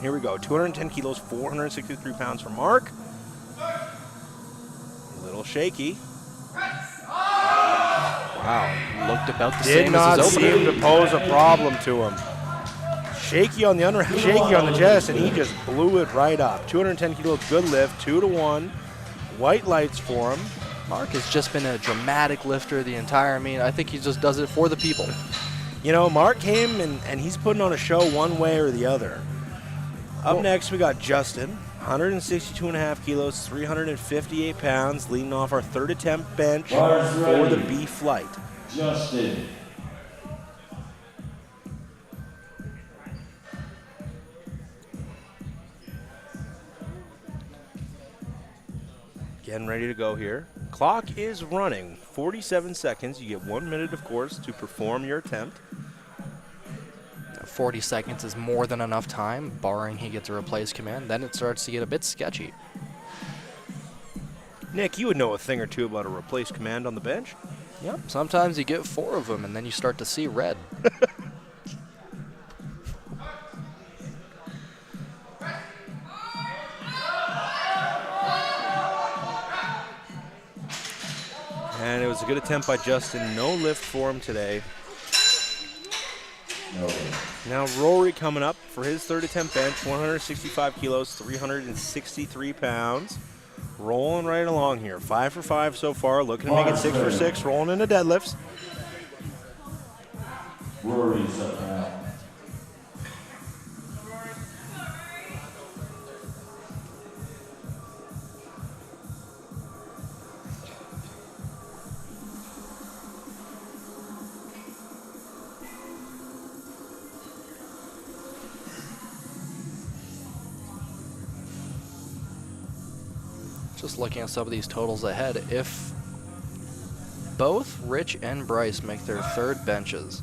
Here we go, 210 kilos, 463 pounds for Mark. A little shaky. Wow, looked about the Did same not as his opener. seem to pose a problem to him. Shaky on the underhand, shaky on the chest, and he just blew it right up. 210 kilos, good lift, 2-to-1. White lights for him. Mark has just been a dramatic lifter the entire meet. I think he just does it for the people. You know, Mark came and he's putting on a show one way or the other. Up next, we got Justin, 162.5 kilos, 358 pounds, leading off our third attempt bench for the B flight. Justin. Getting ready to go here. Clock is running, 47 seconds. You get 1 minute, of course, to perform your attempt. 40 seconds is more than enough time, barring he gets a replace command. Then it starts to get a bit sketchy. Nick, you would know a thing or two about a replace command on the bench. Yep. Sometimes you get 4 of them, and then you start to see red. And it was a good attempt by Justin. No lift for him today. No. Now Rory coming up for his third attempt bench, 165 kilos, 363 pounds. Rolling right along here. 5 for 5 so far. Looking to make it 6 for 6. Rolling into deadlifts. Rory's up now. Just looking at some of these totals ahead, if both Rich and Bryce make their third benches,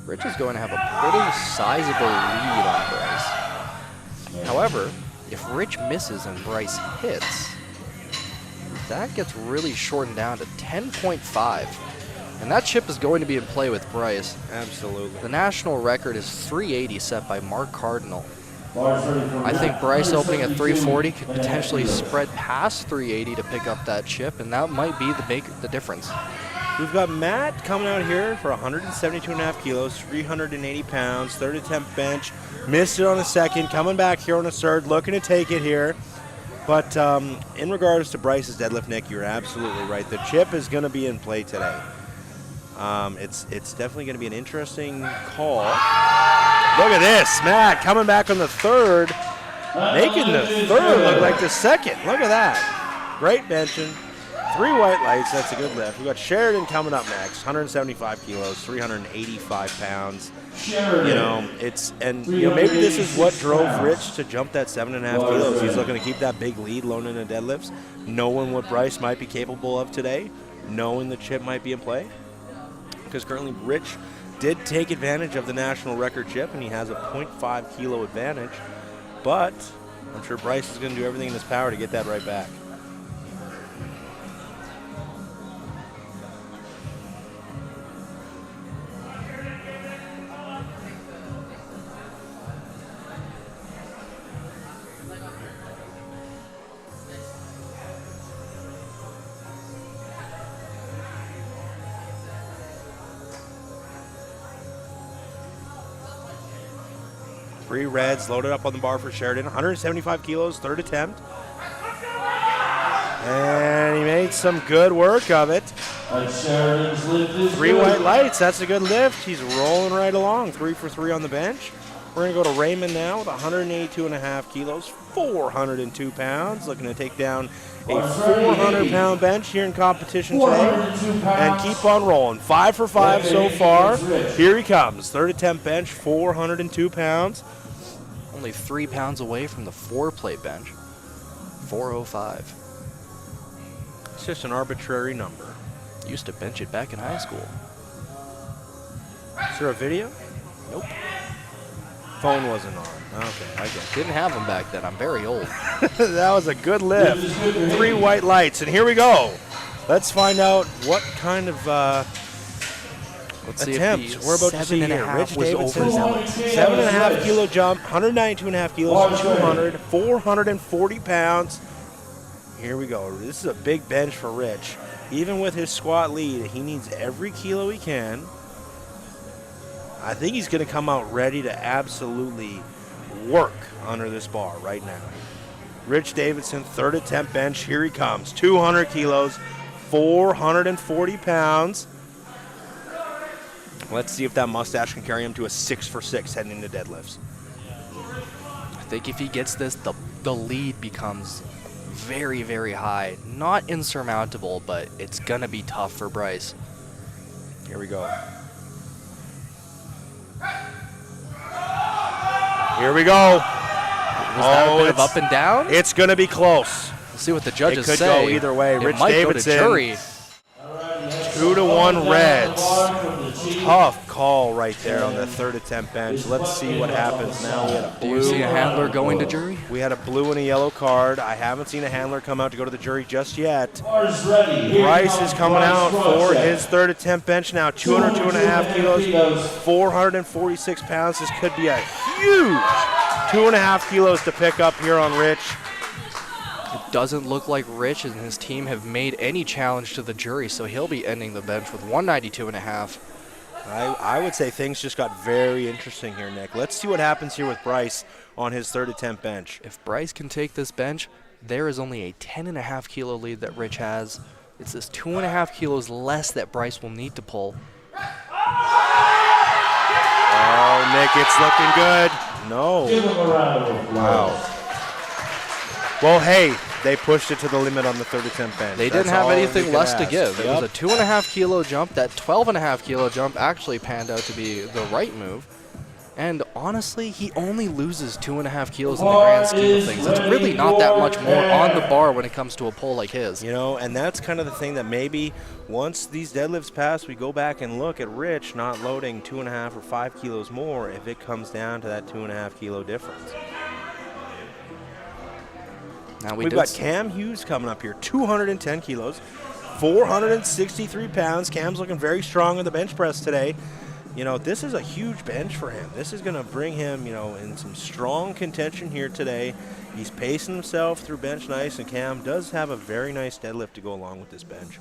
Rich is going to have a pretty sizable lead on Bryce. However, if Rich misses and Bryce hits, that gets really shortened down to 10.5. And that chip is going to be in play with Bryce. Absolutely. The national record is 380 set by Mark Cardinal. I think Bryce opening at 340 could potentially spread past 380 to pick up that chip, and that might be the difference. We've got Matt coming out here for 172.5 kilos, 380 pounds, third attempt bench. Missed it on a second, coming back here on a third, looking to take it here. But in regards to Bryce's deadlift, Nick, you're absolutely right. The chip is going to be in play today. It's definitely going to be an interesting call. Look at this. Matt coming back on the third. Making the third look like the second. Look at that. Great benching. 3 white lights. That's a good lift. We got Sheridan coming up next. 175 kilos, 385 pounds. You know, maybe this is what drove Rich to jump that 7.5 kilos. He's looking to keep that big lead loading in the deadlifts, knowing what Bryce might be capable of today, knowing the chip might be in play. Because currently Rich did take advantage of the national record chip, and he has a 0.5 kilo advantage. But I'm sure Bryce is going to do everything in his power to get that right back. Three reds loaded up on the bar for Sheridan. 175 kilos, third attempt. And he made some good work of it. 3 white lights, that's a good lift. He's rolling right along. 3 for 3 on the bench. We're going to go to Raymond now with 182.5 kilos, 402 pounds. Looking to take down a 400-pound bench here in competition today. And keep on rolling. 5 for 5 so far. Here he comes. Third attempt bench, 402 pounds. Only 3 pounds away from the 4-plate bench. 405. It's just an arbitrary number. Used to bench it back in high school. Is there a video? Nope. Phone wasn't on. Okay, I get it. Didn't have them back then. I'm very old. That was a good lift. 3 white lights, and here we go. Let's find out what kind of attempt we're about to see here. Rich Davidson, 7.5 kilo jump, 192.5 kilos, 200, 440 pounds. Here we go. This is a big bench for Rich. Even with his squat lead, he needs every kilo he can. I think he's going to come out ready to absolutely work under this bar right now. Rich Davidson, third attempt bench. Here he comes. 200 kilos, 440 pounds. Let's see if that mustache can carry him to a 6 for 6 heading into deadlifts. I think if he gets this, the lead becomes very, very high. Not insurmountable, but it's going to be tough for Bryce. Here we go. Here we go. Was that a bit of up and down? It's going to be close. Let's see what the judges say. It could go either way. Rich Davidson, go to jury. 2-1 Reds. Tough call right there on the third attempt bench. Let's see what happens now. We had a blue. Do you see a handler going to jury? We had a blue and a yellow card. I haven't seen a handler come out to go to the jury just yet. Bryce is coming out for his third attempt bench now. 202.5 kilos, 446 pounds. This could be a huge 2.5 kilos to pick up here on Rich. It doesn't look like Rich and his team have made any challenge to the jury, so he'll be ending the bench with 192.5. I would say things just got very interesting here, Nick. Let's see what happens here with Bryce on his third attempt bench. If Bryce can take this bench, there is only a 10.5 kilo lead that Rich has. It's this 2.5 kilos less that Bryce will need to pull. Oh, Nick, it's looking good. No. Wow. Well, hey, they pushed it to the limit on the third attempt bench. They didn't have anything less to give. It was a 2.5 kilo jump. That 12.5 kilo jump actually panned out to be the right move. And honestly, he only loses 2.5 kilos in the grand scheme of things. It's really not that much more on the bar when it comes to a pull like his. You know, and that's kind of the thing that maybe once these deadlifts pass, we go back and look at Rich not loading 2.5 or 5 kilos more if it comes down to that 2.5 kilo difference. Now We've got Cam Hughes coming up here, 210 kilos, 463 pounds. Cam's looking very strong on the bench press today. You know, this is a huge bench for him. This is going to bring him, you know, in some strong contention here today. He's pacing himself through bench nice, and Cam does have a very nice deadlift to go along with this bench.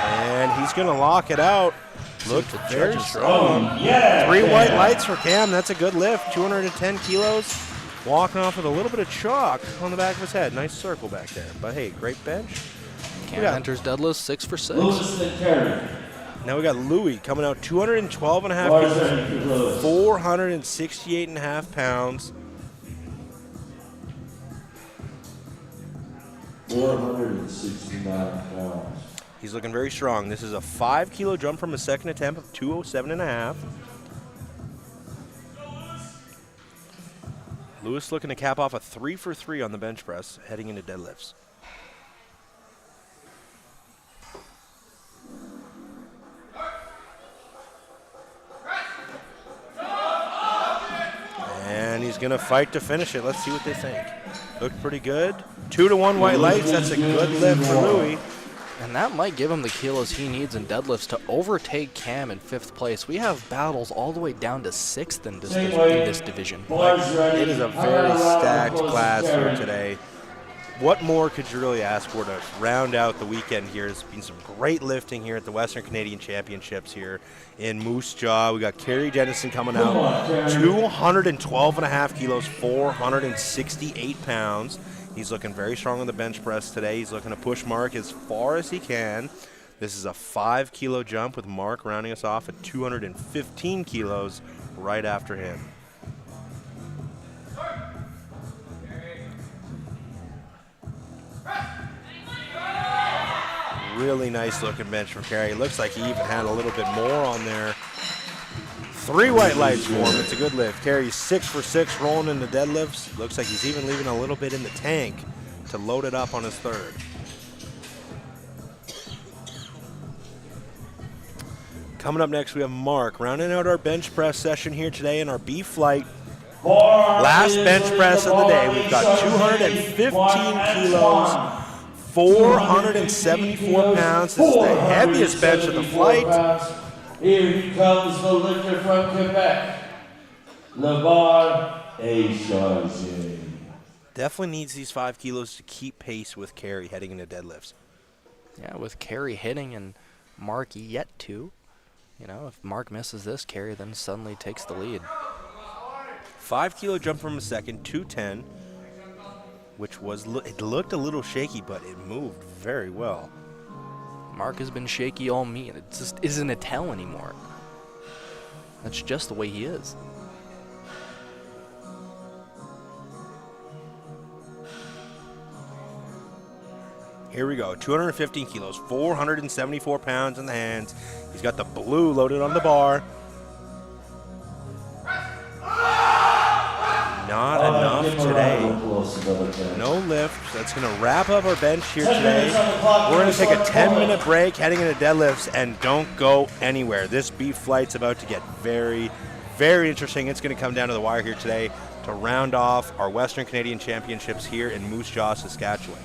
And he's going to lock it out. Looked very strong. 3 white lights for Cam. That's a good lift. 210 kilos. Walking off with a little bit of chalk on the back of his head. Nice circle back there. But hey, great bench. Cam enters deadlift 6 for 6. Lewis and Terry. Now we got Louis coming out 212 and a half Bars kilos, ready for Lewis. 468 and a half pounds. 469 pounds. He's looking very strong. This is a 5 kilo jump from his second attempt of 207 and a half. Lewis looking to cap off a 3 for 3 on the bench press, heading into deadlifts. And he's going to fight to finish it. Let's see what they think. Looked pretty good. 2-to-1 white lights. That's a good lift for Louis. And that might give him the kilos he needs in deadlifts to overtake Cam in 5th place. We have battles all the way down to 6th in this division. It is a very stacked class here today. What more could you really ask for to round out the weekend here? There's been some great lifting here at the Western Canadian Championships here in Moose Jaw. We got Kerry Dennison coming out, 212 and a half kilos, 468 pounds. He's looking very strong on the bench press today. He's looking to push Mark as far as he can. This is a 5 kilo jump with Mark rounding us off at 215 kilos right after him. Really nice looking bench from Kerry. Looks like he even had a little bit more on there. 3 white lights for him. It's a good lift. Kerry's 6 for 6 rolling into deadlifts. Looks like he's even leaving a little bit in the tank to load it up on his 3rd. Coming up next, we have Mark rounding out our bench press session here today in our B flight. Last bench press of the day. We've got 215 kilos. 474 pounds. This is the heaviest bench of the flight. Here he comes, the lifter from Quebec, Lavar Echarge. Definitely needs these 5 kilos to keep pace with Kerry heading into deadlifts. Yeah, with Kerry hitting and Mark yet to. You know, if Mark misses this, Kerry then suddenly takes the lead. 5 kilo jump from a second, 210. Which was, it looked a little shaky, but it moved very well. Mark has been shaky all meet, and it just isn't a tell anymore. That's just the way he is. Here we go, 215 kilos, 474 pounds in the hands. He's got the blue loaded on the bar. Not enough today. No lift. That's going to wrap up our bench here today. We're going to take a 10-minute break heading into deadlifts, and don't go anywhere. This beef flight's about to get very, very interesting. It's going to come down to the wire here today to round off our Western Canadian Championships here in Moose Jaw, Saskatchewan.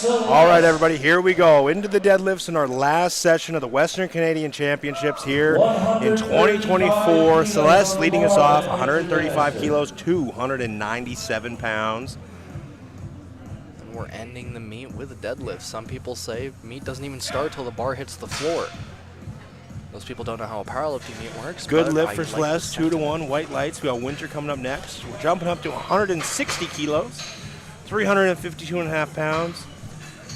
All right, everybody, here we go. Into the deadlifts in our last session of the Western Canadian Championships here in 2024. Celeste leading us off, 135 kilos, 297 pounds. And we're ending the meet with a deadlift. Some people say meet doesn't even start till the bar hits the floor. Those people don't know how a powerlifting meet works. Good lift for Celeste, 2-1, white lights. We got Winter coming up next. We're jumping up to 160 kilos, 352.5 pounds.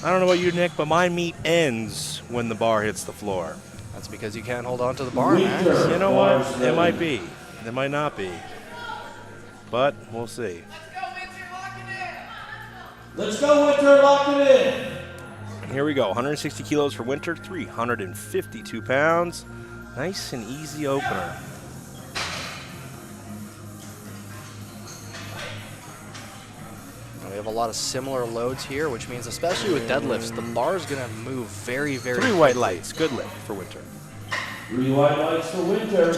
I don't know about you, Nick, but my meet ends when the bar hits the floor. That's because you can't hold on to the bar, Max. You know what? It might be. It might not be. But we'll see. Let's go, Winter, lock it in. Here we go, 160 kilos for Winter, 352 pounds. Nice and easy opener. We have a lot of similar loads here, which means especially with deadlifts, the bar is going to move very, very 3 white lights, good lift for Winter. 3 white lights for Winter.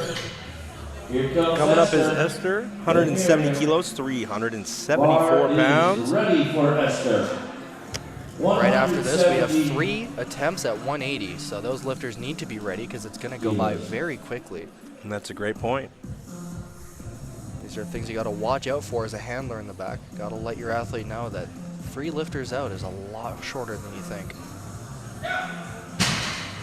Here comes Coming up is Esther. Esther, 170 kilos, 374 Bar is pounds. ready for Esther. Right after this, we have 3 attempts at 180, so those lifters need to be ready because it's going to go by very quickly. And that's a great point. These are things you got to watch out for as a handler in the back. Got to let your athlete know that 3 lifters out is a lot shorter than you think.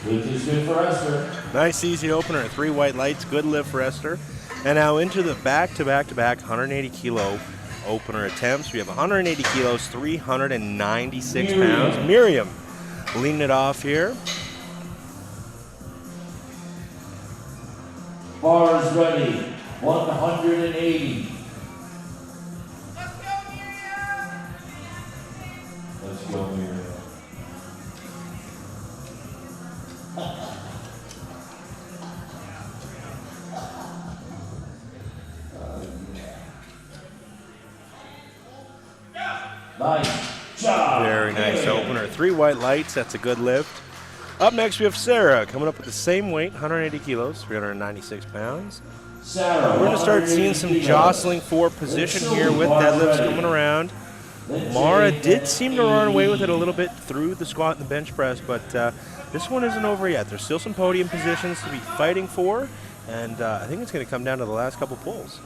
Which is good for Esther. Nice easy opener, 3 white lights, good lift for Esther. And now into the back-to-back-to-back 180 kilo opener attempts. We have 180 kilos, 396 pounds. Miriam leading it off here. Bars ready, 180. Let's go, Miriam. Nice job. Very nice opener. 3 white lights, that's a good lift. Up next, we have Sarah coming up with the same weight, 180 kilos, 396 pounds. Sarah, We're going to start seeing some jostling for position here with deadlifts coming around. Mara did seem to run away with it a little bit through the squat and the bench press, but this one isn't over yet. There's still some podium positions to be fighting for, and I think it's going to come down to the last couple pulls.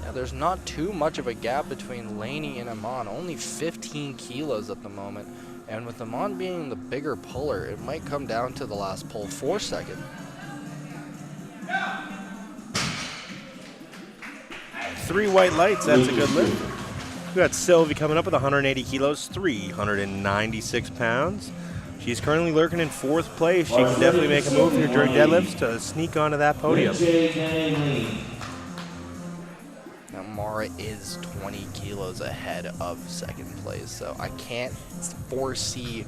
Yeah, there's not too much of a gap between Laney and Amon, only 15 kilos at the moment. And with Amon being the bigger puller, it might come down to the last pull for second. 3 white lights, that's a good lift. We got Sylvie coming up with 180 kilos, 396 pounds. She's currently lurking in 4th place. She can definitely make a move here during deadlifts to sneak onto that podium. Now Mara is 20 kilos ahead of second place, so I can't foresee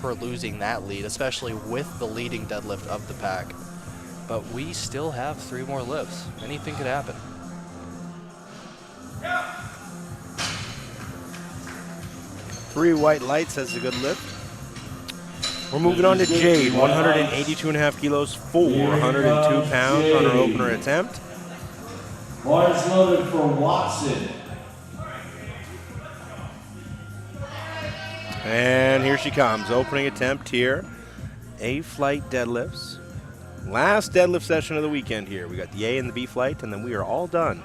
her losing that lead, especially with the leading deadlift of the pack. But we still have 3 more lifts. Anything could happen. Three white lights, that's a good lift. We're moving on to Jade, 182.5 kilos, 402 pounds on her opener attempt. Bars loaded for Watson. And here she comes, opening attempt here. A-flight deadlifts. Last deadlift session of the weekend here. We got the A and the B flight, and then we are all done.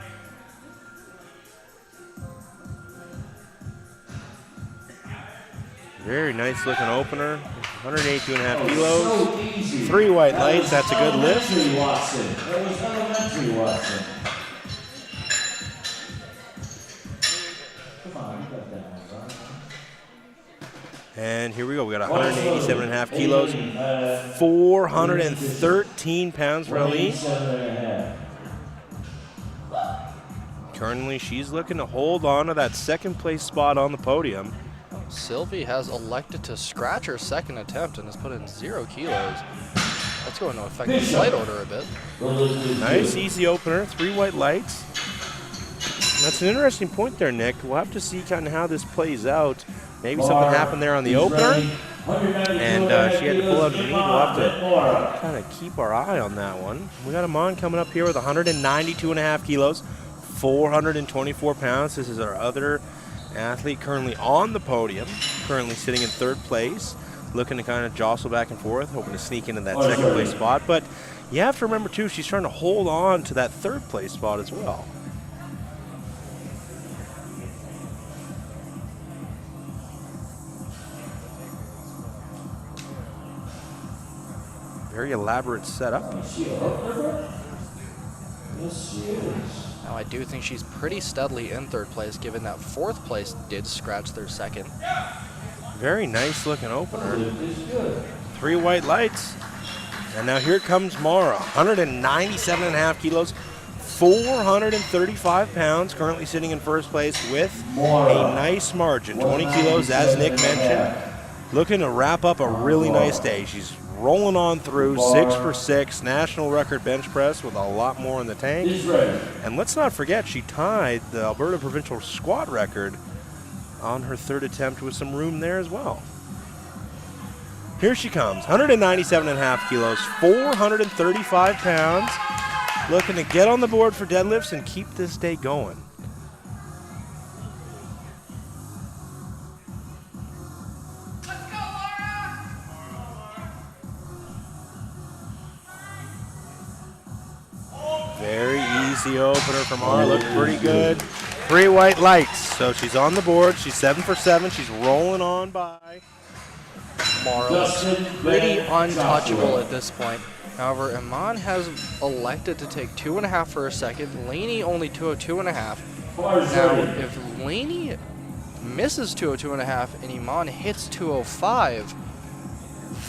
Very nice looking opener, 182.5 kilos. 3 white lights, that's a good lift. Watson. That was elementary Watson. Come on, you got that one, right? And here we go. We got 187.5 kilos, 413 pounds for Ali. 187.5. Currently, she's looking to hold on to that second place spot on the podium. Sylvie has elected to scratch her second attempt and has put in 0 kilos. That's going to affect the flight order a bit. Nice, easy opener, 3 white lights. That's an interesting point there, Nick. We'll have to see kind of how this plays out. Maybe something happened there on the opener, and she had to pull out a knee. We'll have to kind of keep our eye on that one. We got Amon coming up here with 192.5 kilos, 424 pounds. This is our other athlete currently on the podium, currently sitting in third place, looking to kind of jostle back and forth, hoping to sneak into that second place spot. But you have to remember, too, she's trying to hold on to that third place spot as well. Very elaborate setup. Now, I do think she's pretty steadily in third place, given that fourth place did scratch their second. Very nice looking opener. 3 white lights. And now here comes Mara, 197.5 kilos, 435 pounds, currently sitting in first place with a nice margin, 20 kilos, as Nick mentioned. Looking to wrap up a really nice day. She's rolling on through, 6 for 6, national record bench press with a lot more in the tank. And let's not forget, she tied the Alberta provincial squat record on her third attempt with some room there as well. Here she comes, 197.5 kilos, 435 pounds, looking to get on the board for deadlifts and keep this day going. Very easy opener from Mara, looked pretty good. 3 white lights, so she's on the board. She's 7 for 7. She's rolling on by. Mara looks pretty untouchable at this point. However, Iman has elected to take 2.5 for a second. Laney only 202.5. Now, if Laney misses 202.5 and Iman hits 205,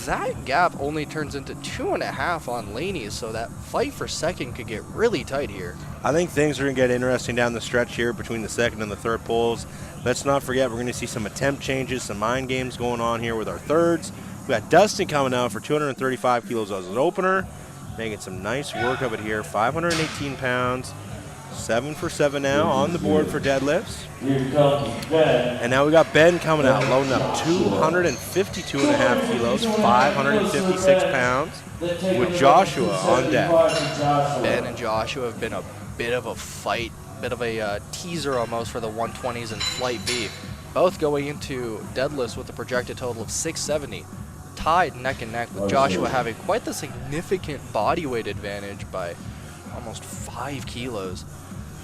that gap only turns into 2.5 on Laney, so that fight for second could get really tight here. I think things are going to get interesting down the stretch here between the second and the third pulls. Let's not forget, we're going to see some attempt changes, some mind games going on here with our thirds. We got Dustin coming out for 235 kilos as an opener, making some nice work of it here. 518 pounds, 7 for 7 now on the board for deadlifts. And now we got Ben coming out, loading up 252.5 kilos, 556 pounds, with Joshua on deck. Ben and Joshua have been a bit of a fight, bit of a teaser almost for the 120s in Flight B. Both going into deadlifts with a projected total of 670, tied neck and neck, with Joshua having quite the significant body weight advantage by almost 5 kilos.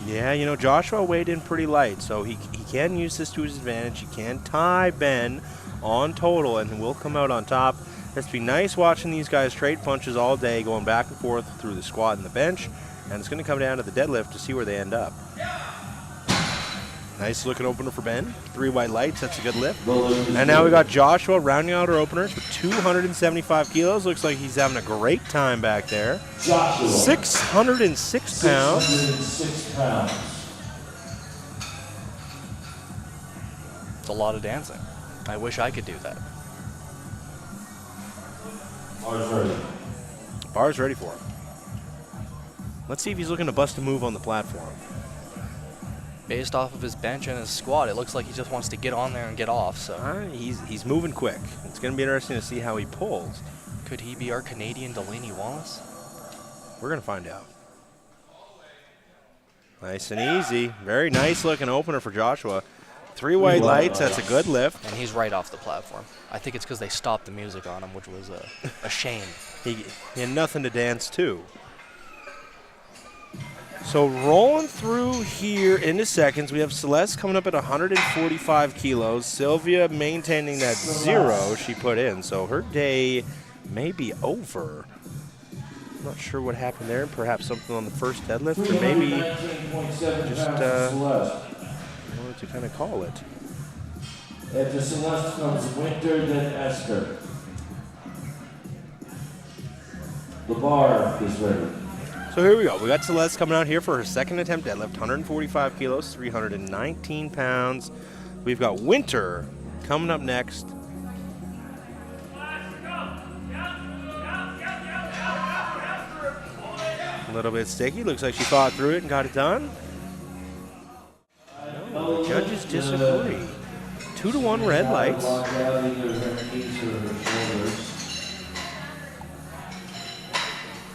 Yeah, you know, Joshua weighed in pretty light, so he can use this to his advantage. He can tie Ben on total and will come out on top. It's been nice watching these guys trade punches all day, going back and forth through the squat and the bench, and it's going to come down to the deadlift to see where they end up. Nice looking opener for Ben. 3 white lights, that's a good lift. And now we got Joshua rounding out our openers with 275 kilos. Looks like he's having a great time back there. 606 pounds. It's a lot of dancing. I wish I could do that. Bar's ready. Bar's ready for him. Let's see if he's looking to bust a move on the platform. Based off of his bench and his squat, it looks like he just wants to get on there and get off. So He's moving quick. It's going to be interesting to see how he pulls. could he be our Canadian Delaney Wallace? We're going to find out. Nice and easy. Very nice looking opener for Joshua. 3 white lights, that's a good lift. And he's right off the platform. I think it's because they stopped the music on him, which was a shame. He had nothing to dance to. So rolling through here into seconds, we have Celeste coming up at 145 kilos. Sylvia maintaining that 0 she put in. So her day may be over. Not sure what happened there. Perhaps something on the first deadlift, or maybe just wanted to kind of call it. After Celeste comes Winter, then Esther. The bar is ready. So here we go. We got Celeste coming out here for her second attempt deadlift, 145 kilos, 319 pounds. We've got Winter coming up next. A little bit sticky. Looks like she fought through it and got it done. No, the judges disagree. 2-1 red lights.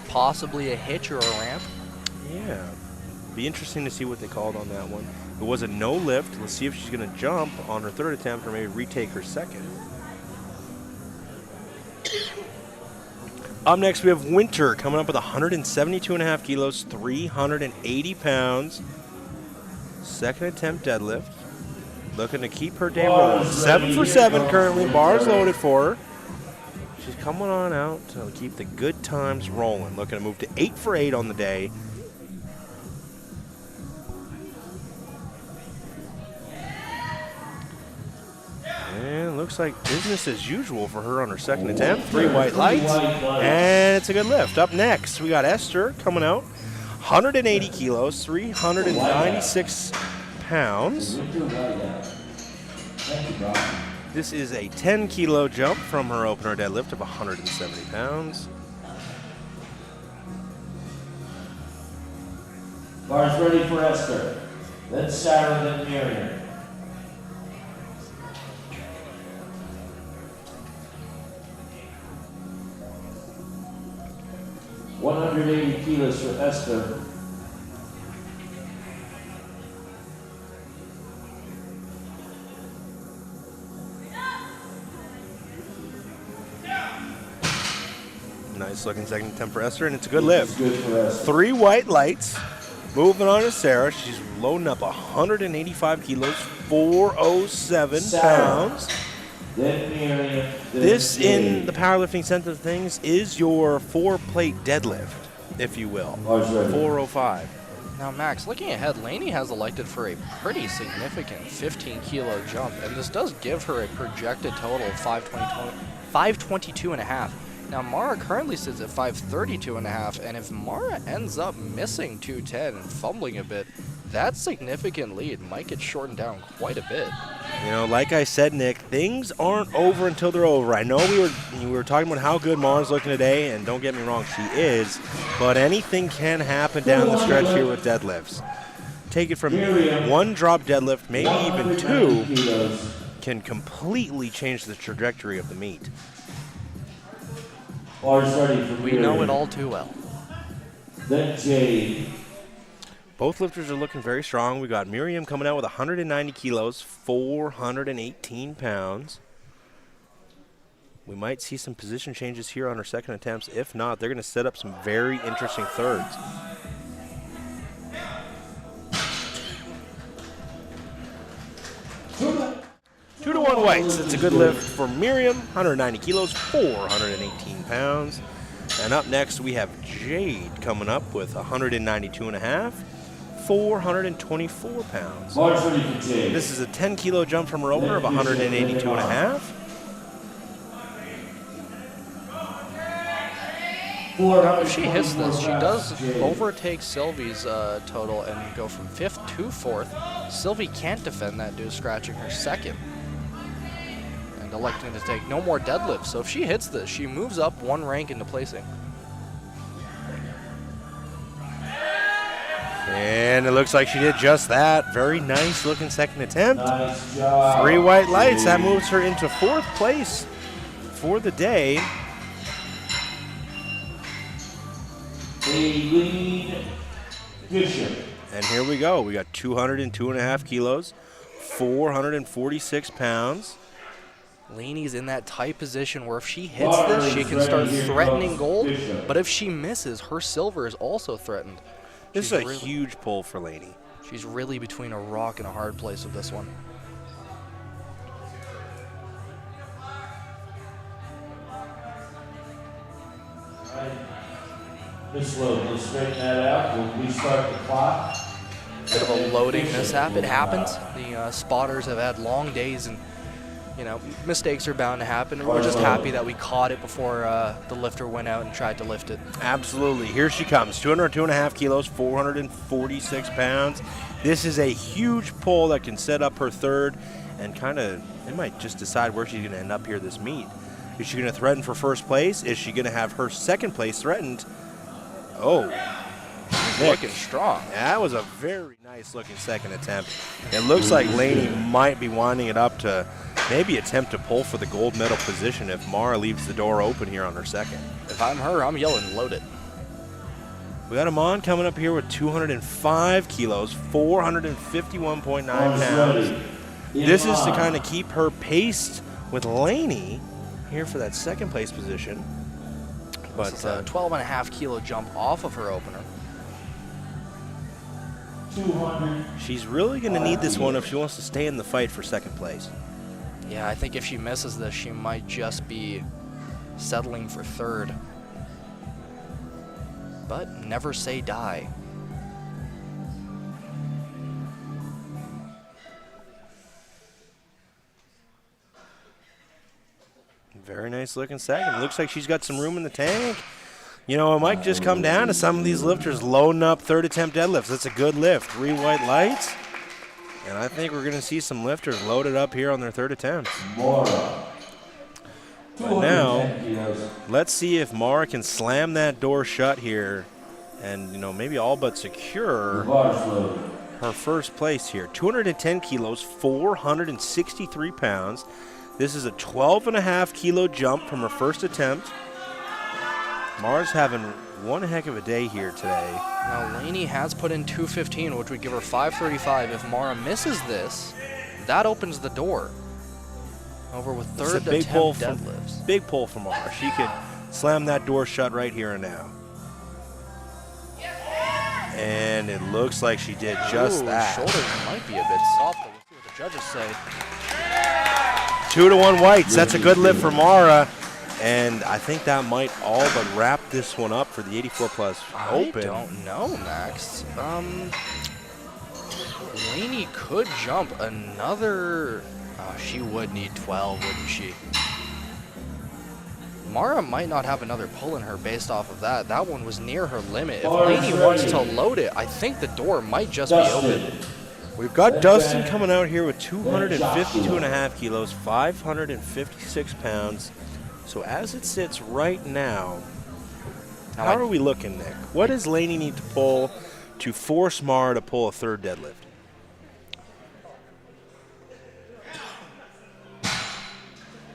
Possibly a hitch or a ramp. Yeah. Be interesting to see what they called on that one. It was a no lift. Let's see if she's going to jump on her third attempt or maybe retake her second. Up next, we have Winter coming up with 172.5 kilos, 380 pounds. Second attempt deadlift. Looking to keep her day rolling. 7 for 7 currently. Bars loaded for her. She's coming on out to keep the good times rolling. Looking to move to 8 for 8 on the day. And looks like business as usual for her on her second attempt. 3 white lights, and it's a good lift. Up next, we got Esther coming out. 180 kilos, 396 pounds. This is a 10-kilo jump from her opener deadlift of 170 pounds. Bars ready for Esther. Then Sarah, then Miriam. $180 kilos for Esther. Nice looking second attempt for Esther, and it's a good lift. Good for Esther. 3 white lights. Moving on to Sarah. She's loading up 185 kilos, 407 pounds. Then Miriam. This, in the powerlifting sense of things, is your 4-plate deadlift, if you will. 405. Now, Max, looking ahead, Lainey has elected for a pretty significant 15-kilo jump, and this does give her a projected total of 522.5. Now, Mara currently sits at 532.5, and if Mara ends up missing 210 and fumbling a bit, that significant lead might get shortened down quite a bit. You know, like I said, Nick, things aren't over until they're over. I know we were talking about how good Mara's looking today, and don't get me wrong, she is, but anything can happen down the stretch here with deadlifts. Take it from me, 1 drop deadlift, maybe even 2, can completely change the trajectory of the meet. Bars ready for We know it all too well. Then Jade. Both lifters are looking very strong. We got Miriam coming out with 190 kilos, 418 pounds. We might see some position changes here on her second attempts. If not, they're going to set up some very interesting thirds. Two to 1 whites. It's a good lift for Miriam, 190 kilos, 418 pounds. And up next, we have Jade coming up with 192.5, 424 pounds. Bars ready for Jade. This is a 10-kilo jump from her opener of 182.5. Now, if she hits this, she does overtake Sylvie's total and go from 5th to 4th. Sylvie can't defend that due to scratching her second and electing to take no more deadlifts. So if she hits this, she moves up 1 rank into placing. And it looks like she did just that. Very nice looking second attempt. Nice job. 3 white lights. That moves her into 4th place for the day. Aileen Bishop. And here we go. We got 202.5 kilos, 446 pounds. Lainey's in that tight position where if she hits this, she can start threatening gold. But if she misses, her silver is also threatened. This is a huge pull for Lainey. She's really between a rock and a hard place with this one. Miss Lowe, let's straighten that out. We'll restart the clock. Bit of a loading mishap. It happens. The spotters have had long days, and you know, mistakes are bound to happen. And we're just happy that we caught it before the lifter went out and tried to lift it. Absolutely. Here she comes. 202.5 kilos, 446 pounds. This is a huge pull that can set up her third and kind of, it might just decide where she's going to end up here this meet. Is she going to threaten for first place? Is she going to have her second place threatened? Oh, Looking strong. that was a very nice looking second attempt. It looks like Lainey might be winding it up to maybe attempt to pull for the gold medal position if Mara leaves the door open here on her second. If I'm her, I'm yelling load it. We got Amon coming up here with 205 kilos, 451.9 pounds. This is to kind of keep her paced with Lainey here for that second place position. But It's a 12.5 kilo jump off of her opener. 200. she's really going to need this one if she wants to stay in the fight for second place. Yeah, I think if she misses this, she might just be settling for third. But never say die. Very nice looking second. Looks like she's got some room in the tank. You know, it might just come down to some of these lifters loading up third attempt deadlifts. That's a good lift. 3 white lights. And I think we're going to see some lifters loaded up here on their third attempt. Mara. But now, 210 kilos. let's see if Mara can slam that door shut here and, you know, maybe all but secure Bars loaded. her first place here. 210 kilos, 463 pounds. This is a 12.5 kilo jump from her first attempt. Mara's having one heck of a day here today. Now, Lainey has put in 215, which would give her 535. If Mara misses this, that opens the door. Over with It's a third big pull attempt from deadlifts. big pull from Mara. She could slam that door shut right here and now. And it looks like she did just Ooh, that. Shoulders might be a bit soft, but we'll see what the judges say. 2-1 whites. That's a good lift for Mara. And I think that might all but wrap this one up for the 84 plus open. I don't know, Max. Lainey could jump another. Oh, she would need 12, wouldn't she? Mara might not have another pull in her based off of that. That one was near her limit. If Lainey wants to load it, I think the door might just be open. We've got Dustin coming out here with 252.5 kilos, 556 pounds. So as it sits right now, how are we looking, Nick? What does Lainey need to pull to force Mara to pull a third deadlift?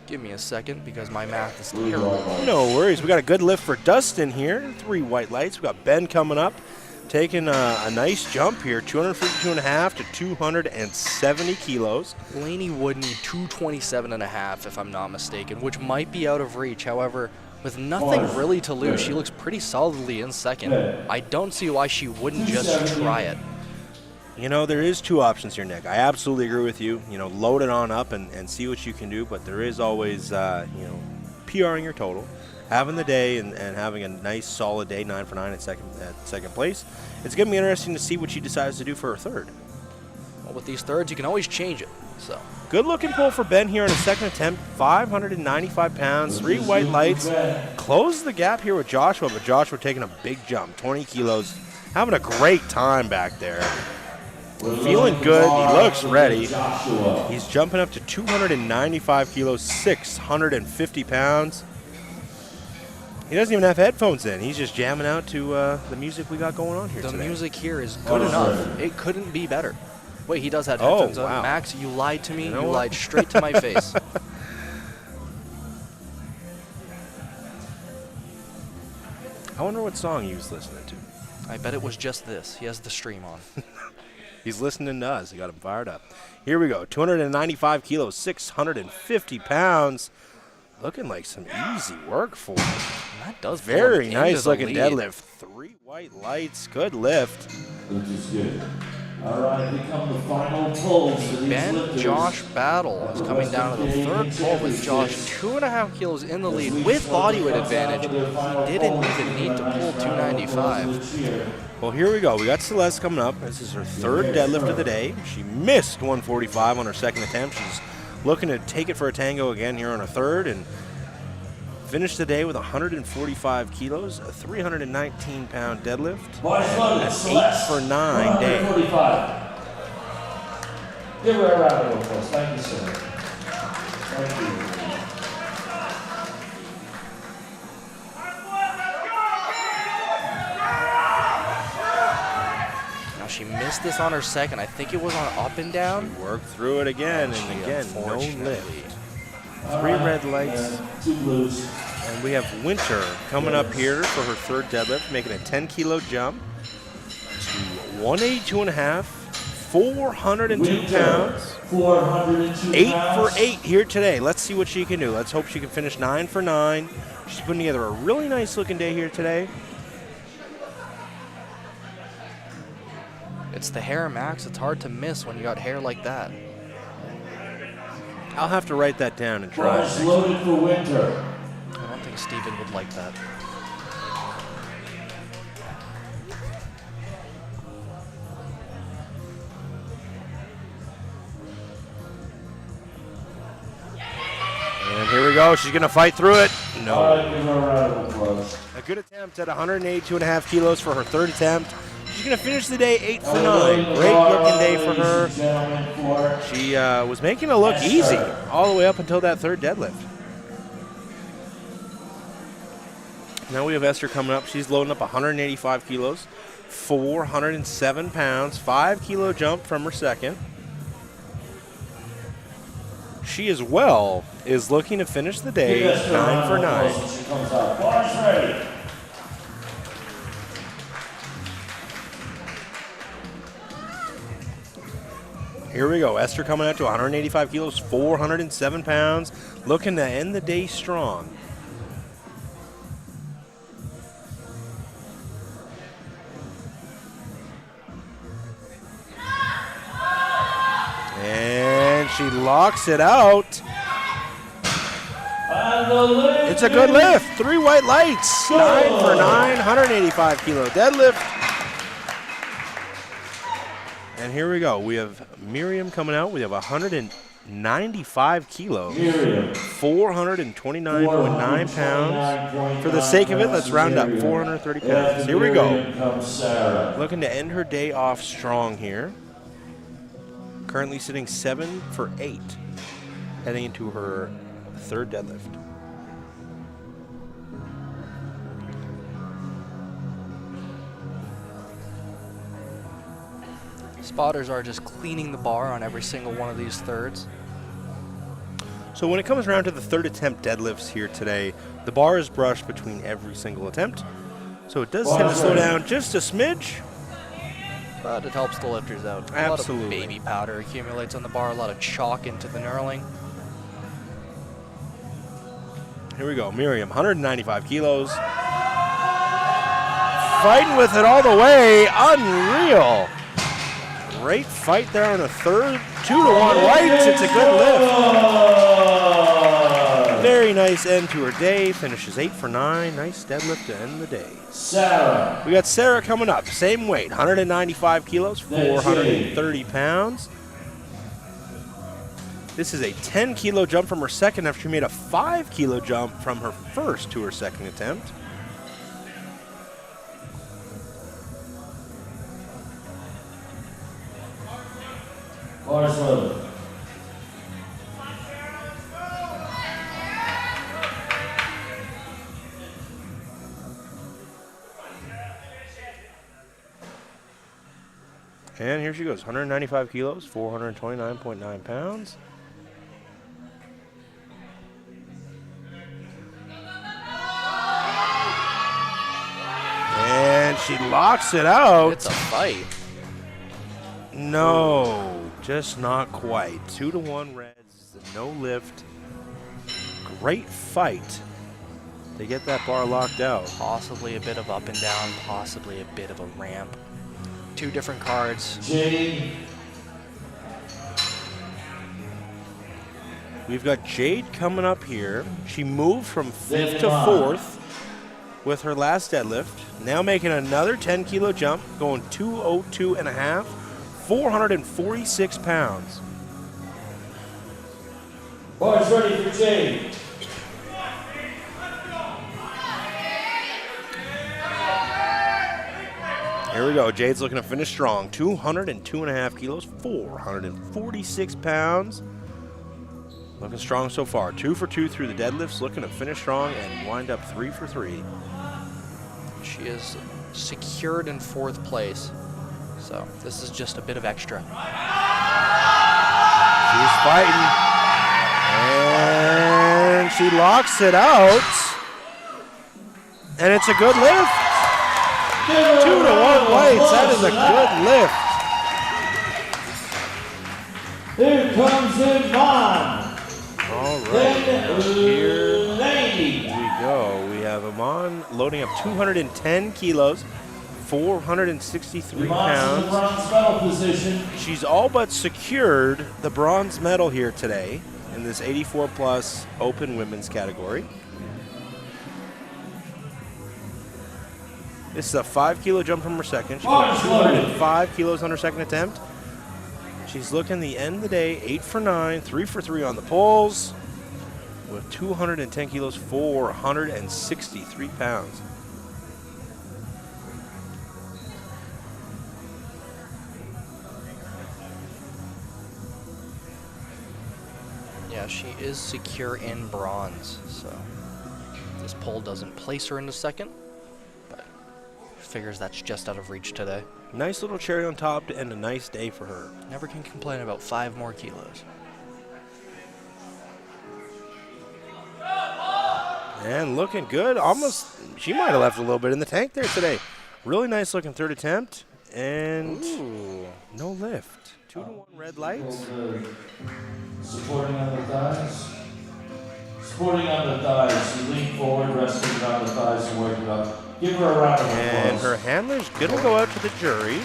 Give me a second because my math is terrible. No worries. We got a good lift for Dustin here. 3 white lights. We got Ben coming up, taking a nice jump here, 252.5 to 270 kilos. Lainey would need 227.5 if I'm not mistaken, which might be out of reach. However, with nothing really to lose, she looks pretty solidly in second. I don't see why she wouldn't just try it. You know, there is 2 options here, Nick. I absolutely agree with you. You know, load it on up and see what you can do, but there is always, you know, PRing your total, having the day and having a nice solid day, 9 for 9 at second place. It's going to be interesting to see what she decides to do for her third. Well, with these thirds, you can always change it. So Good looking pull for Ben here on his second attempt, 595 pounds, 3 white lights. Close the gap here with Joshua, but Joshua taking a big jump, 20 kilos, having a great time back there. Feeling good, he looks ready. He's jumping up to 295 kilos, 650 pounds. He doesn't even have headphones in. He's just jamming out to the music we got going on here the today. music here is good enough. It couldn't be better. Wait, he does have headphones on. wow. Max, you lied to me. You know You what? lied straight to my face. I wonder what song he was listening to. I bet it was just this. He has the stream on. He's listening to us. He got him fired up. Here we go. 295 kilos, 650 pounds. Looking like some easy work for him. That does Very into nice the looking lead. deadlift. 3 white lights. Good lift. Which is good. All right, we come to final pulls for these Ben lifters. Josh battle is coming down to the third pull with Josh 2.5 kilos in the lead with body weight advantage. He didn't even need to pull 295. Well, here we go. We got Celeste coming up. This is her third deadlift of the day. She missed 145 on her second attempt. She's looking to take it for a tango again here on her third and finish the day with 145 kilos, a 319-pound deadlift. Bars loaded. An Celeste, 8 for 9 day. 145. Give her a round of applause. Thank you, sir. Thank you. Now she missed this on her second. I think it was on up and down. Worked through it again, and again, no lift. 3 red lights. 2 blues. And we have Winter coming up here for her third deadlift, making a 10-kilo jump to 182.5, 402 pounds. 402 8 pounds. for 8 here today. Let's see what she can do. Let's hope she can finish 9 for 9. She's putting together a really nice looking day here today. It's the hair, Max. It's hard to miss when you got hair like that. I'll have to write that down and try. Bars loaded for Winter. I don't think Steven would like that. And here we go. She's going to fight through it. All No. right, give her a round of applause. A good attempt at 182.5 kilos for her third attempt. She's going to finish the day 8 for 9. Great looking day for her. Ladies and gentlemen, for She was making it look easy all the way up until that third deadlift. Now we have Esther coming up. She's loading up 185 kilos, 407 pounds, 5-kilo jump from her second. She as well is looking to finish the day give Esther a 9 round for of applause 9. when she comes out. Bars ready. Here we go. Esther coming out to 185 kilos, 407 pounds, looking to end the day strong. And she locks it out. And the lift It's a good lift. 3 white lights. 9 for 9, 185 kilo deadlift. And here we go. We have Miriam coming out. We have 195 kilos, Miriam. 429.9 pounds. For the sake of it, let's round up 430 pounds. Here we go. Miriam comes Sarah. Looking to end her day off strong here. Currently sitting 7 for 8, heading into her third deadlift. Spotters are just cleaning the bar on every single one of these thirds. So when it comes around to the third attempt deadlifts here today, the bar is brushed between every single attempt. So it does tend to slow down just a smidge. But it helps the lifters out. A Absolutely. lot of baby powder accumulates on the bar, a lot of chalk into the knurling. Here we go. Miriam, 195 kilos. Fighting with it all the way. Unreal. Great fight there on the third. 2-to-1 whites. It's a good lift. Very nice end to her day. Finishes 8 for 9. Nice deadlift to end the day. Sarah. We got Sarah coming up. Same weight. 195 kilos. 430 pounds. This is a 10-kilo jump from her second after she made a 5-kilo jump from her first to her second attempt. Bars loaded. And here she goes, 195 kilos, 429.9 pounds. And she locks it out. It's a fight. No, just not quite. 2-to-1 Reds, no lift. Great fight to get that bar locked out. Possibly a bit of up and down, possibly a bit of a ramp. 2 different cards. Jade. We've got Jade coming up here. She moved from 5th to 4th with her last deadlift. Now making another 10-kilo jump, going 202 and a half, 446 pounds. Bars ready for Jade. Here we go. Jade's looking to finish strong. 202 and a half kilos, 446 pounds. Looking strong so far. 2 for 2 through the deadlifts. Looking to finish strong and wind up 3 for 3. She is secured in 4th place. So this is just a bit of extra. She's fighting. And she locks it out. And it's a good lift. 2-to-1 weights. That is a good lift. Here comes Iman. All right. Here Laney. we go. We have Iman loading up 210 kilos, 463 Iman's in the pounds. bronze medal position. She's all but secured the bronze medal here today in this 84 plus open women's category. This is a 5 kilo jump from her second. She put 205 kilos on her second attempt. She's looking the end of the day, 8 for 9, 3 for 3 on the poles with 210 kilos, 463 pounds. Yeah, she is secure in bronze, so this pole doesn't place her in the second, but figures that's just out of reach today. Nice little cherry on top to end a nice day for her. Never can complain about 5 more kilos. And looking good. Almost, she might have left a little bit in the tank there today. Really nice looking third attempt. And no lift. 2-to-1 red lights. Supporting on the thighs. Supporting on the thighs. You lean forward, resting on the thighs and work it up. Give her a round of And applause. her handler's gonna go out to the jury.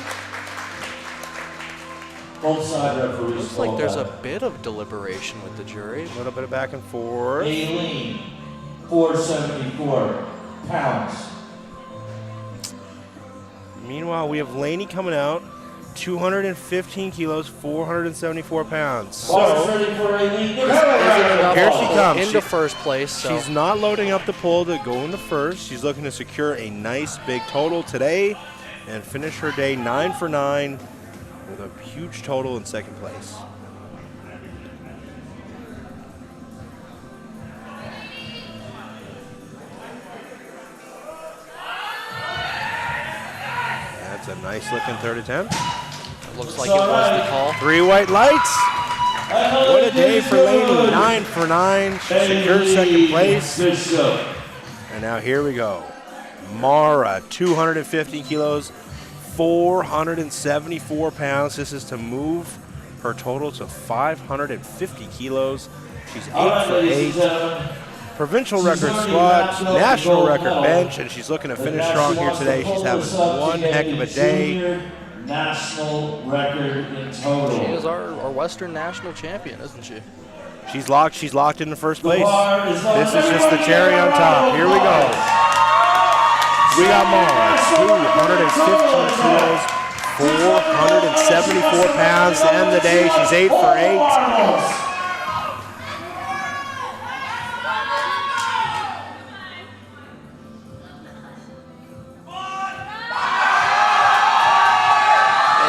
Both side referees. Looks like there's a bit of deliberation with the jury. A little bit of back and forth. Aileen, 474 pounds. Meanwhile, we have Laney coming out, 215 kilos, 474 pounds. Ball's So ready for Aileen. Give her a round of Enough Here to she hold comes. into first place. So she's not loading up the pole to go into first. She's looking to secure a nice big total today and finish her day 9 for 9 with a huge total in second place. That's a nice looking third attempt. it looks like it was the call. 3 white lights. What a day for Laney. 9 for 9. She secures second place. Good show. And now here we go. Mara, 250 kilos, 474 pounds. This is to move her total to 550 kilos. She's 8 All right, for ladies 8. and gentlemen. Provincial record squat, national record bench, and she's looking to finish strong here today. She's having one heck of a day. Junior national record in total. She is our Western national champion, isn't she? She's locked in the first place. bar is on. This is just the cherry on top. Here we go. We got Mara, 215 kilos, 474 pounds to end the day. She's 8 for 8.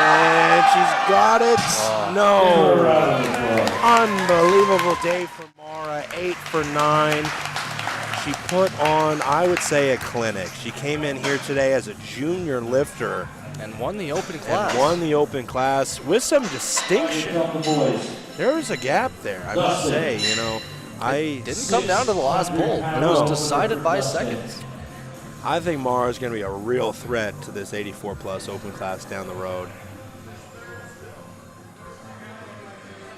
And she's got it. No. Unbelievable day for Mara, 8 for 9. She put on, I would say, a clinic. She came in here today as a junior lifter And won the open class. and won the open class with some distinction. There was a gap there, I must say, you know. Didn't come down to the last pull. It No. was decided by seconds. I think Mara is going to be a real threat to this 84 plus open class down the road.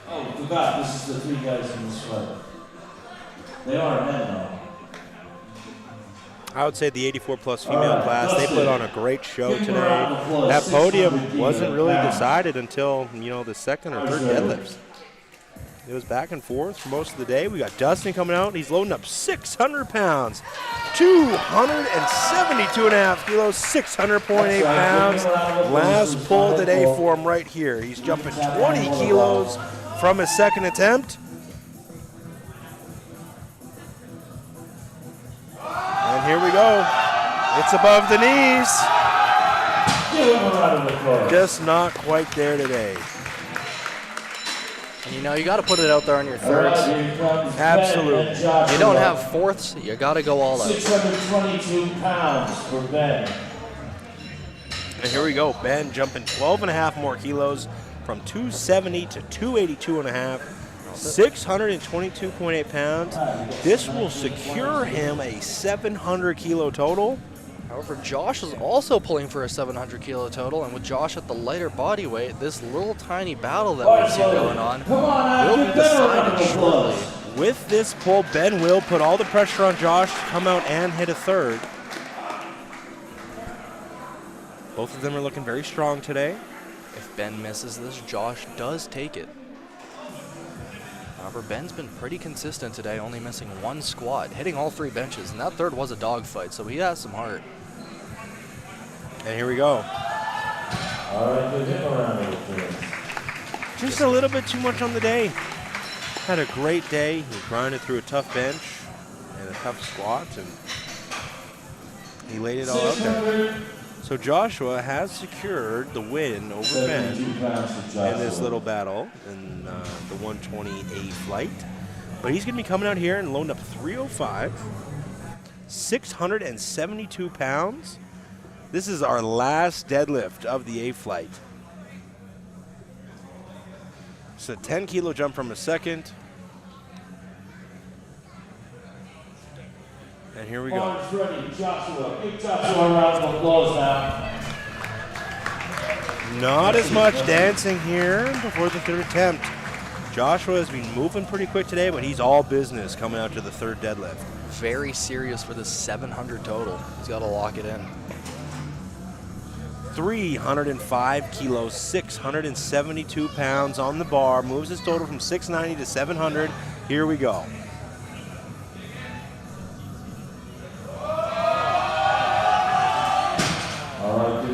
Oh, forgot, this is the 3 guys in this fight. They are men now. I would say the 84 plus female class, they put on a great show today. That podium wasn't really decided until, you know, the second or third deadlifts. It was back and forth for most of the day. We got Dustin coming out. He's loading up 600 pounds, 272.5 kilos, 600.8 pounds. Last pull today for him right here. He's jumping 20 kilos from his second attempt. And here we go. It's above the knees. Give him a round of applause. Just not quite there today. And you know, you got to put it out there on your All right, thirds. here comes Absolutely. Ben and Joshua. You don't have fourths, you got to go all out. 622 pounds for Ben. And here we go. Ben jumping 12 and a half more kilos from 270 to 282 and a half. 622.8 pounds. This will secure him a 700 kilo total. However, Josh is also pulling for a 700 kilo total, and with Josh at the lighter body weight, this little tiny battle that we see going on will be decided shortly. With this pull, Ben will put all the pressure on Josh to come out and hit a third. Both of them are looking very strong today. If Ben misses this, Josh does take it. However, Ben's been pretty consistent today, only missing one squat, hitting all 3 benches, and that third was a dogfight, so he has some heart. And here we go. All right, give him a round of applause. Just a little bit too much on the day. Had a great day. He grinded through a tough bench and a tough squat, and he laid it all out there. So Joshua has secured the win over Ben in this little battle in the 120A flight. But he's going to be coming out here and loading up 305, 672 pounds. This is our last deadlift of the A flight. It's a 10 kilo jump from a second. And here we go. Arms ready, Joshua. Give Joshua a round of applause now. Not as much dancing here before the third attempt. Joshua has been moving pretty quick today, but he's all business coming out to the third deadlift. Very serious for the 700 total. He's got to lock it in. 305 kilos, 672 pounds on the bar. Moves his total from 690 to 700. Here we go.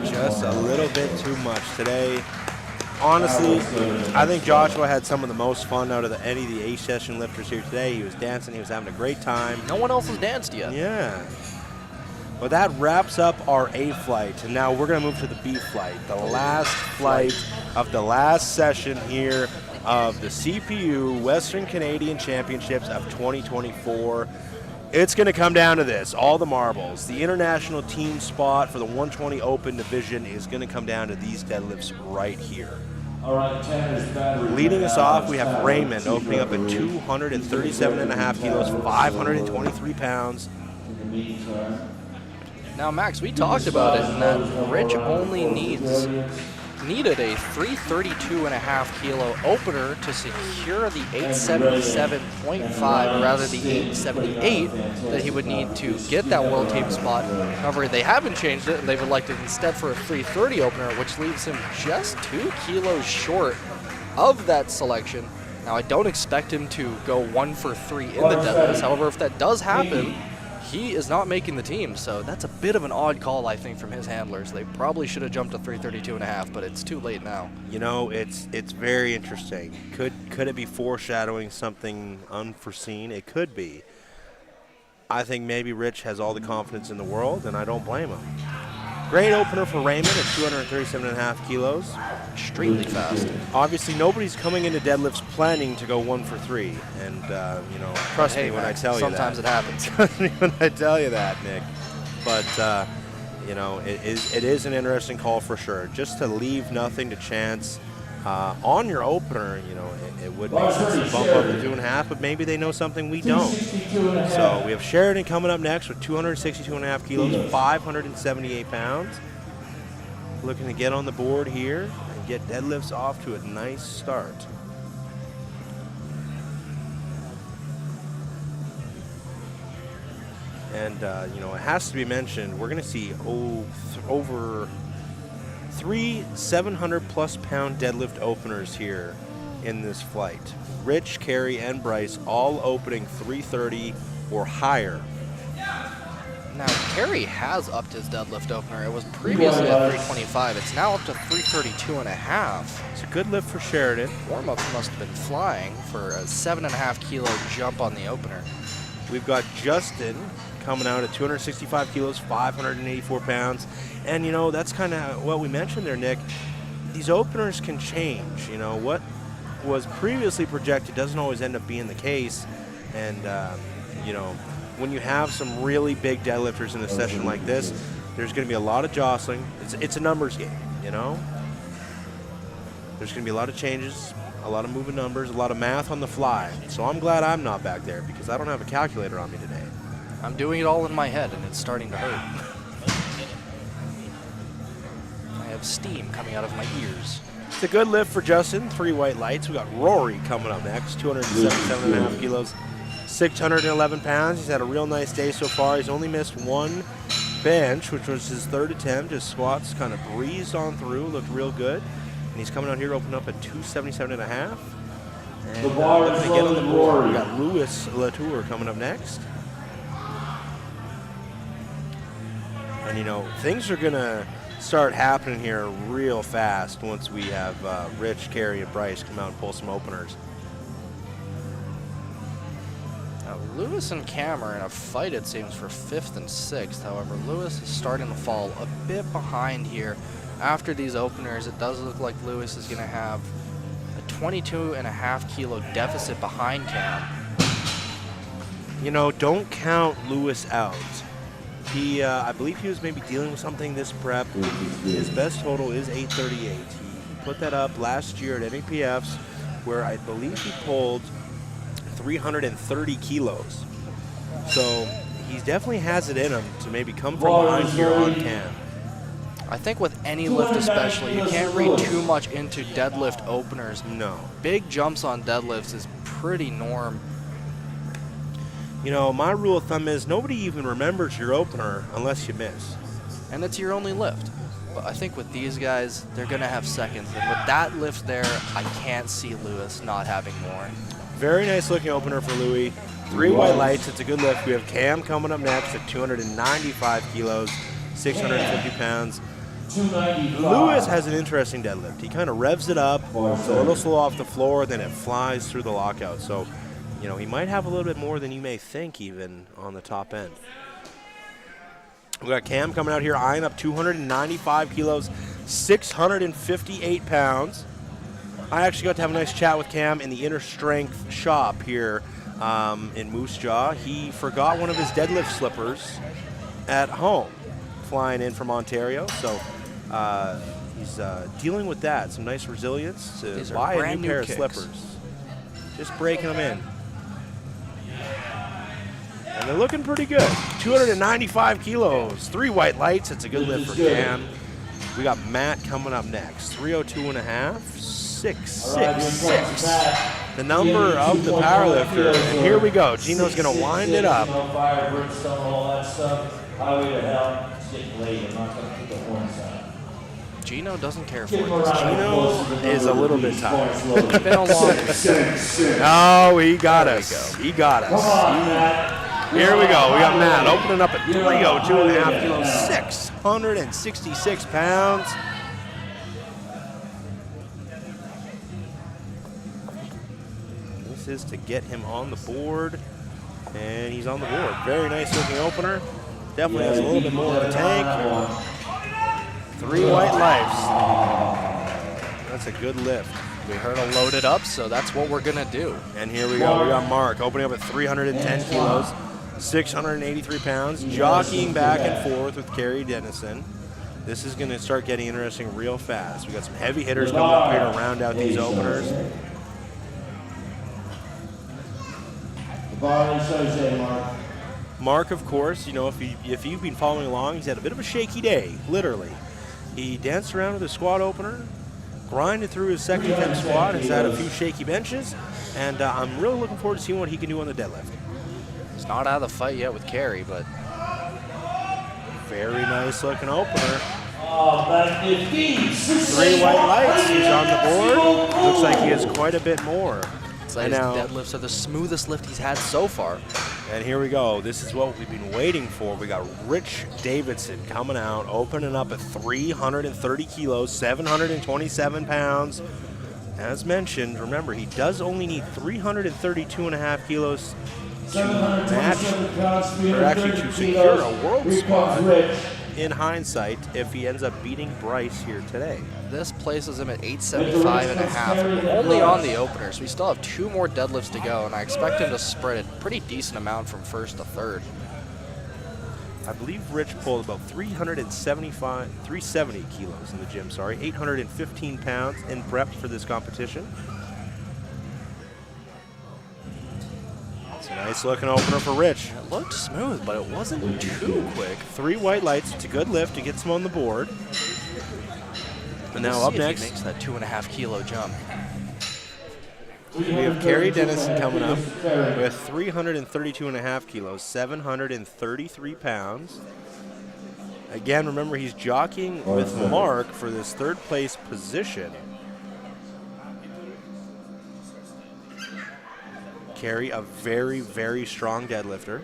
Just a little bit too much today. Honestly, I think Joshua had some of the most fun out of any of the A session lifters here today. He was dancing, he was having a great time. No one else has danced yet. Yeah. Well, that wraps up our A flight, and now we're going to move to the B flight, the last flight of the last session here of the CPU Western Canadian Championships of 2024. It's going to come down to this, all the marbles. The international team spot for the 120 Open division is going to come down to these deadlifts right here. All right, Tanner's battery. Leading us off, we have Raymond opening up at 237.5 kilos, 523 pounds. Now, Max, we talked about it, and that Rich only needed a 332.5 kilo opener to secure the 877.5, rather the 878 that he would need to get that world team spot. However, they haven't changed it, and they've elected instead for a 330 opener, which leaves him just 2 kilos short of that selection. Now, I don't expect him to go 1 for 3 in the deadlifts. However, if that does happen, he is not making the team, so that's a bit of an odd call, I think, from his handlers. They probably should have jumped to 332.5, but it's too late now. You know, it's very interesting. Could it be foreshadowing something unforeseen? It could be. I think maybe Rich has all the confidence in the world, and I don't blame him. Great opener for Raymond at 237.5 kilos. Extremely fast. Obviously, nobody's coming into deadlifts planning to go 1 for 3. And, you know, trust me when I tell you that. Sometimes it happens. Trust me when I tell you that, Nick. But, you know, it is an interesting call for sure. Just to leave nothing to chance on your opener, you know, it would make sense to bump up to 2.5, but maybe they know something we don't. So we have Sheridan coming up next with 262.5 kilos, 578 pounds. Looking to get on the board here and get deadlifts off to a nice start. And, you know, it has to be mentioned, we're going to see over 3 700-plus pound deadlift openers here in this flight. Rich, Carey, and Bryce all opening 330 or higher. Now, Carey has upped his deadlift opener. It was previously at 325. It's now up to 332.5. It's a good lift for Sheridan. Warm-ups must have been flying for a 7.5 kilo jump on the opener. We've got Justin coming out at 265 kilos, 584 pounds. And, you know, that's kind of what we mentioned there, Nick. These openers can change. You know, what was previously projected doesn't always end up being the case. And, you know, when you have some really big deadlifters in a session like this, there's going to be a lot of jostling. It's a numbers game, you know. There's going to be a lot of changes, a lot of moving numbers, a lot of math on the fly. So I'm glad I'm not back there because I don't have a calculator on me today. I'm doing it all in my head, and it's starting to hurt. I have steam coming out of my ears. It's a good lift for Justin. 3 white lights. We got Rory coming up next. 277.5 kilos, 611 pounds. He's had a real nice day so far. He's only missed 1 bench, which was his 3rd attempt. His squats kind of breezed on through, looked real good. And he's coming out here to open up at 277.5. And The bar is looking to get on the board. Rory. We got Louis Latour coming up next. And you know, things are gonna start happening here real fast once we have Rich, Carey, and Bryce come out and pull some openers. Now, Lewis and Cam are in a fight, it seems, for 5th and 6th. However, Lewis is starting to fall a bit behind here. After these openers, it does look like Lewis is going to have a 22.5 kilo deficit behind Cam. You know, don't count Lewis out. He, I believe he was maybe dealing with something this prep. His best total is 838. He put that up last year at NAPFs, where I believe he pulled 330 kilos. So he definitely has it in him to maybe come from behind here on Cam. I think with any lift especially, you can't read too much into deadlift openers. No. Big jumps on deadlifts is pretty norm. You know, my rule of thumb is nobody even remembers your opener unless you miss. And it's your only lift. But I think with these guys, they're going to have seconds. And with that lift there, I can't see Lewis not having more. Very nice looking opener for Louis. 3 white lights, it's a good lift. We have Cam coming up next at 295 kilos, 650 pounds. 295. Lewis has an interesting deadlift. He kind of revs it up, it's a little slow off the floor, then it flies through the lockout. So, you know, he might have a little bit more than you may think even on the top end. We got Cam coming out here eyeing up 295 kilos, 658 pounds. I actually got to have a nice chat with Cam in the Inner Strength shop here in Moose Jaw. He forgot one of his deadlift slippers at home, flying in from Ontario. So he's dealing with that. Some nice resilience to These are buy a brand new new pair kicks. of slippers. Just breaking them in. And they're looking pretty good. 295 kilos, 3 white lights. It's a good lift for Cam. We got Matt coming up next. 302.5, 666. The number of the powerlifter. And here we go. Gino's going to wind it up. No fire, brimstone, all that stuff. Highway to hell. It's getting late. I'm not going to put the horns out. Gino doesn't care for Give him a this. round of Gino applause for the is a little bit these tired. points loaded. It's been a long Oh, he got There we us. go. He got Come us. on, Matt. Here we go. We got Matt opening up at 302.5 kilos, 666 pounds. This is to get him on the board, and he's on the board. Very nice looking opener. Definitely has a little bit more in the tank. 3 white lights. That's a good lift. We heard him load it up, so that's what we're going to do. And here we go. We got Mark opening up at 310 kilos, 683 pounds, jockeying back and forth with Carey Dennison. This is going to start getting interesting real fast. We got some heavy hitters coming up here to round out these openers. The bar is Jose, Mark. Mark, of course, you know, if you've been following along, he's had a bit of a shaky day, literally. He danced around with his squat opener, grinded through his second attempt squat, has had a few shaky benches, and I'm really looking forward to seeing what he can do on the deadlift. He's not out of the fight yet with Carey, but Very nice looking opener. Oh, magnifique. 3 white lights, he's on the board. Looks like he has quite a bit more. it's like And his now- deadlifts are the smoothest lift he's had so far. And here we go. This is what we've been waiting for. We got Rich Davidson coming out, opening up at 330 kilos, 727 pounds. As mentioned, remember, he does only need 332.5 kilos to match, or actually to secure a world spot in hindsight if he ends up beating Bryce here today. This places him at 875.5, only on the openers. We still have 2 more deadlifts to go, and I expect him to spread a pretty decent amount from 1st to 3rd. I believe Rich pulled about 370 kilos in the gym, 815 pounds in prep for this competition. It's a nice looking opener for Rich. It looked smooth, but it wasn't too quick. 3 white lights. It's a good lift to get some on the board. And now up next, he makes that 2.5 kilo jump. we have Kerry Dennison coming up with 332.5 kilos, 733 pounds. Again, remember he's jockeying with Mark for this 3rd place position. Kerry, a very, very strong deadlifter.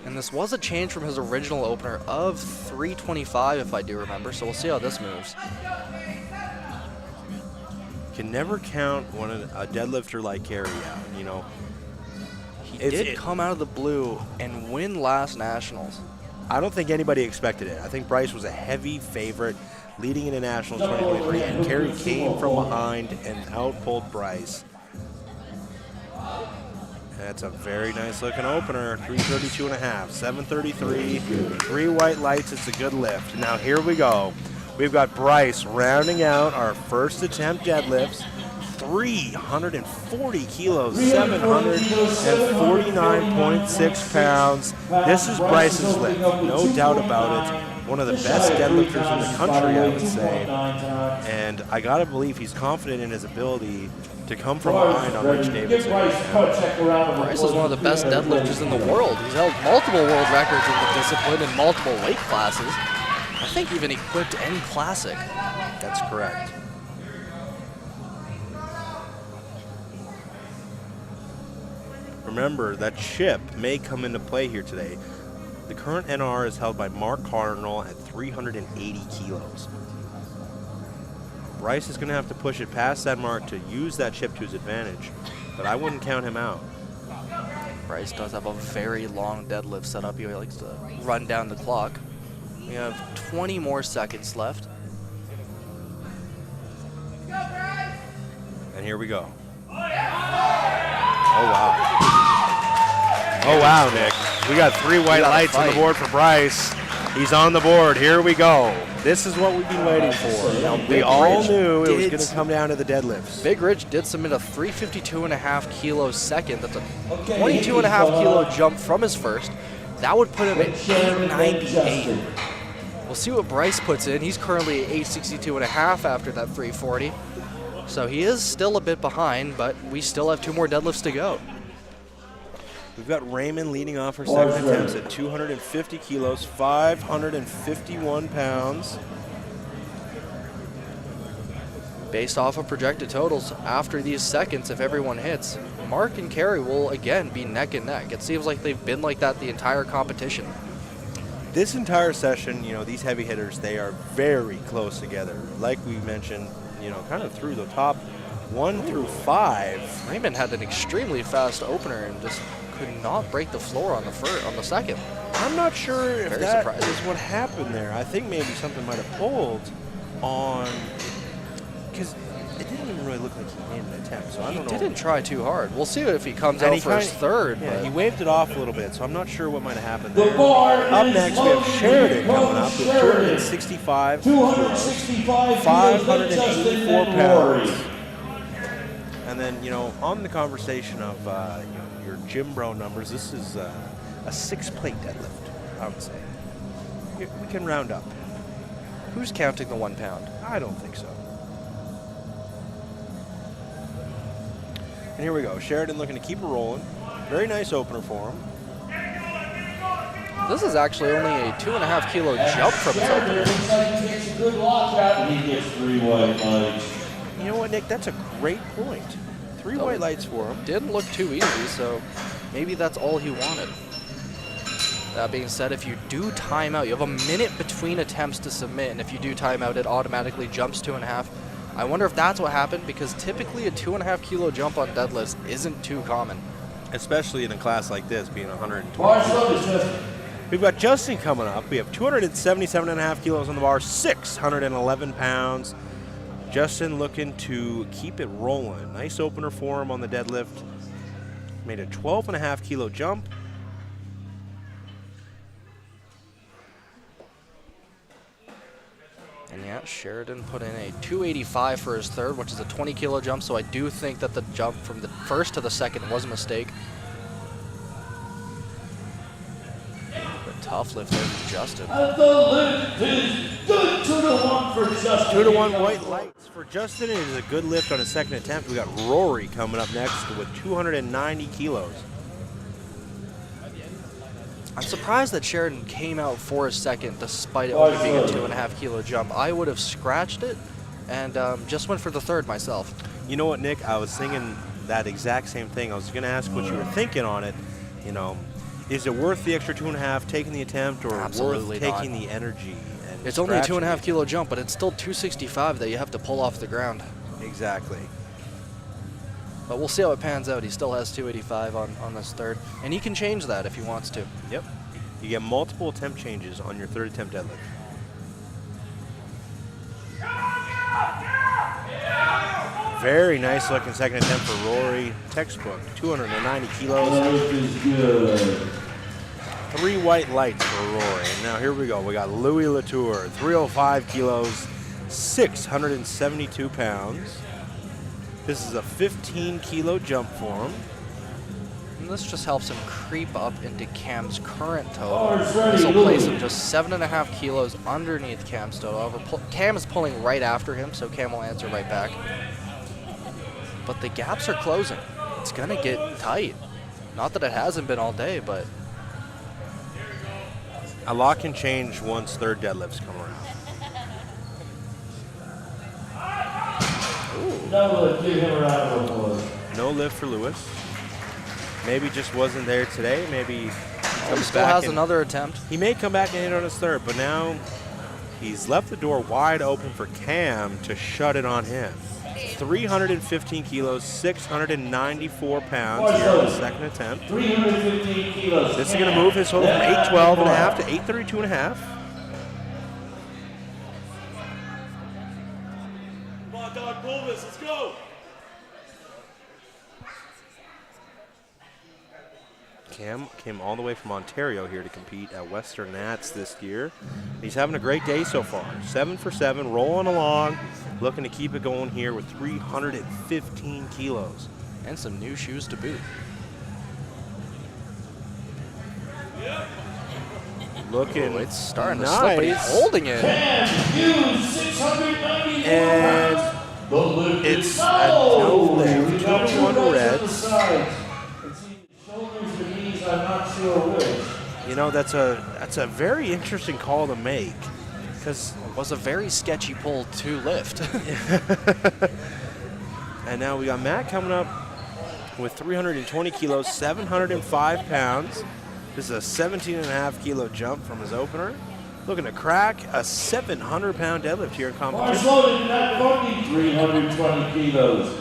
And this was a change from his original opener of 325, if I do remember, so we'll see how this moves. Can never count a deadlifter like Kerry out, you know. He did come out of the blue and win last Nationals. I don't think anybody expected it. I think Bryce was a heavy favorite leading into Nationals 2023, and Kerry came from behind and outpulled Bryce. That's a very nice looking opener. 332.5, 733, 3 white lights. It's a good lift. Now here we go. We've got Bryce rounding out our first attempt deadlifts. 340 kilos, 749.6 pounds. This is Bryce's lift, no doubt about it. One of the best deadlifters in the country, I would say. And I gotta believe he's confident in his ability to come from behind on Rich Davidson. Bryce is one of the best deadlifters in the world. He's held multiple world records in the discipline in multiple weight classes. I think even equipped any classic. That's correct. Remember, that chip may come into play here today. The current NR is held by Mark Cardinal at 380 kilos. Bryce is going to have to push it past that mark to use that chip to his advantage, but I wouldn't count him out. Bryce does have a very long deadlift set up. He likes to run down the clock. We have 20 more seconds left. And here we go. Oh, wow. Oh, wow, Nick. We got 3 white lights on the board for Bryce. He's on the board. Here we go. This is what we've been waiting for. We all knew it was going to come down to the deadlifts. Big Rich did submit a 352.5 kilo second. That's a 22.5 kilo jump from his first. That would put him at 898. We'll see what Bryce puts in. He's currently at 862.5 after that 340. So he is still a bit behind, but we still have 2 more deadlifts to go. We've got Raymond leading off her second attempts at 250 kilos, 551 pounds. Based off of projected totals, after these seconds, if everyone hits, Mark and Kerry will again be neck and neck. It seems like they've been like that the entire competition. This entire session, you know, these heavy hitters, they are very close together. Like we mentioned, you know, kind of through the top 1 through 5. Raymond had an extremely fast opener and just could not break the floor on the second. I'm not sure if Very that surprising. is what happened there. I think maybe something might have pulled on, because it didn't even really look like he made an attempt. So I don't know. He didn't try too hard. We'll see if he comes out for his third. Yeah, but he waved it off a little bit, so I'm not sure what might have happened there. Up next, we have Sheridan coming up with 265 kilos, 584 pounds. And then, you know, on the conversation of you know, your gym bro numbers, this is a 6-plate deadlift, I would say. We can round up. Who's counting the 1 pound? I don't think so. And here we go. Sheridan looking to keep it rolling. Very nice opener for him. This is actually only a 2.5 kilo jump from his opener. He gets 3 white lights. You know what, Nick? That's a great point. 3 white lights for him. Didn't look too easy, so maybe that's all he wanted. That being said, if you do time out, you have a minute between attempts to submit, and if you do time out, it automatically jumps 2.5. I wonder if that's what happened, because typically a 2.5 kilo jump on deadlifts isn't too common. Especially in a class like this, being 120. We've got Justin coming up. We have 277.5 kilos on the bar, 611 pounds. Justin looking to keep it rolling. Nice opener for him on the deadlift. Made a 12.5 kilo jump. And yeah, Sheridan put in a 285 for his third, which is a 20 kilo jump, so I do think that the jump from the first to the second was a mistake. tough lift there for Justin. And the lift is good. 2-1 for Justin. 2-1 white lights for Justin. It is a good lift on his second attempt. We got Rory coming up next with 290 kilos. I'm surprised that Sheridan came out for a second despite it only being a 2.5 kilo jump. I would have scratched it and just went for the third myself. You know what, Nick? I was thinking that exact same thing. I was going to ask what you were thinking on it. You know, is it worth the extra 2.5 taking the attempt, or Absolutely worth taking not. the energy? And It's only a scratching 2.5 it? kilo jump, but it's still 265 that you have to pull off the ground. Exactly. But we'll see how it pans out. He still has 285 on this third, and he can change that if he wants to. Yep. You get multiple attempt changes on your third attempt deadlift. Very nice looking second attempt for Rory. Textbook, 290 kilos. Lift is good. 3 white lights for Rory. And now here we go. We got Louis Latour, 305 kilos, 672 pounds. This is a 15 kilo jump for him. And this just helps him creep up into Cam's current total. Bars ready, This will place Louis. him just 7.5 kilos underneath Cam's total. However, Cam is pulling right after him, so Cam will answer right back. But the gaps are closing. It's going to get tight. Not that it hasn't been all day, but A lot can change once third deadlifts come around. Now let's give him a round of applause. No lift for Lewis. Maybe just wasn't there today. Maybe he he comes still back has and- another attempt. He may come back and hit on his third, but now he's left the door wide open for Cam to shut it on him. 315 kilos, 694 pounds here on the second attempt. 315 kilos. This is going to move his total from 812 and a half to 832 and a half. Come on, dog, pull this. Let's go. Cam came all the way from Ontario here to compete at Western Nats this year. He's having a great day so far. 7 for 7, rolling along, looking to keep it going here with 315 kilos. And some new shoes to boot. Looking Oh, it's starting to nice. slip, but he's holding it. And Hughes, 694 And pounds. The lift it's is a no lift. We got 2-1 two guys Reds. on the side. It's either shoulders or knees, I'm not sure which. You know, that's a very interesting call to make, because It was a very sketchy pull to lift. and now we got Matt coming up with 320 kilos, 705 pounds. This is a 17.5 kilo jump from his opener. Looking to crack a 700-pound deadlift here in Bars competition. loaded, Matt Bundy, 320 kilos.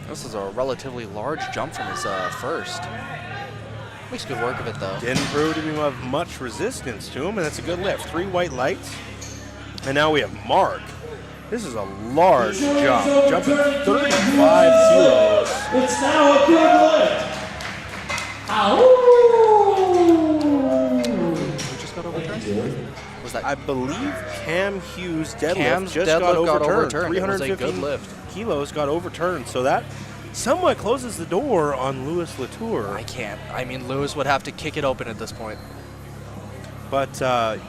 This is a relatively large jump from his first. Makes good work of it, though. Didn't prove to be of much resistance to him, and that's a good lift. 3 white lights. And now we have Mark. This is a large jump, jumping 35 kilos. It's now a good lift. Who just got overturned? Was that I believe Cam Hughes' deadlift Cam's just deadlift got got overturned. overturned. It was a good 315 lift. kilos got overturned, so that somewhat closes the door on Louis Latour. I can't. I mean, Lewis would have to kick it open at this point. But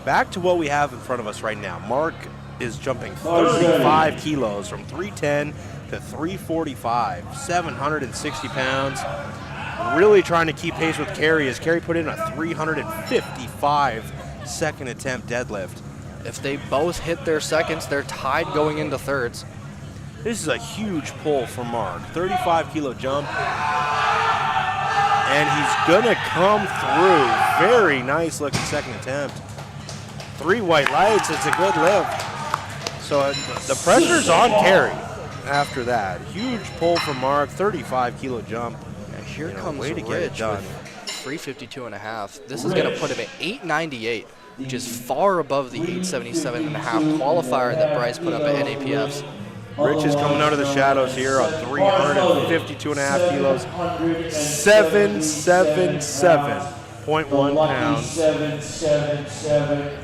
back to what we have in front of us right now. Mark is jumping 35 kilos from 310 to 345, 760 pounds. Really trying to keep pace with Kerry as Kerry put in a 355 second attempt deadlift. If they both hit their seconds, they're tied going into thirds. This is a huge pull for Mark. 35 kilo jump. And he's gonna come through. Very nice looking second attempt. 3 white lights, it's a good lift. So the pressure's on Kerry after that. Huge pull for Mark, 35 kilo jump. And here comes way to get it Rich done. with 352.5. This is going to put him at 898, which is far above the 877.5 qualifier that Bryce put up at NAPFs. Rich is coming out of the shadows here on 352.5 kilos, 777.1 pounds. 777.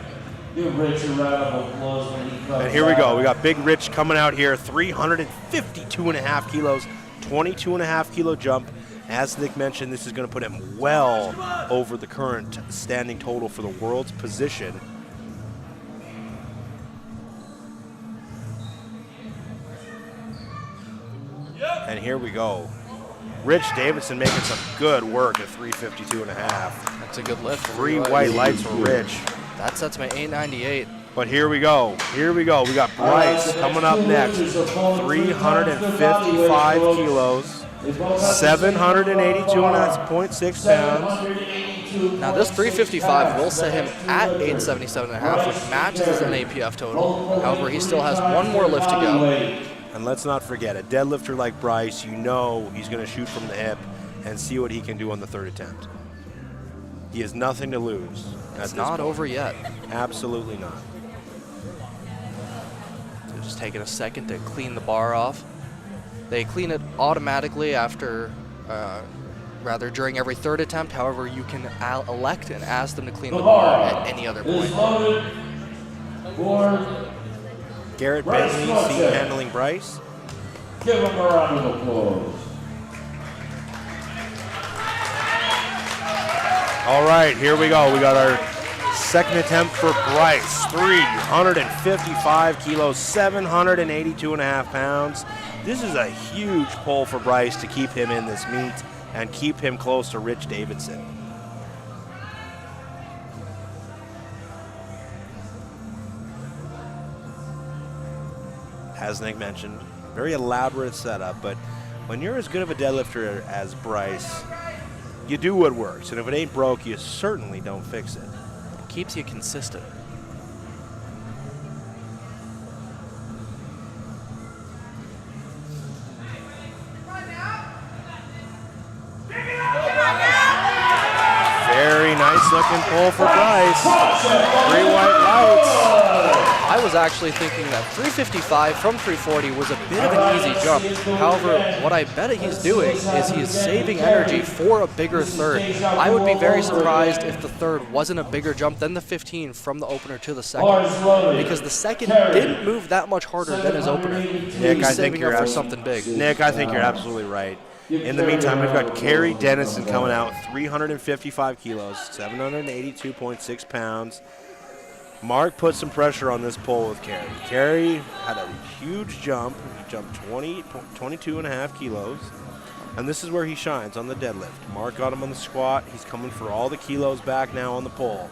Give Rich a round of applause when he comes And here we go. out. We got Big Rich coming out here, 352.5 kilos, 22.5 kilo jump. As Nick mentioned, this is going to put him well over the current standing total for the world's position. And here we go. Rich Davidson making some good work at 352.5. That's a good lift. 3 white lights for Rich. That sets my 898. But here we go. Here we go. We got Bryce coming up next. 355 kilos, 782.6 pounds. Now this 355 will set him at 877.5, which matches his NAPF total. However, he still has one more lift to go. And let's not forget, a deadlifter like Bryce, you know he's going to shoot from the hip and see what he can do on the third attempt. He has nothing to lose. It's not over yet. Absolutely not. So just taking a second to clean the bar off. They clean it automatically after, during every third attempt. However, you can elect and ask them to clean the bar at any other point. Garrett Bentley, seat handling Bryce. Give him a round of applause. All right, here we go. We got our second attempt for Bryce. 355 kilos, 782.5 pounds. This is a huge pull for Bryce to keep him in this meet and keep him close to Rich Davidson. As Nick mentioned, very elaborate setup, but when you're as good of a deadlifter as Bryce, you do what works, and if it ain't broke, you certainly don't fix it. It keeps you consistent. Very nice looking pull for Bryce. 3 white lights. I was actually thinking that 355 from 340 was a bit of an easy jump. However, what I bet he's doing is he is saving energy for a bigger third. I would be very surprised if the third wasn't a bigger jump than the 15 from the opener to the second, because the second didn't move that much harder than his opener. Nick, He's I think saving you're up for something big. Nick, I think you're absolutely right. In the meantime, we've got Kerry Dennison coming out, 355 kilos, 782.6 pounds. Mark put some pressure on this pull with Kerry. Kerry had a huge jump. He jumped 22.5 kilos. And this is where he shines, on the deadlift. Mark got him on the squat. He's coming for all the kilos back now on the pull.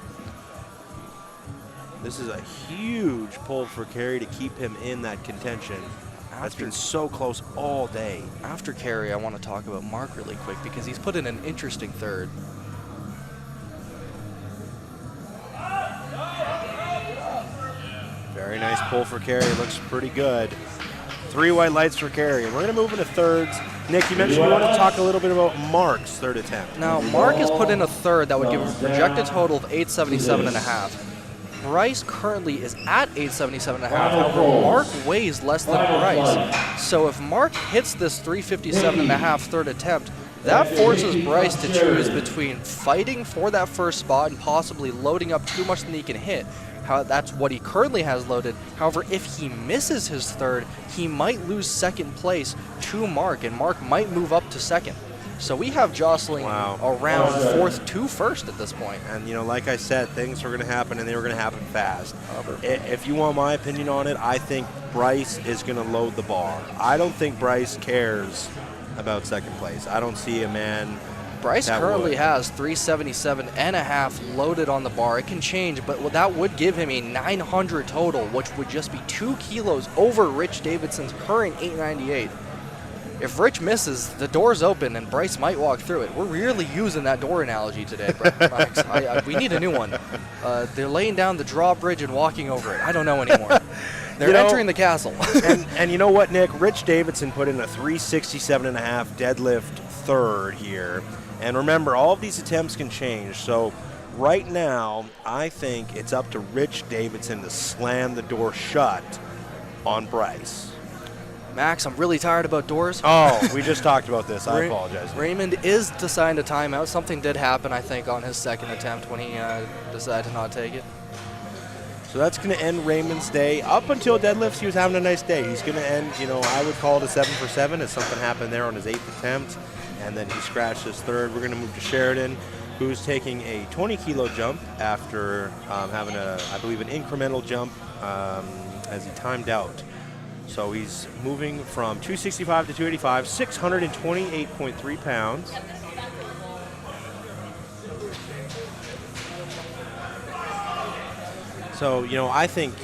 This is a huge pull for Kerry to keep him in that contention. That's been so close all day. After Kerry, I want to talk about Mark really quick because he's put in an interesting third. Very nice pull for Kerry. Looks pretty good. 3 white lights for Kerry. We're going to move into thirds. Nick, you mentioned you want to talk a little bit about Mark's third attempt. Now, Mark has put in a third that would give him a projected total of 877.5. Bryce currently is at 877.5. However, Mark weighs less than Bryce. So if Mark hits this 357.5 third attempt, that forces Bryce to choose between fighting for that first spot and possibly loading up too much than he can hit. That's what he currently has loaded. However, if he misses his third, he might lose second place to Mark, and Mark might move up to second. So we have jostling around fourth to first at this point. And, you know, like I said, things are going to happen, and they were going to happen fast. If you want my opinion on it, I think Bryce is going to load the bar. I don't think Bryce cares about second place. I don't see a man. Bryce currently has 377.5 loaded on the bar. It can change, but that would give him a 900 total, which would just be 2 kilos over Rich Davidson's current 898. If Rich misses, the door's open and Bryce might walk through it. We're really using that door analogy today, Max. We need a new one. They're laying down the drawbridge and walking over it. I don't know anymore. They're entering the castle. and you know what, Nick? Rich Davidson put in a 367.5 deadlift third here. And remember, all of these attempts can change. So right now, I think it's up to Rich Davidson to slam the door shut on Bryce. Max, I'm really tired about doors. Oh, we just talked about this. I apologize. Raymond is assigned a timeout. Something did happen, I think, on his second attempt when he decided to not take it. So that's going to end Raymond's day. Up until deadlifts, he was having a nice day. He's going to end, I would call it a 7 for 7 as something happened there on his 8th attempt. And then he scratched his 3rd. We're going to move to Sheridan, who's taking a 20-kilo jump after having, I believe, an incremental jump as he timed out. So he's moving from 265 to 285, 628.3 pounds. So, I think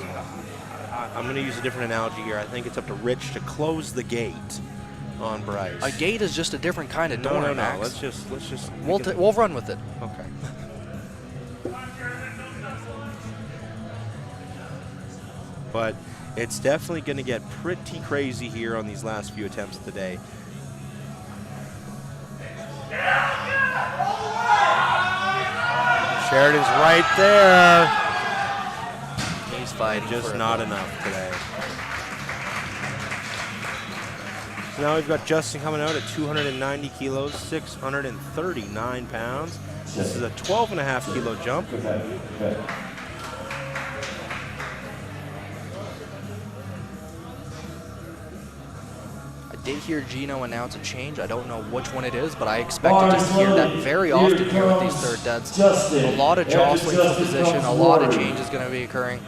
I'm going to use a different analogy here. I think it's up to Rich to close the gate on Bryce. A gate is just a different kind of door, No. Max. Let's just. We'll run with it. Okay. But it's definitely going to get pretty crazy here on these last few attempts of the day. Sheridan's right there. He's fighting. Just not enough today. So now we've got Justin coming out at 290 kilos, 639 pounds. This is a 12.5 kilo jump. I did hear Gino announce a change. I don't know which one it is, but I expected to hear that very often here with these third deads. A lot of jostling for position, a lot of changes going to be occurring.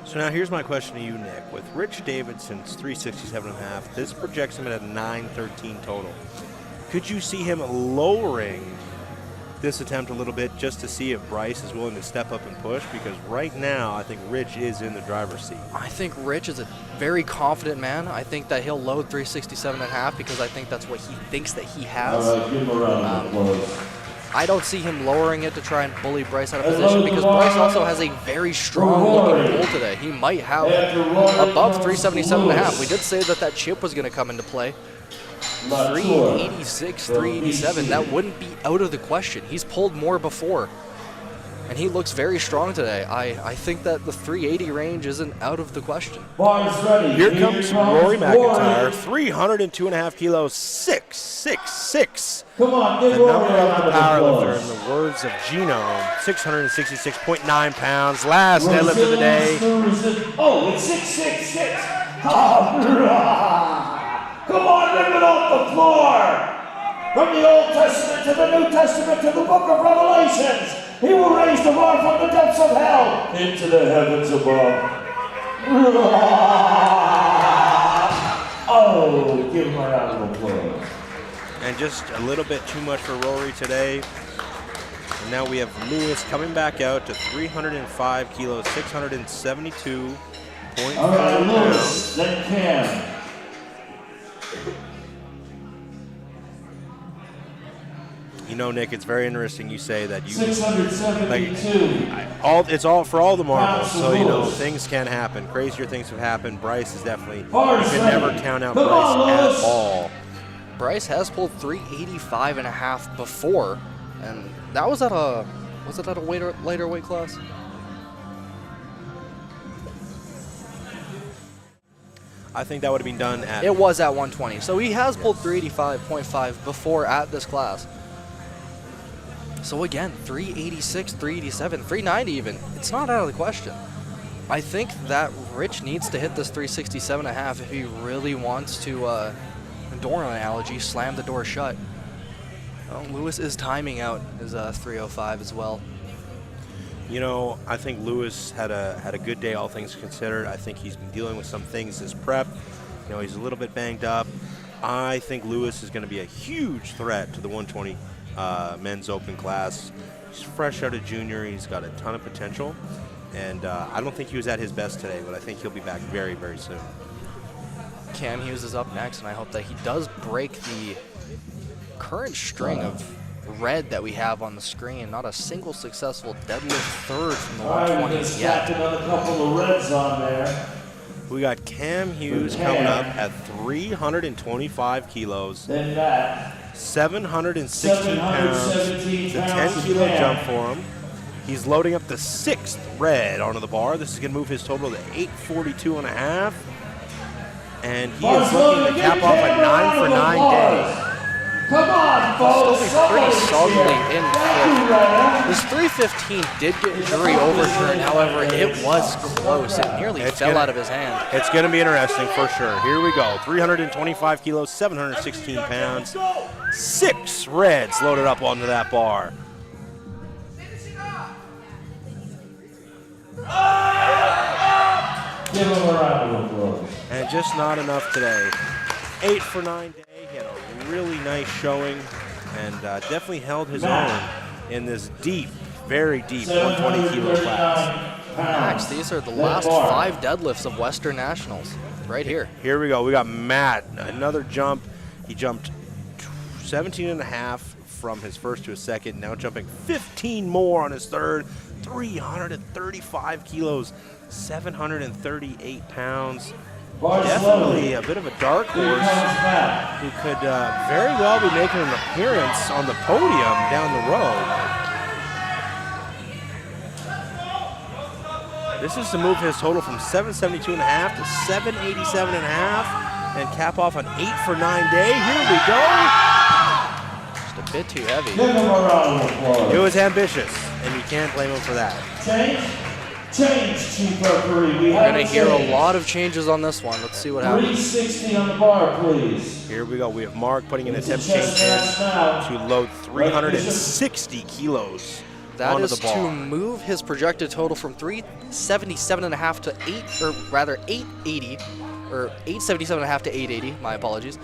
So now here's my question to you, Nick. With Rich Davidson's 367.5, this projects him at a 913 total. Could you see him lowering this attempt a little bit just to see if Bryce is willing to step up and push? Because right now, I think Rich is in the driver's seat. I think Rich is a very confident man. I think that he'll load 367.5 because I think that's what he thinks that he has. Give him a round of applause. I don't see him lowering it to try and bully Bryce out of position because Bryce also has a very strong looking pull today. He might have above 377.5. We did say that chip was going to come into play. 386, 387, that wouldn't be out of the question. He's pulled more before, and he looks very strong today. I think that the 380 range isn't out of the question. Here comes Rory McIntyre, 302.5 kilos, 666. Come on, The give number Rory a of the round of powerlifter, in applause. the words of Gino, 666.9 pounds. Last deadlift of the day. Oh, it's 666. Come on, rip it off the floor. From the Old Testament to the New Testament to the book of Revelations, he will raise the bar from the depths of hell into the heavens above. Oh, give him a round of applause. And just a little bit too much for Rory today. And now we have Lewis coming back out to 305 kilos, 672.4 All right, pounds. Lewis, then Cam. Nick, it's very interesting you say that you 672. it's all for all the marbles. So things can happen. Crazier things have happened. Bryce is definitely, you can never count out Bryce at all. Bryce has pulled 385.5 before, and that was at a lighter weight class? I think that would have been done at. It was at 120. So he has pulled 385.5 before at this class. So again, 386, 387, 390 even. It's not out of the question. I think that Rich needs to hit this 367.5 if he really wants to, door analogy, slam the door shut. Well, Lewis is timing out his 305 as well. I think Lewis had a good day, all things considered. I think he's been dealing with some things this prep. He's a little bit banged up. I think Lewis is going to be a huge threat to the 120 men's open class. He's fresh out of junior. He's got a ton of potential. And I don't think he was at his best today, but I think he'll be back very, very soon. Cam Hughes is up next, and I hope that he does break the current string of red that we have on the screen. Not a single successful deadlift third from the All right, we're 120s yet. stacking another couple of reds on there. We got Cam Hughes coming up at 325 kilos, Then that. 716 pounds. 717 It's a pounds 10 kilo again. jump for him. He's loading up the 6th red onto the bar. This is going to move his total to 842.5. And he is looking to cap off a 9 for 9 day. Come on, folks. Still be pretty solidly in fifth. His 315 did get jury overturned, however, it was close. It nearly fell out of his hand. It's going to be interesting for sure. Here we go. 325 kilos, 716 pounds. 6 reds loaded up onto that bar. Give him a round of applause. And just not enough today. 8 for 9 day. He had a really nice showing and definitely held his own in this deep, very deep 120 kilo class. Max, these are the last 5 deadlifts of Western Nationals right here. Here we go. We got Matt, another jump. He jumped 17 and a half from his first to his second, now jumping 15 more on his third. 335 kilos, 738 pounds. Definitely a bit of a dark horse who could very well be making an appearance on the podium down the road. This is to move his total from 772.5 to 787.5 and cap off an 8 for 9 day. Here we go. Just a bit too heavy. Give him a round of applause. It was ambitious, and you can't blame him for that. Change, Chief Referee. We're going to hear a lot of changes on this one. Let's see what happens. 360 on the bar, please. Here we go. We have Mark putting an attempt change in to load 360 kilos That onto is the bar. to move his projected total from 377.5 to 880, or 877.5 to 880. My apologies,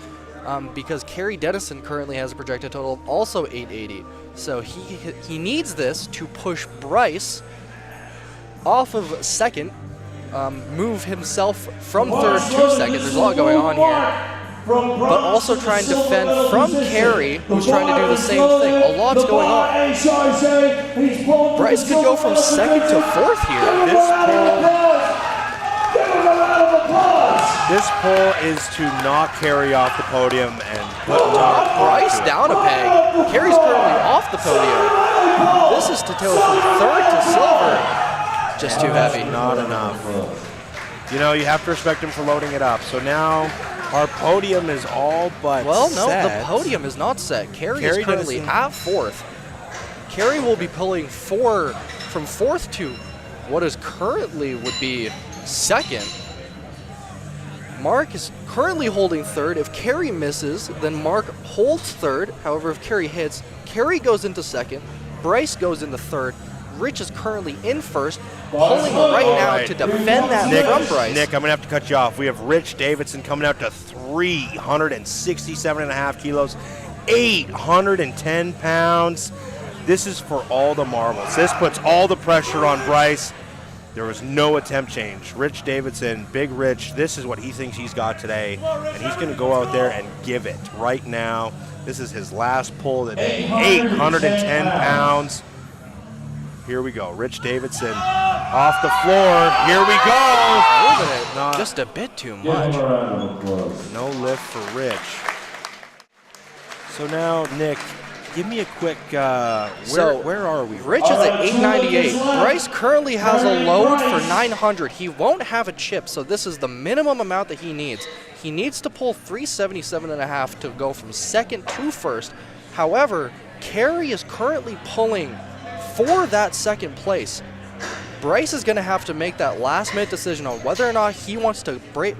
because Kerry Dennison currently has a projected total of also 880. So he needs this to push Bryce off of second, move himself from third to second. There's a lot going on here. But also try and defend from Kerry, who's trying to do the same thing. A lot's going on. Bryce could go from second to fourth here. This pull is to knock Kerry off the podium and put Bryce down a peg. Kerry's currently off the podium. This is to go from third to silver. Just too heavy. Not enough. You know, you have to respect him for loading it up. So now our podium is all but set. The podium is not set. Kerry is currently at fourth. Kerry will be pulling from fourth to what is currently would be second. Mark is currently holding third. If Kerry misses, then Mark holds third. However, if Kerry hits, Kerry goes into second. Bryce goes into third. Rich is currently in first, pulling right now to defend that from Bryce. Nick, I'm going to have to cut you off. We have Rich Davidson coming out to 367.5 kilos, 810 pounds. This is for all the marbles. This puts all the pressure on Bryce. There was no attempt change. Rich Davidson, Big Rich, this is what he thinks he's got today, and he's going to go out there and give it right now. This is his last pull of the day, 810 pounds. Here we go. Rich Davidson off the floor. Here we go. Moving it just a bit too much. No lift for Rich. So now, Nick, give me a quick, where are we? Rich is at 898. Bryce currently has a load for 900. He won't have a chip, so this is the minimum amount that he needs. He needs to pull 377.5 to go from second to first. However, Kerry is currently pulling for that second place. Bryce is going to have to make that last-minute decision on whether or not he wants to fight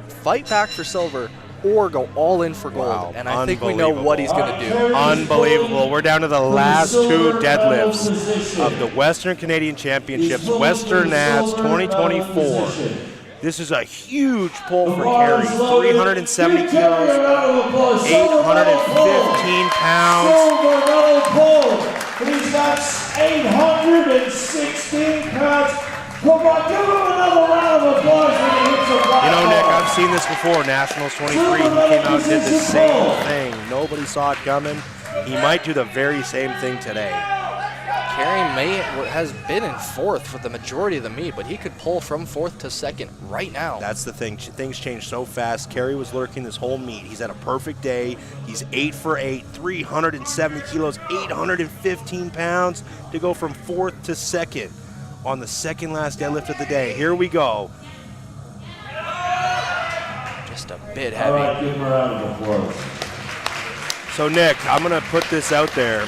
back for silver or go all in for gold. Wow, and I think we know what he's going to do. Unbelievable. We're down to the last 2 deadlifts of the Western Canadian Championships, Western Nats 2024. This is a huge pull for Kerry. 370 kilos, 815 pounds. He's got 816 pounds. Come on, give him another round of applause when he hits a round. You know, Nick, I've seen this before. Nationals 23, he came out and did the same thing. Nobody saw it coming. He might do the very same thing today. Kerry has been in fourth for the majority of the meet, but he could pull from fourth to second right now. That's the thing. Things change so fast. Kerry was lurking this whole meet. He's had a perfect day. He's 8 for 8, 370 kilos, 815 pounds to go from fourth to second on the second last deadlift of the day. Here we go. Just a bit heavy. All right, give him a round of applause. So, Nick, I'm going to put this out there.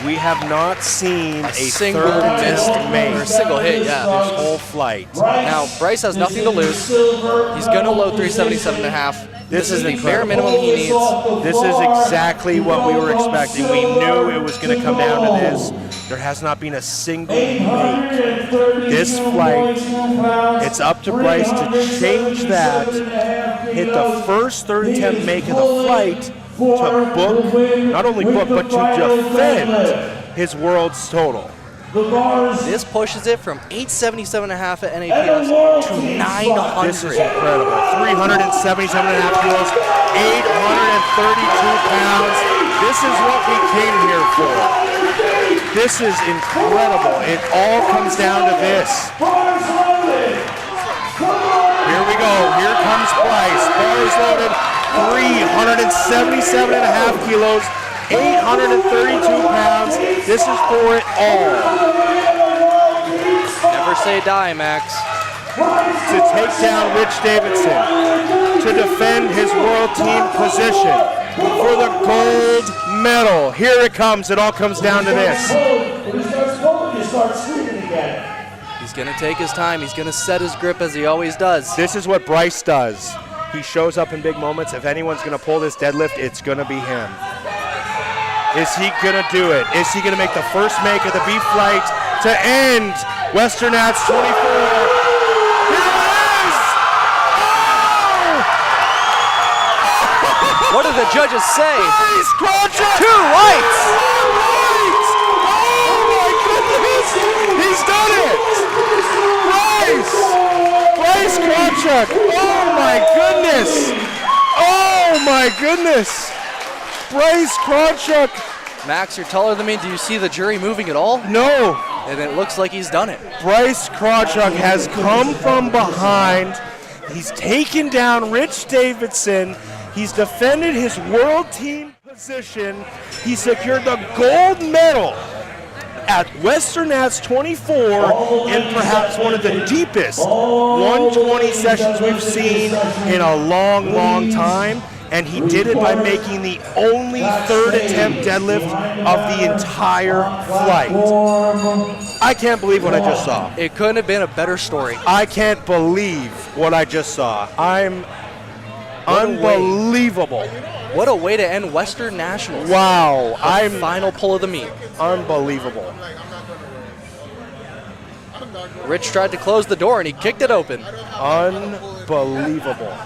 We have not seen a single third missed make or a single hit, yeah. this whole flight. Now, Bryce has nothing to lose. He's going to load 377.5. This is the bare minimum he needs. This is exactly what we were expecting. We knew it was going to come down to this. There has not been a single make. This flight, it's up to Bryce to change that, hit the first third attempt make of the flight to book, not only book, but to defend his world's total. This pushes it from 877.5 at NAPS to 900. This is incredible. 377.5 kilos, 832 pounds. This is what we came here for. This is incredible. It all comes down to this. Here we go. Here comes Bryce. Bars loaded, 377.5 kilos. 832 pounds. This is for it all. Never say die, Max. To take down Rich Davidson, to defend his world team position for the gold medal. Here it comes. It all comes down to this. He's going to take his time. He's going to set his grip as he always does. This is what Bryce does. He shows up in big moments. If anyone's going to pull this deadlift, it's going to be him. Is he going to do it? Is he going to make the first make of the B flight to end Western Nats 24? Here it is! Oh! What did the judges say? Bryce Crotchett! 2 rights! Oh my goodness! He's done it! Bryce Crotchett! Oh my goodness! Oh my goodness! Bryce Crotchett! Max, you're taller than me. Do you see the jury moving at all? No! And it looks like he's done it. Bryce Crotchett has come from behind. He's taken down Rich Davidson. He's defended his world team position. He secured the gold medal at Western Nats 24 in perhaps one of the deepest 120 sessions we've seen in a long, long time. And he did it by making the only third attempt deadlift of the entire flight. I can't believe what I just saw. It couldn't have been a better story. I can't believe what I just saw. I'm unbelievable. What a way to end Western Nationals. Wow. I'm final pull of the meet. Unbelievable. Rich tried to close the door and he kicked it open. Unbelievable.